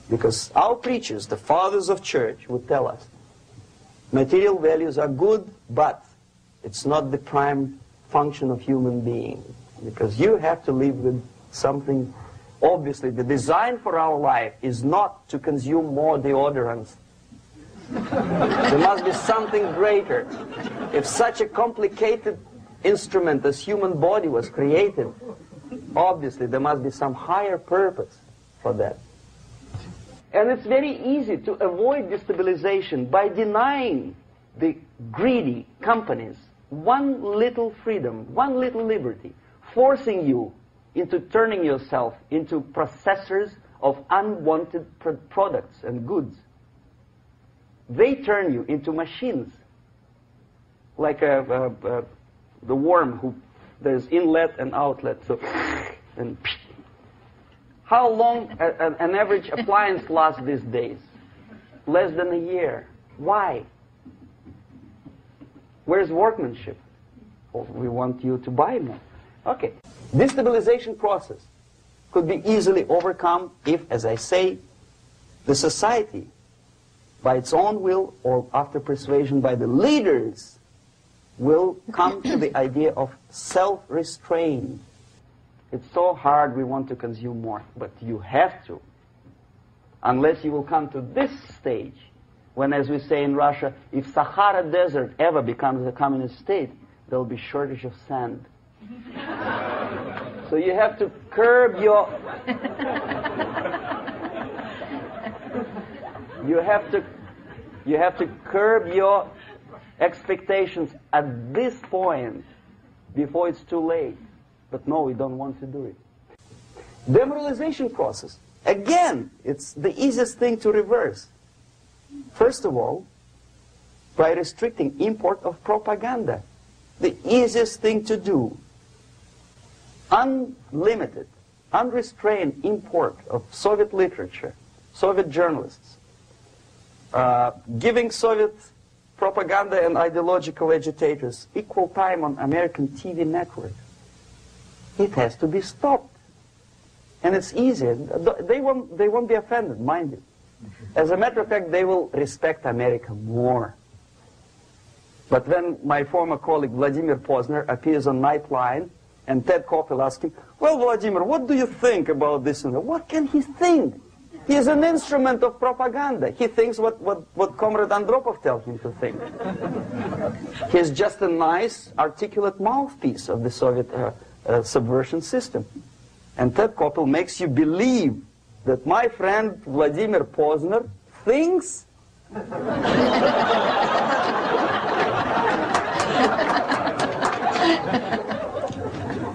Because our preachers, the fathers of church, would tell us, material values are good, but it's not the prime function of human being. Because you have to live with something. Obviously, the design for our life is not to consume more deodorants. There must be something greater. If such a complicated instrument as human body was created, obviously there must be some higher purpose for that. And it's very easy to avoid destabilization by denying the greedy companies one little freedom, one little liberty, forcing you into turning yourself into processors of unwanted products and goods. They turn you into machines, like the worm who there's inlet and outlet. So, and how long an average appliance lasts these days? Less than a year. Why? Where's workmanship? Well, we want you to buy more. Okay. Destabilization process could be easily overcome if, as I say, the society, by its own will or after persuasion by the leaders, will come to the idea of self-restraint. It's so hard we want to consume more, but you have to. Unless you will come to this stage, when, as we say in Russia, if Sahara Desert ever becomes a communist state, there will be shortage of sand. So you have to curb your... you have to curb your expectations at this point before it's too late. But no, we don't want to do it. Demoralization process. Again, it's the easiest thing to reverse. First of all, by restricting import of propaganda. The easiest thing to do. Unlimited, unrestrained import of Soviet literature, Soviet journalists, giving Soviet propaganda and ideological agitators equal time on American TV networks. It has to be stopped. And it's easy. They won't be offended, mind you. As a matter of fact, they will respect America more. But when my former colleague Vladimir Posner appears on Nightline, and Ted Koppel asks him, well, Vladimir, what do you think about this? And what can he think? He is an instrument of propaganda. He thinks what Comrade Andropov tells him to think. He's just a nice, articulate mouthpiece of the Soviet subversion system. And Ted Koppel makes you believe that my friend Vladimir Posner thinks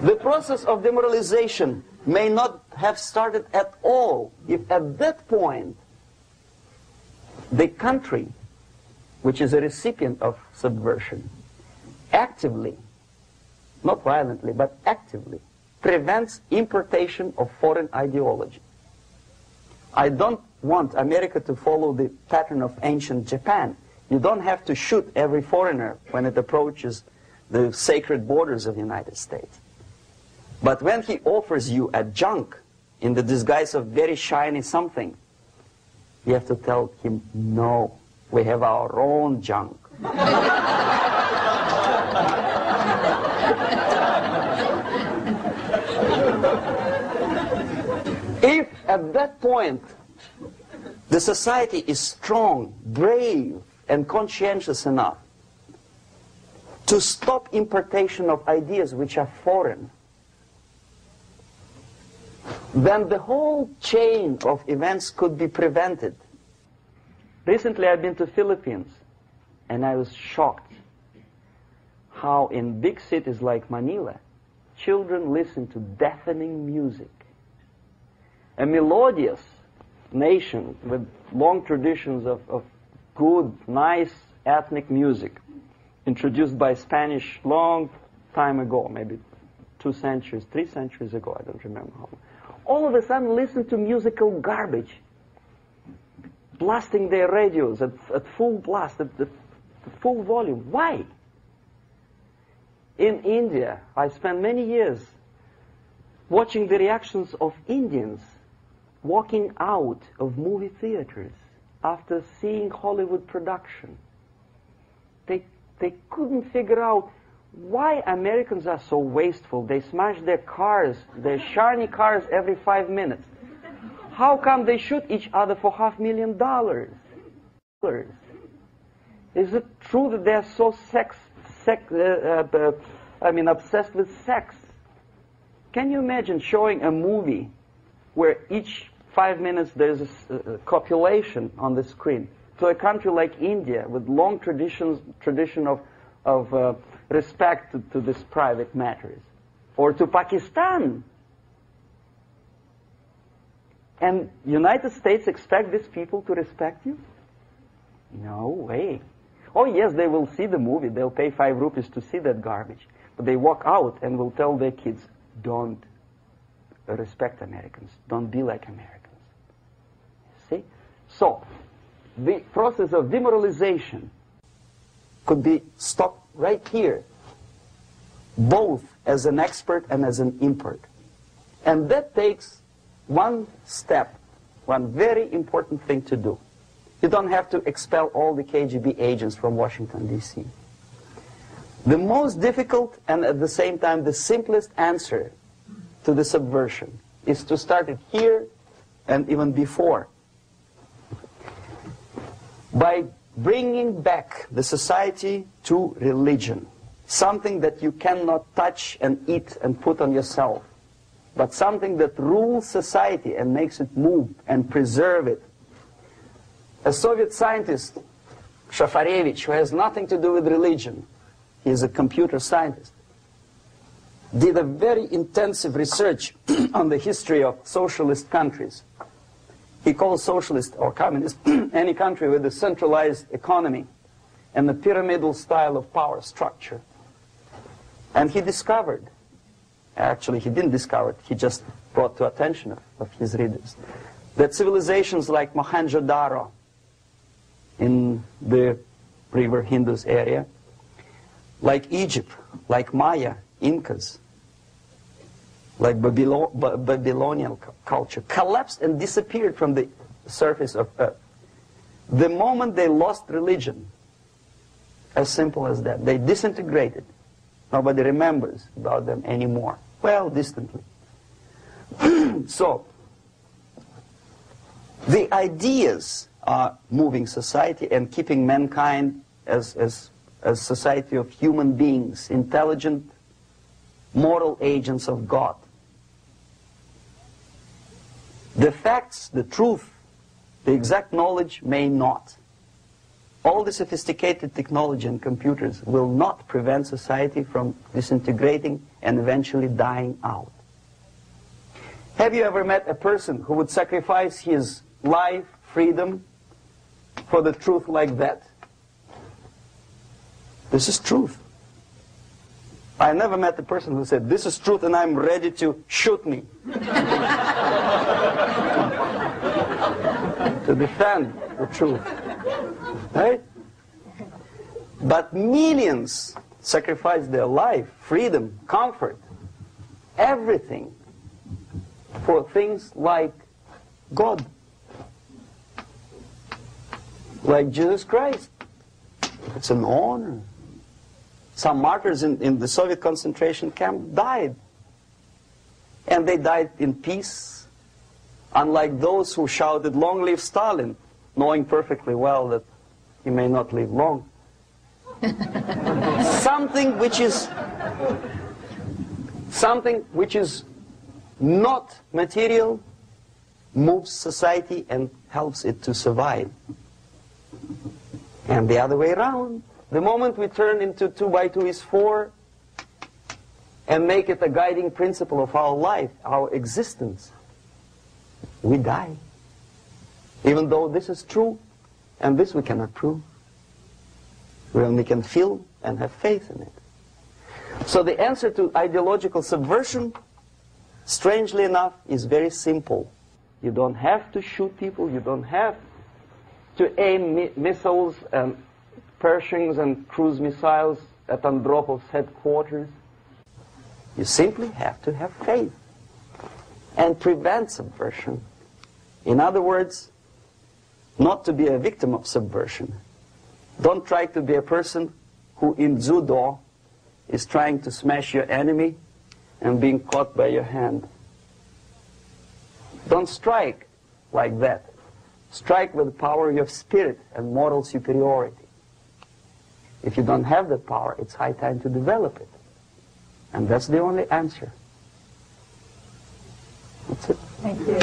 the process of demoralization may not have started at all if at that point the country, which is a recipient of subversion, actively, not violently, but actively, prevents importation of foreign ideology. I don't want America to follow the pattern of ancient Japan. You don't have to shoot every foreigner when it approaches the sacred borders of the United States. But when he offers you a junk in the disguise of very shiny something, you have to tell him, no, we have our own junk. If at that point the society is strong, brave, and conscientious enough to stop importation of ideas which are foreign, then the whole chain of events could be prevented. Recently I've been to Philippines, and I was shocked how in big cities like Manila, children listen to deafening music. A melodious nation with long traditions of good, nice ethnic music, introduced by Spanish long time ago, maybe 2 centuries, 3 centuries ago, I don't remember how long. All of a sudden listen to musical garbage, blasting their radios at full blast, at full volume. Why? In India, I spent many years watching the reactions of Indians walking out of movie theaters after seeing Hollywood production. They couldn't figure out why Americans are so wasteful. They smash their cars, their shiny cars, every 5 minutes. How come they shoot each other for $500,000? Is it true that they're so obsessed with sex? Can you imagine showing a movie where each 5 minutes there's a copulation on the screen to a country like India with long tradition of respect to these private matters, or to Pakistan, And United States expect these people to respect you? No way. Oh yes, they will see the movie. They'll pay 5 rupees to see that garbage. But they walk out and will tell their kids, don't respect Americans. Don't be like Americans. See? So, the process of demoralization could be stopped right here, both as an expert and as an import. And that takes one step, one very important thing to do. You don't have to expel all the KGB agents from Washington, D.C. The most difficult and at the same time the simplest answer to the subversion is to start it here and even before, by bringing back the society to religion, something that you cannot touch and eat and put on yourself, but something that rules society and makes it move and preserve it. A Soviet scientist, Shafarevich, who has nothing to do with religion, he is a computer scientist, did a very intensive research on the history of socialist countries. He calls socialist or communist any country with a centralized economy and a pyramidal style of power structure. And he discovered, actually he didn't discover it, he just brought to attention of his readers, that civilizations like Mohenjo-Daro in the river Indus area, like Egypt, like Maya, Incas, like Babylonian culture, collapsed and disappeared from the surface of Earth. The moment they lost religion, as simple as that, they disintegrated. Nobody remembers about them anymore. Well, distantly. So, the ideas are moving society and keeping mankind as a society of human beings, intelligent, moral agents of God. The facts, the truth, the exact knowledge may not. All the sophisticated technology and computers will not prevent society from disintegrating and eventually dying out. Have you ever met a person who would sacrifice his life, freedom, for the truth like that? This is truth. I never met a person who said, this is truth and I'm ready to shoot me. To defend the truth. Right? But millions sacrifice their life, freedom, comfort, everything for things like God, like Jesus Christ. It's an honor. Some martyrs in the Soviet concentration camp died. And they died in peace, unlike those who shouted, "Long live Stalin," knowing perfectly well that he may not live long. Something which is not material moves society and helps it to survive. And the other way around. The moment we turn into 2 by 2 is 4 and make it a guiding principle of our life, our existence, we die. Even though this is true, and this we cannot prove. We only can feel and have faith in it. So the answer to ideological subversion, strangely enough, is very simple. You don't have to shoot people, you don't have to aim missiles and Pershings and cruise missiles at Andropov's headquarters. You simply have to have faith and prevent subversion. In other words, not to be a victim of subversion. Don't try to be a person who in judo is trying to smash your enemy and being caught by your hand. Don't strike like that. Strike with the power of your spirit and moral superiority. If you don't have that power, it's high time to develop it. And that's the only answer. That's it. Thank you.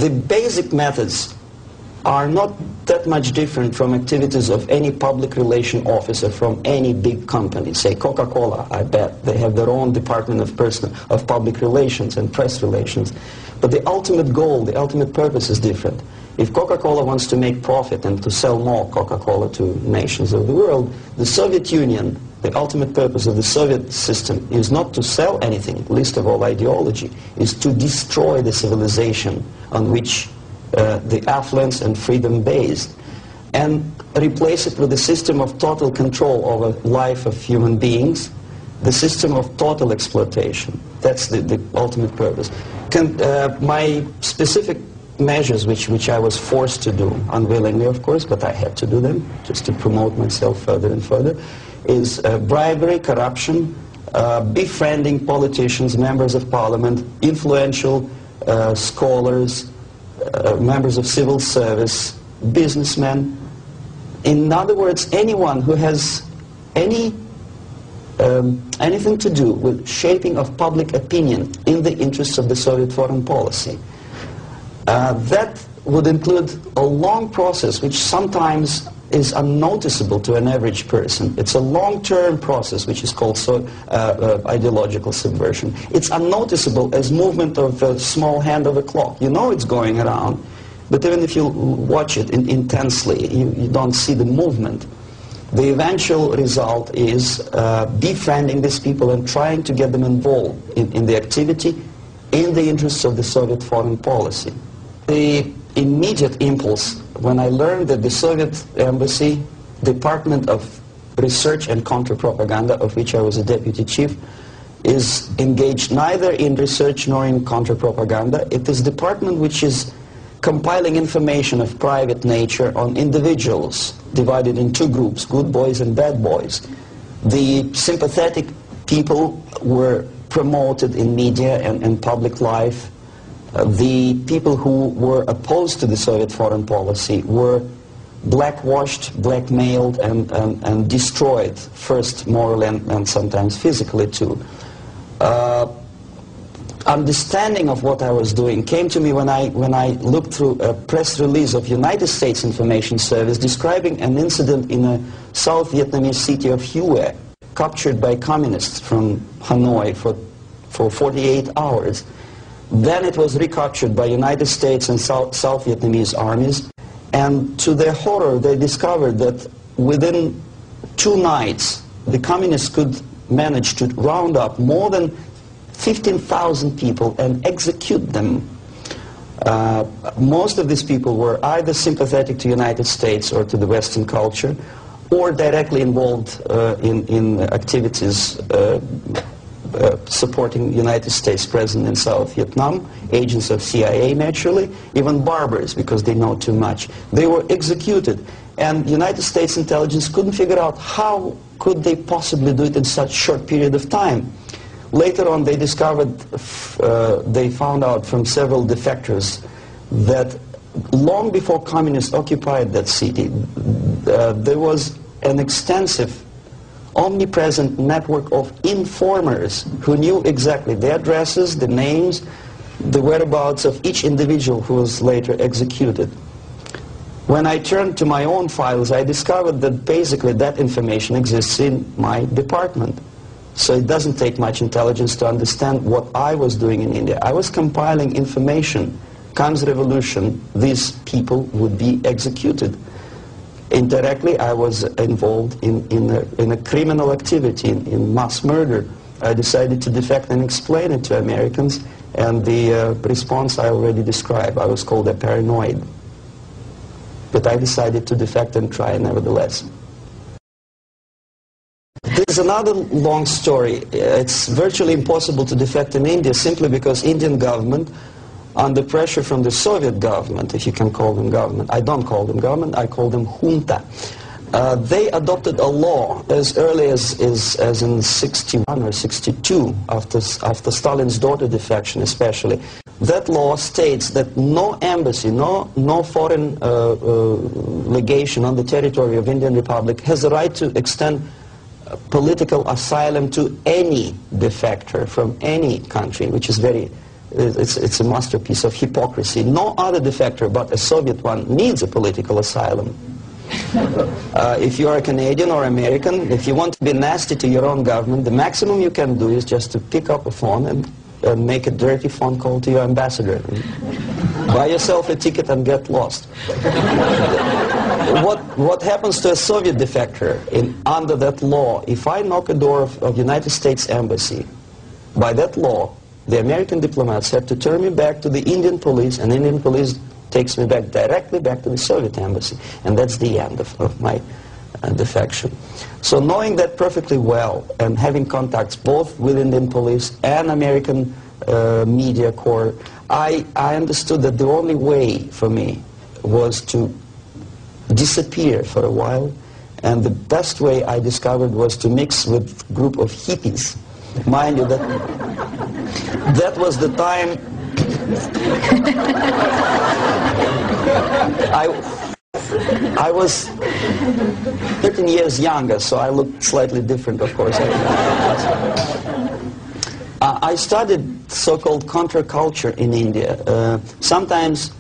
the basic methods are not that much different from activities of any public relation officer from any big company. Say Coca-Cola, I bet. They have their own department of public relations and press relations. But the ultimate goal, the ultimate purpose is different. If Coca-Cola wants to make profit and to sell more Coca-Cola to nations of the world, the Soviet Union, the ultimate purpose of the Soviet system is not to sell anything, least of all ideology, is to destroy the civilization on which the affluence and freedom based, and replace it with a system of total control over life of human beings, the system of total exploitation. That's the ultimate purpose. My specific measures, which I was forced to do, unwillingly of course, but I had to do them just to promote myself further and further, is bribery, corruption, befriending politicians, members of parliament, influential scholars, members of civil service, businessmen. In other words, anyone who has anything to do with shaping of public opinion in the interests of the Soviet foreign policy. That would include a long process which sometimes is unnoticeable to an average person. It's a long-term process which is called ideological subversion. It's unnoticeable as movement of a small hand of a clock. You know it's going around, but even if you watch it intensely, you don't see the movement. The eventual result is befriending these people and trying to get them involved in the activity in the interests of the Soviet foreign policy. The immediate impulse when I learned that the Soviet Embassy, Department of Research and Counter-Propaganda, of which I was a deputy chief, is engaged neither in research nor in counter-propaganda. It is a department which is compiling information of private nature on individuals divided in two groups, good boys and bad boys. The sympathetic people were promoted in media and public life. The people who were opposed to the Soviet foreign policy were blackwashed, blackmailed, and destroyed, first morally and sometimes physically too. Understanding of what I was doing came to me when I looked through a press release of United States Information Service describing an incident in a South Vietnamese city of Hue, captured by communists from Hanoi for 48 hours. Then it was recaptured by United States and South Vietnamese armies, and to their horror they discovered that within 2 nights the communists could manage to round up more than 15,000 people and execute them. Most of these people were either sympathetic to United States or to the Western culture, or directly involved in activities supporting United States President in South Vietnam, agents of CIA naturally, even barbers because they know too much. They were executed, and United States intelligence couldn't figure out how could they possibly do it in such short period of time. Later on they discovered, they found out from several defectors that long before communists occupied that city, there was an extensive omnipresent network of informers who knew exactly the addresses, the names, the whereabouts of each individual who was later executed. When I turned to my own files, I discovered that basically that information exists in my department. So it doesn't take much intelligence to understand what I was doing in India. I was compiling information. Comes revolution, these people would be executed. Indirectly, I was involved in a criminal activity, in mass murder. I decided to defect and explain it to Americans, and the response I already described. I was called a paranoid. But I decided to defect and try nevertheless. There's another long story. It's virtually impossible to defect in India simply because Indian government, under pressure from the Soviet government, if you can call them government. I don't call them government, I call them junta. They adopted a law as early as in 61 or 62, after Stalin's daughter defection especially. That law states that no embassy, no foreign legation on the territory of Indian Republic has the right to extend political asylum to any defector from any country, which is very it's a masterpiece of hypocrisy. No other defector but a Soviet one needs a political asylum. If you are a Canadian or American, if you want to be nasty to your own government, the maximum you can do is just to pick up a phone and make a dirty phone call to your ambassador. Buy yourself a ticket and get lost. What happens to a Soviet defector under that law? If I knock a door of United States Embassy, by that law, the American diplomats have to turn me back to the Indian police, and Indian police takes me back directly back to the Soviet embassy. And that's the end of my defection. So knowing that perfectly well, and having contacts both with Indian police and American media corps, I understood that the only way for me was to disappear for a while, and the best way I discovered was to mix with a group of hippies. Mind you, that was the time I was 13 years younger, so I looked slightly different, of course. I studied so-called counterculture in India. Sometimes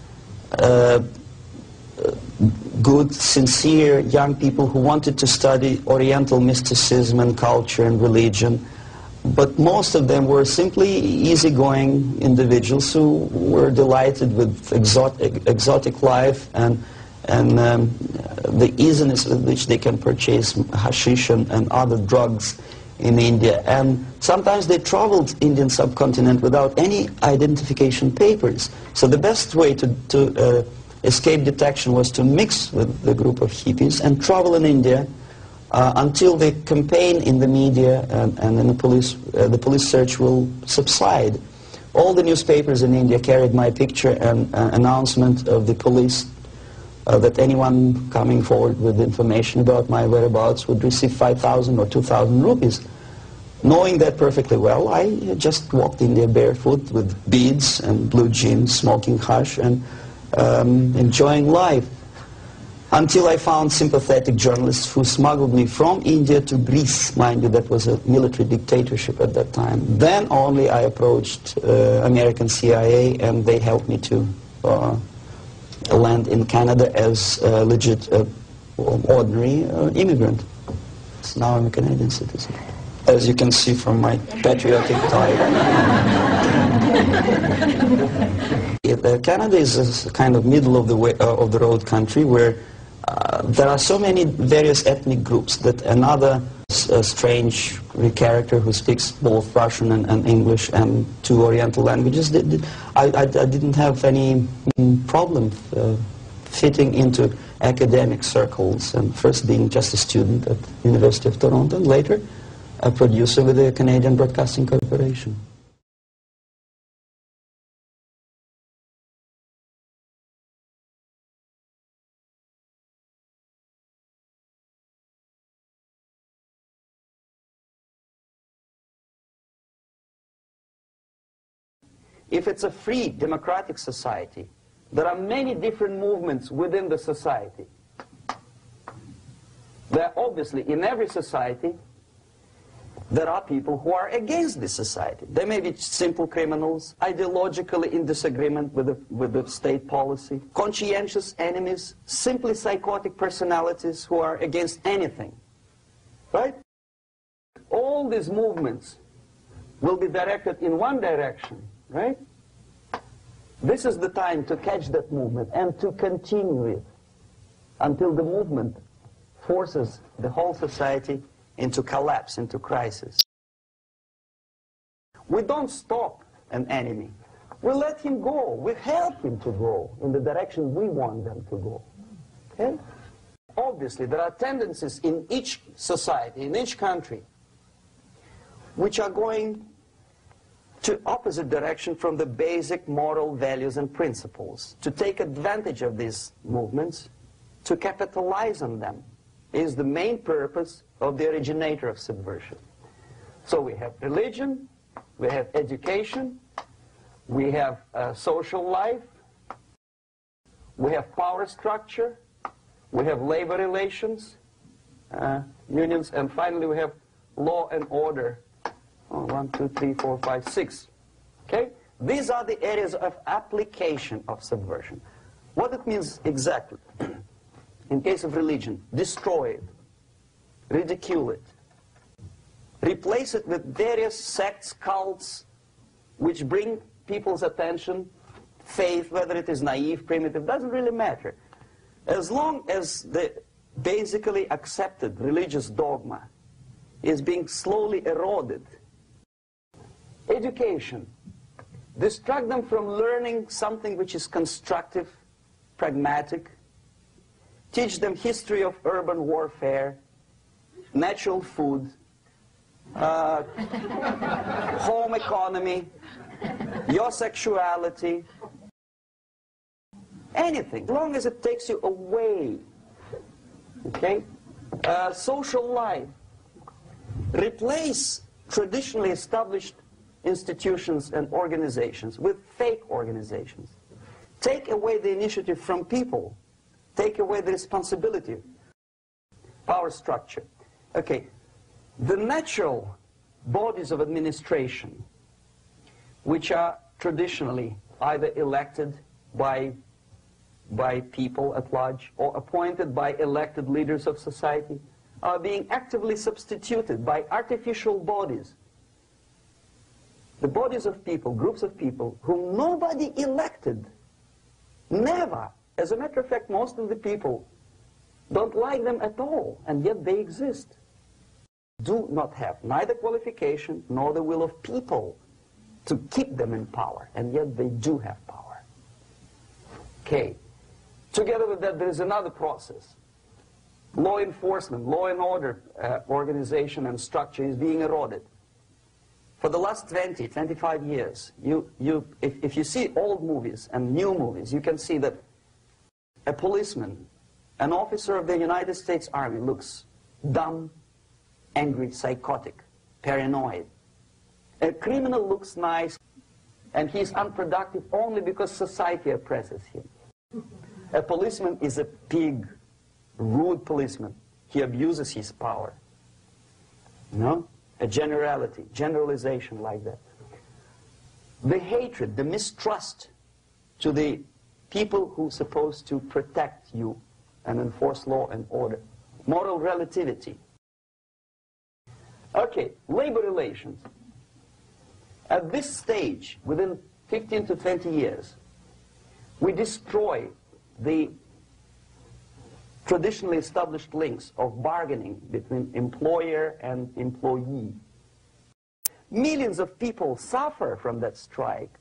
good, sincere young people who wanted to study Oriental mysticism and culture and religion, but most of them were simply easygoing individuals who were delighted with exotic life and the easiness with which they can purchase hashish and other drugs in India. And sometimes they traveled Indian subcontinent without any identification papers. So the best way to escape detection was to mix with the group of hippies and travel in India until the campaign in the media and in the police search will subside. All the newspapers in India carried my picture and announcement of the police that anyone coming forward with information about my whereabouts would receive 5,000 or 2,000 rupees. Knowing that perfectly well, I just walked India barefoot with beads and blue jeans, smoking hash and enjoying life. Until I found sympathetic journalists who smuggled me from India to Greece. Mind you, that was a military dictatorship at that time. Then only I approached American CIA, and they helped me to land in Canada as a legit, ordinary immigrant. So now I'm a Canadian citizen, as you can see from my patriotic tie. Canada is a kind of middle of the road country where there are so many various ethnic groups that another strange character who speaks both Russian and English and two Oriental languages, I didn't have any problem fitting into academic circles, and first being just a student at the University of Toronto, and later a producer with the Canadian Broadcasting Corporation. If it's a free, democratic society, there are many different movements within the society. There are obviously, in every society, there are people who are against this society. They may be simple criminals, ideologically in disagreement with the state policy, conscientious enemies, simply psychotic personalities who are against anything. Right? All these movements will be directed in one direction. Right? This is the time to catch that movement and to continue it until the movement forces the whole society into collapse, into crisis. We don't stop an enemy. We let him go. We help him to go in the direction we want them to go. Okay? Obviously, there are tendencies in each society, in each country, which are going to opposite direction from the basic moral values and principles. To take advantage of these movements, to capitalize on them, is the main purpose of the originator of subversion. So we have religion, we have education, we have social life, we have power structure, we have labor relations, unions, and finally we have law and order. 1, 2, 3, 4, 5, 6. Okay? these are the areas of application of subversion. What it means exactly? In case of religion, destroy it, ridicule it, replace it with various sects, cults, which bring people's attention, faith, whether it is naive, primitive, doesn't really matter. As long as the basically accepted religious dogma is being slowly eroded. Education. Distract them from learning something which is constructive, pragmatic. Teach them history of urban warfare, natural food, home economy, your sexuality, anything, as long as it takes you away. Okay? Social life. Replace traditionally established institutions and organizations with fake organizations. Take away the initiative from people. Take away the responsibility. Power structure. Okay. The natural bodies of administration, which are traditionally either elected by people at large or appointed by elected leaders of society, are being actively substituted by artificial bodies. The bodies of people, groups of people, whom nobody elected. Never. As a matter of fact, most of the people don't like them at all, and yet they exist. Do not have neither qualification nor the will of people to keep them in power, and yet they do have power. Okay. Together with that, there is another process. Law enforcement, law and order organization and structure is being eroded. For the last 20, 25 years, if you see old movies and new movies, you can see that a policeman, an officer of the United States Army, looks dumb, angry, psychotic, paranoid. A criminal looks nice, and he's unproductive only because society oppresses him. A policeman is a pig, rude policeman. He abuses his power. No? A generality, generalization like that. The hatred, the mistrust to the people who are supposed to protect you and enforce law and order. Moral relativity. Okay, labor relations. At this stage, within 15 to 20 years, we destroy the traditionally established links of bargaining between employer and employee. Millions of people suffer from that strike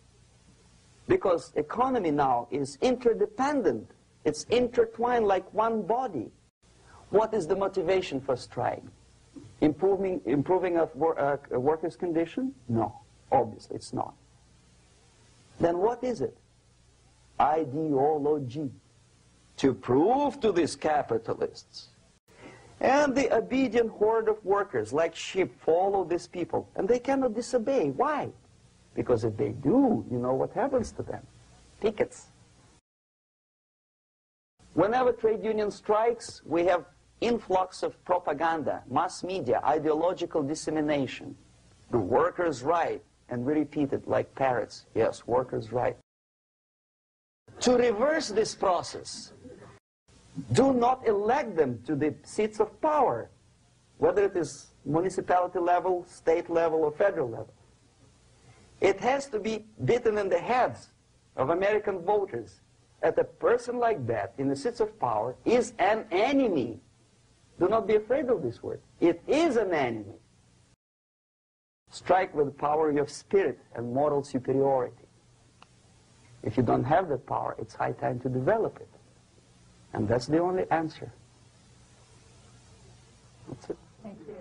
because economy now is interdependent. It's intertwined like one body. What is the motivation for strike? Improving of workers' condition? No, obviously it's not. Then what is it? Ideology. To prove to these capitalists. And the obedient horde of workers, like sheep, follow these people. And they cannot disobey. Why? Because if they do, you know what happens to them? Pickets. Whenever trade union strikes, we have influx of propaganda, mass media, ideological dissemination. The workers' right. And we repeat it like parrots. Yes, workers' right. To reverse this process, do not elect them to the seats of power, whether it is municipality level, state level, or federal level. It has to be beaten in the heads of American voters that a person like that in the seats of power is an enemy. Do not be afraid of this word. It is an enemy. Strike with the power of spirit and moral superiority. If you don't have that power, it's high time to develop it. And that's the only answer. That's it. Thank you.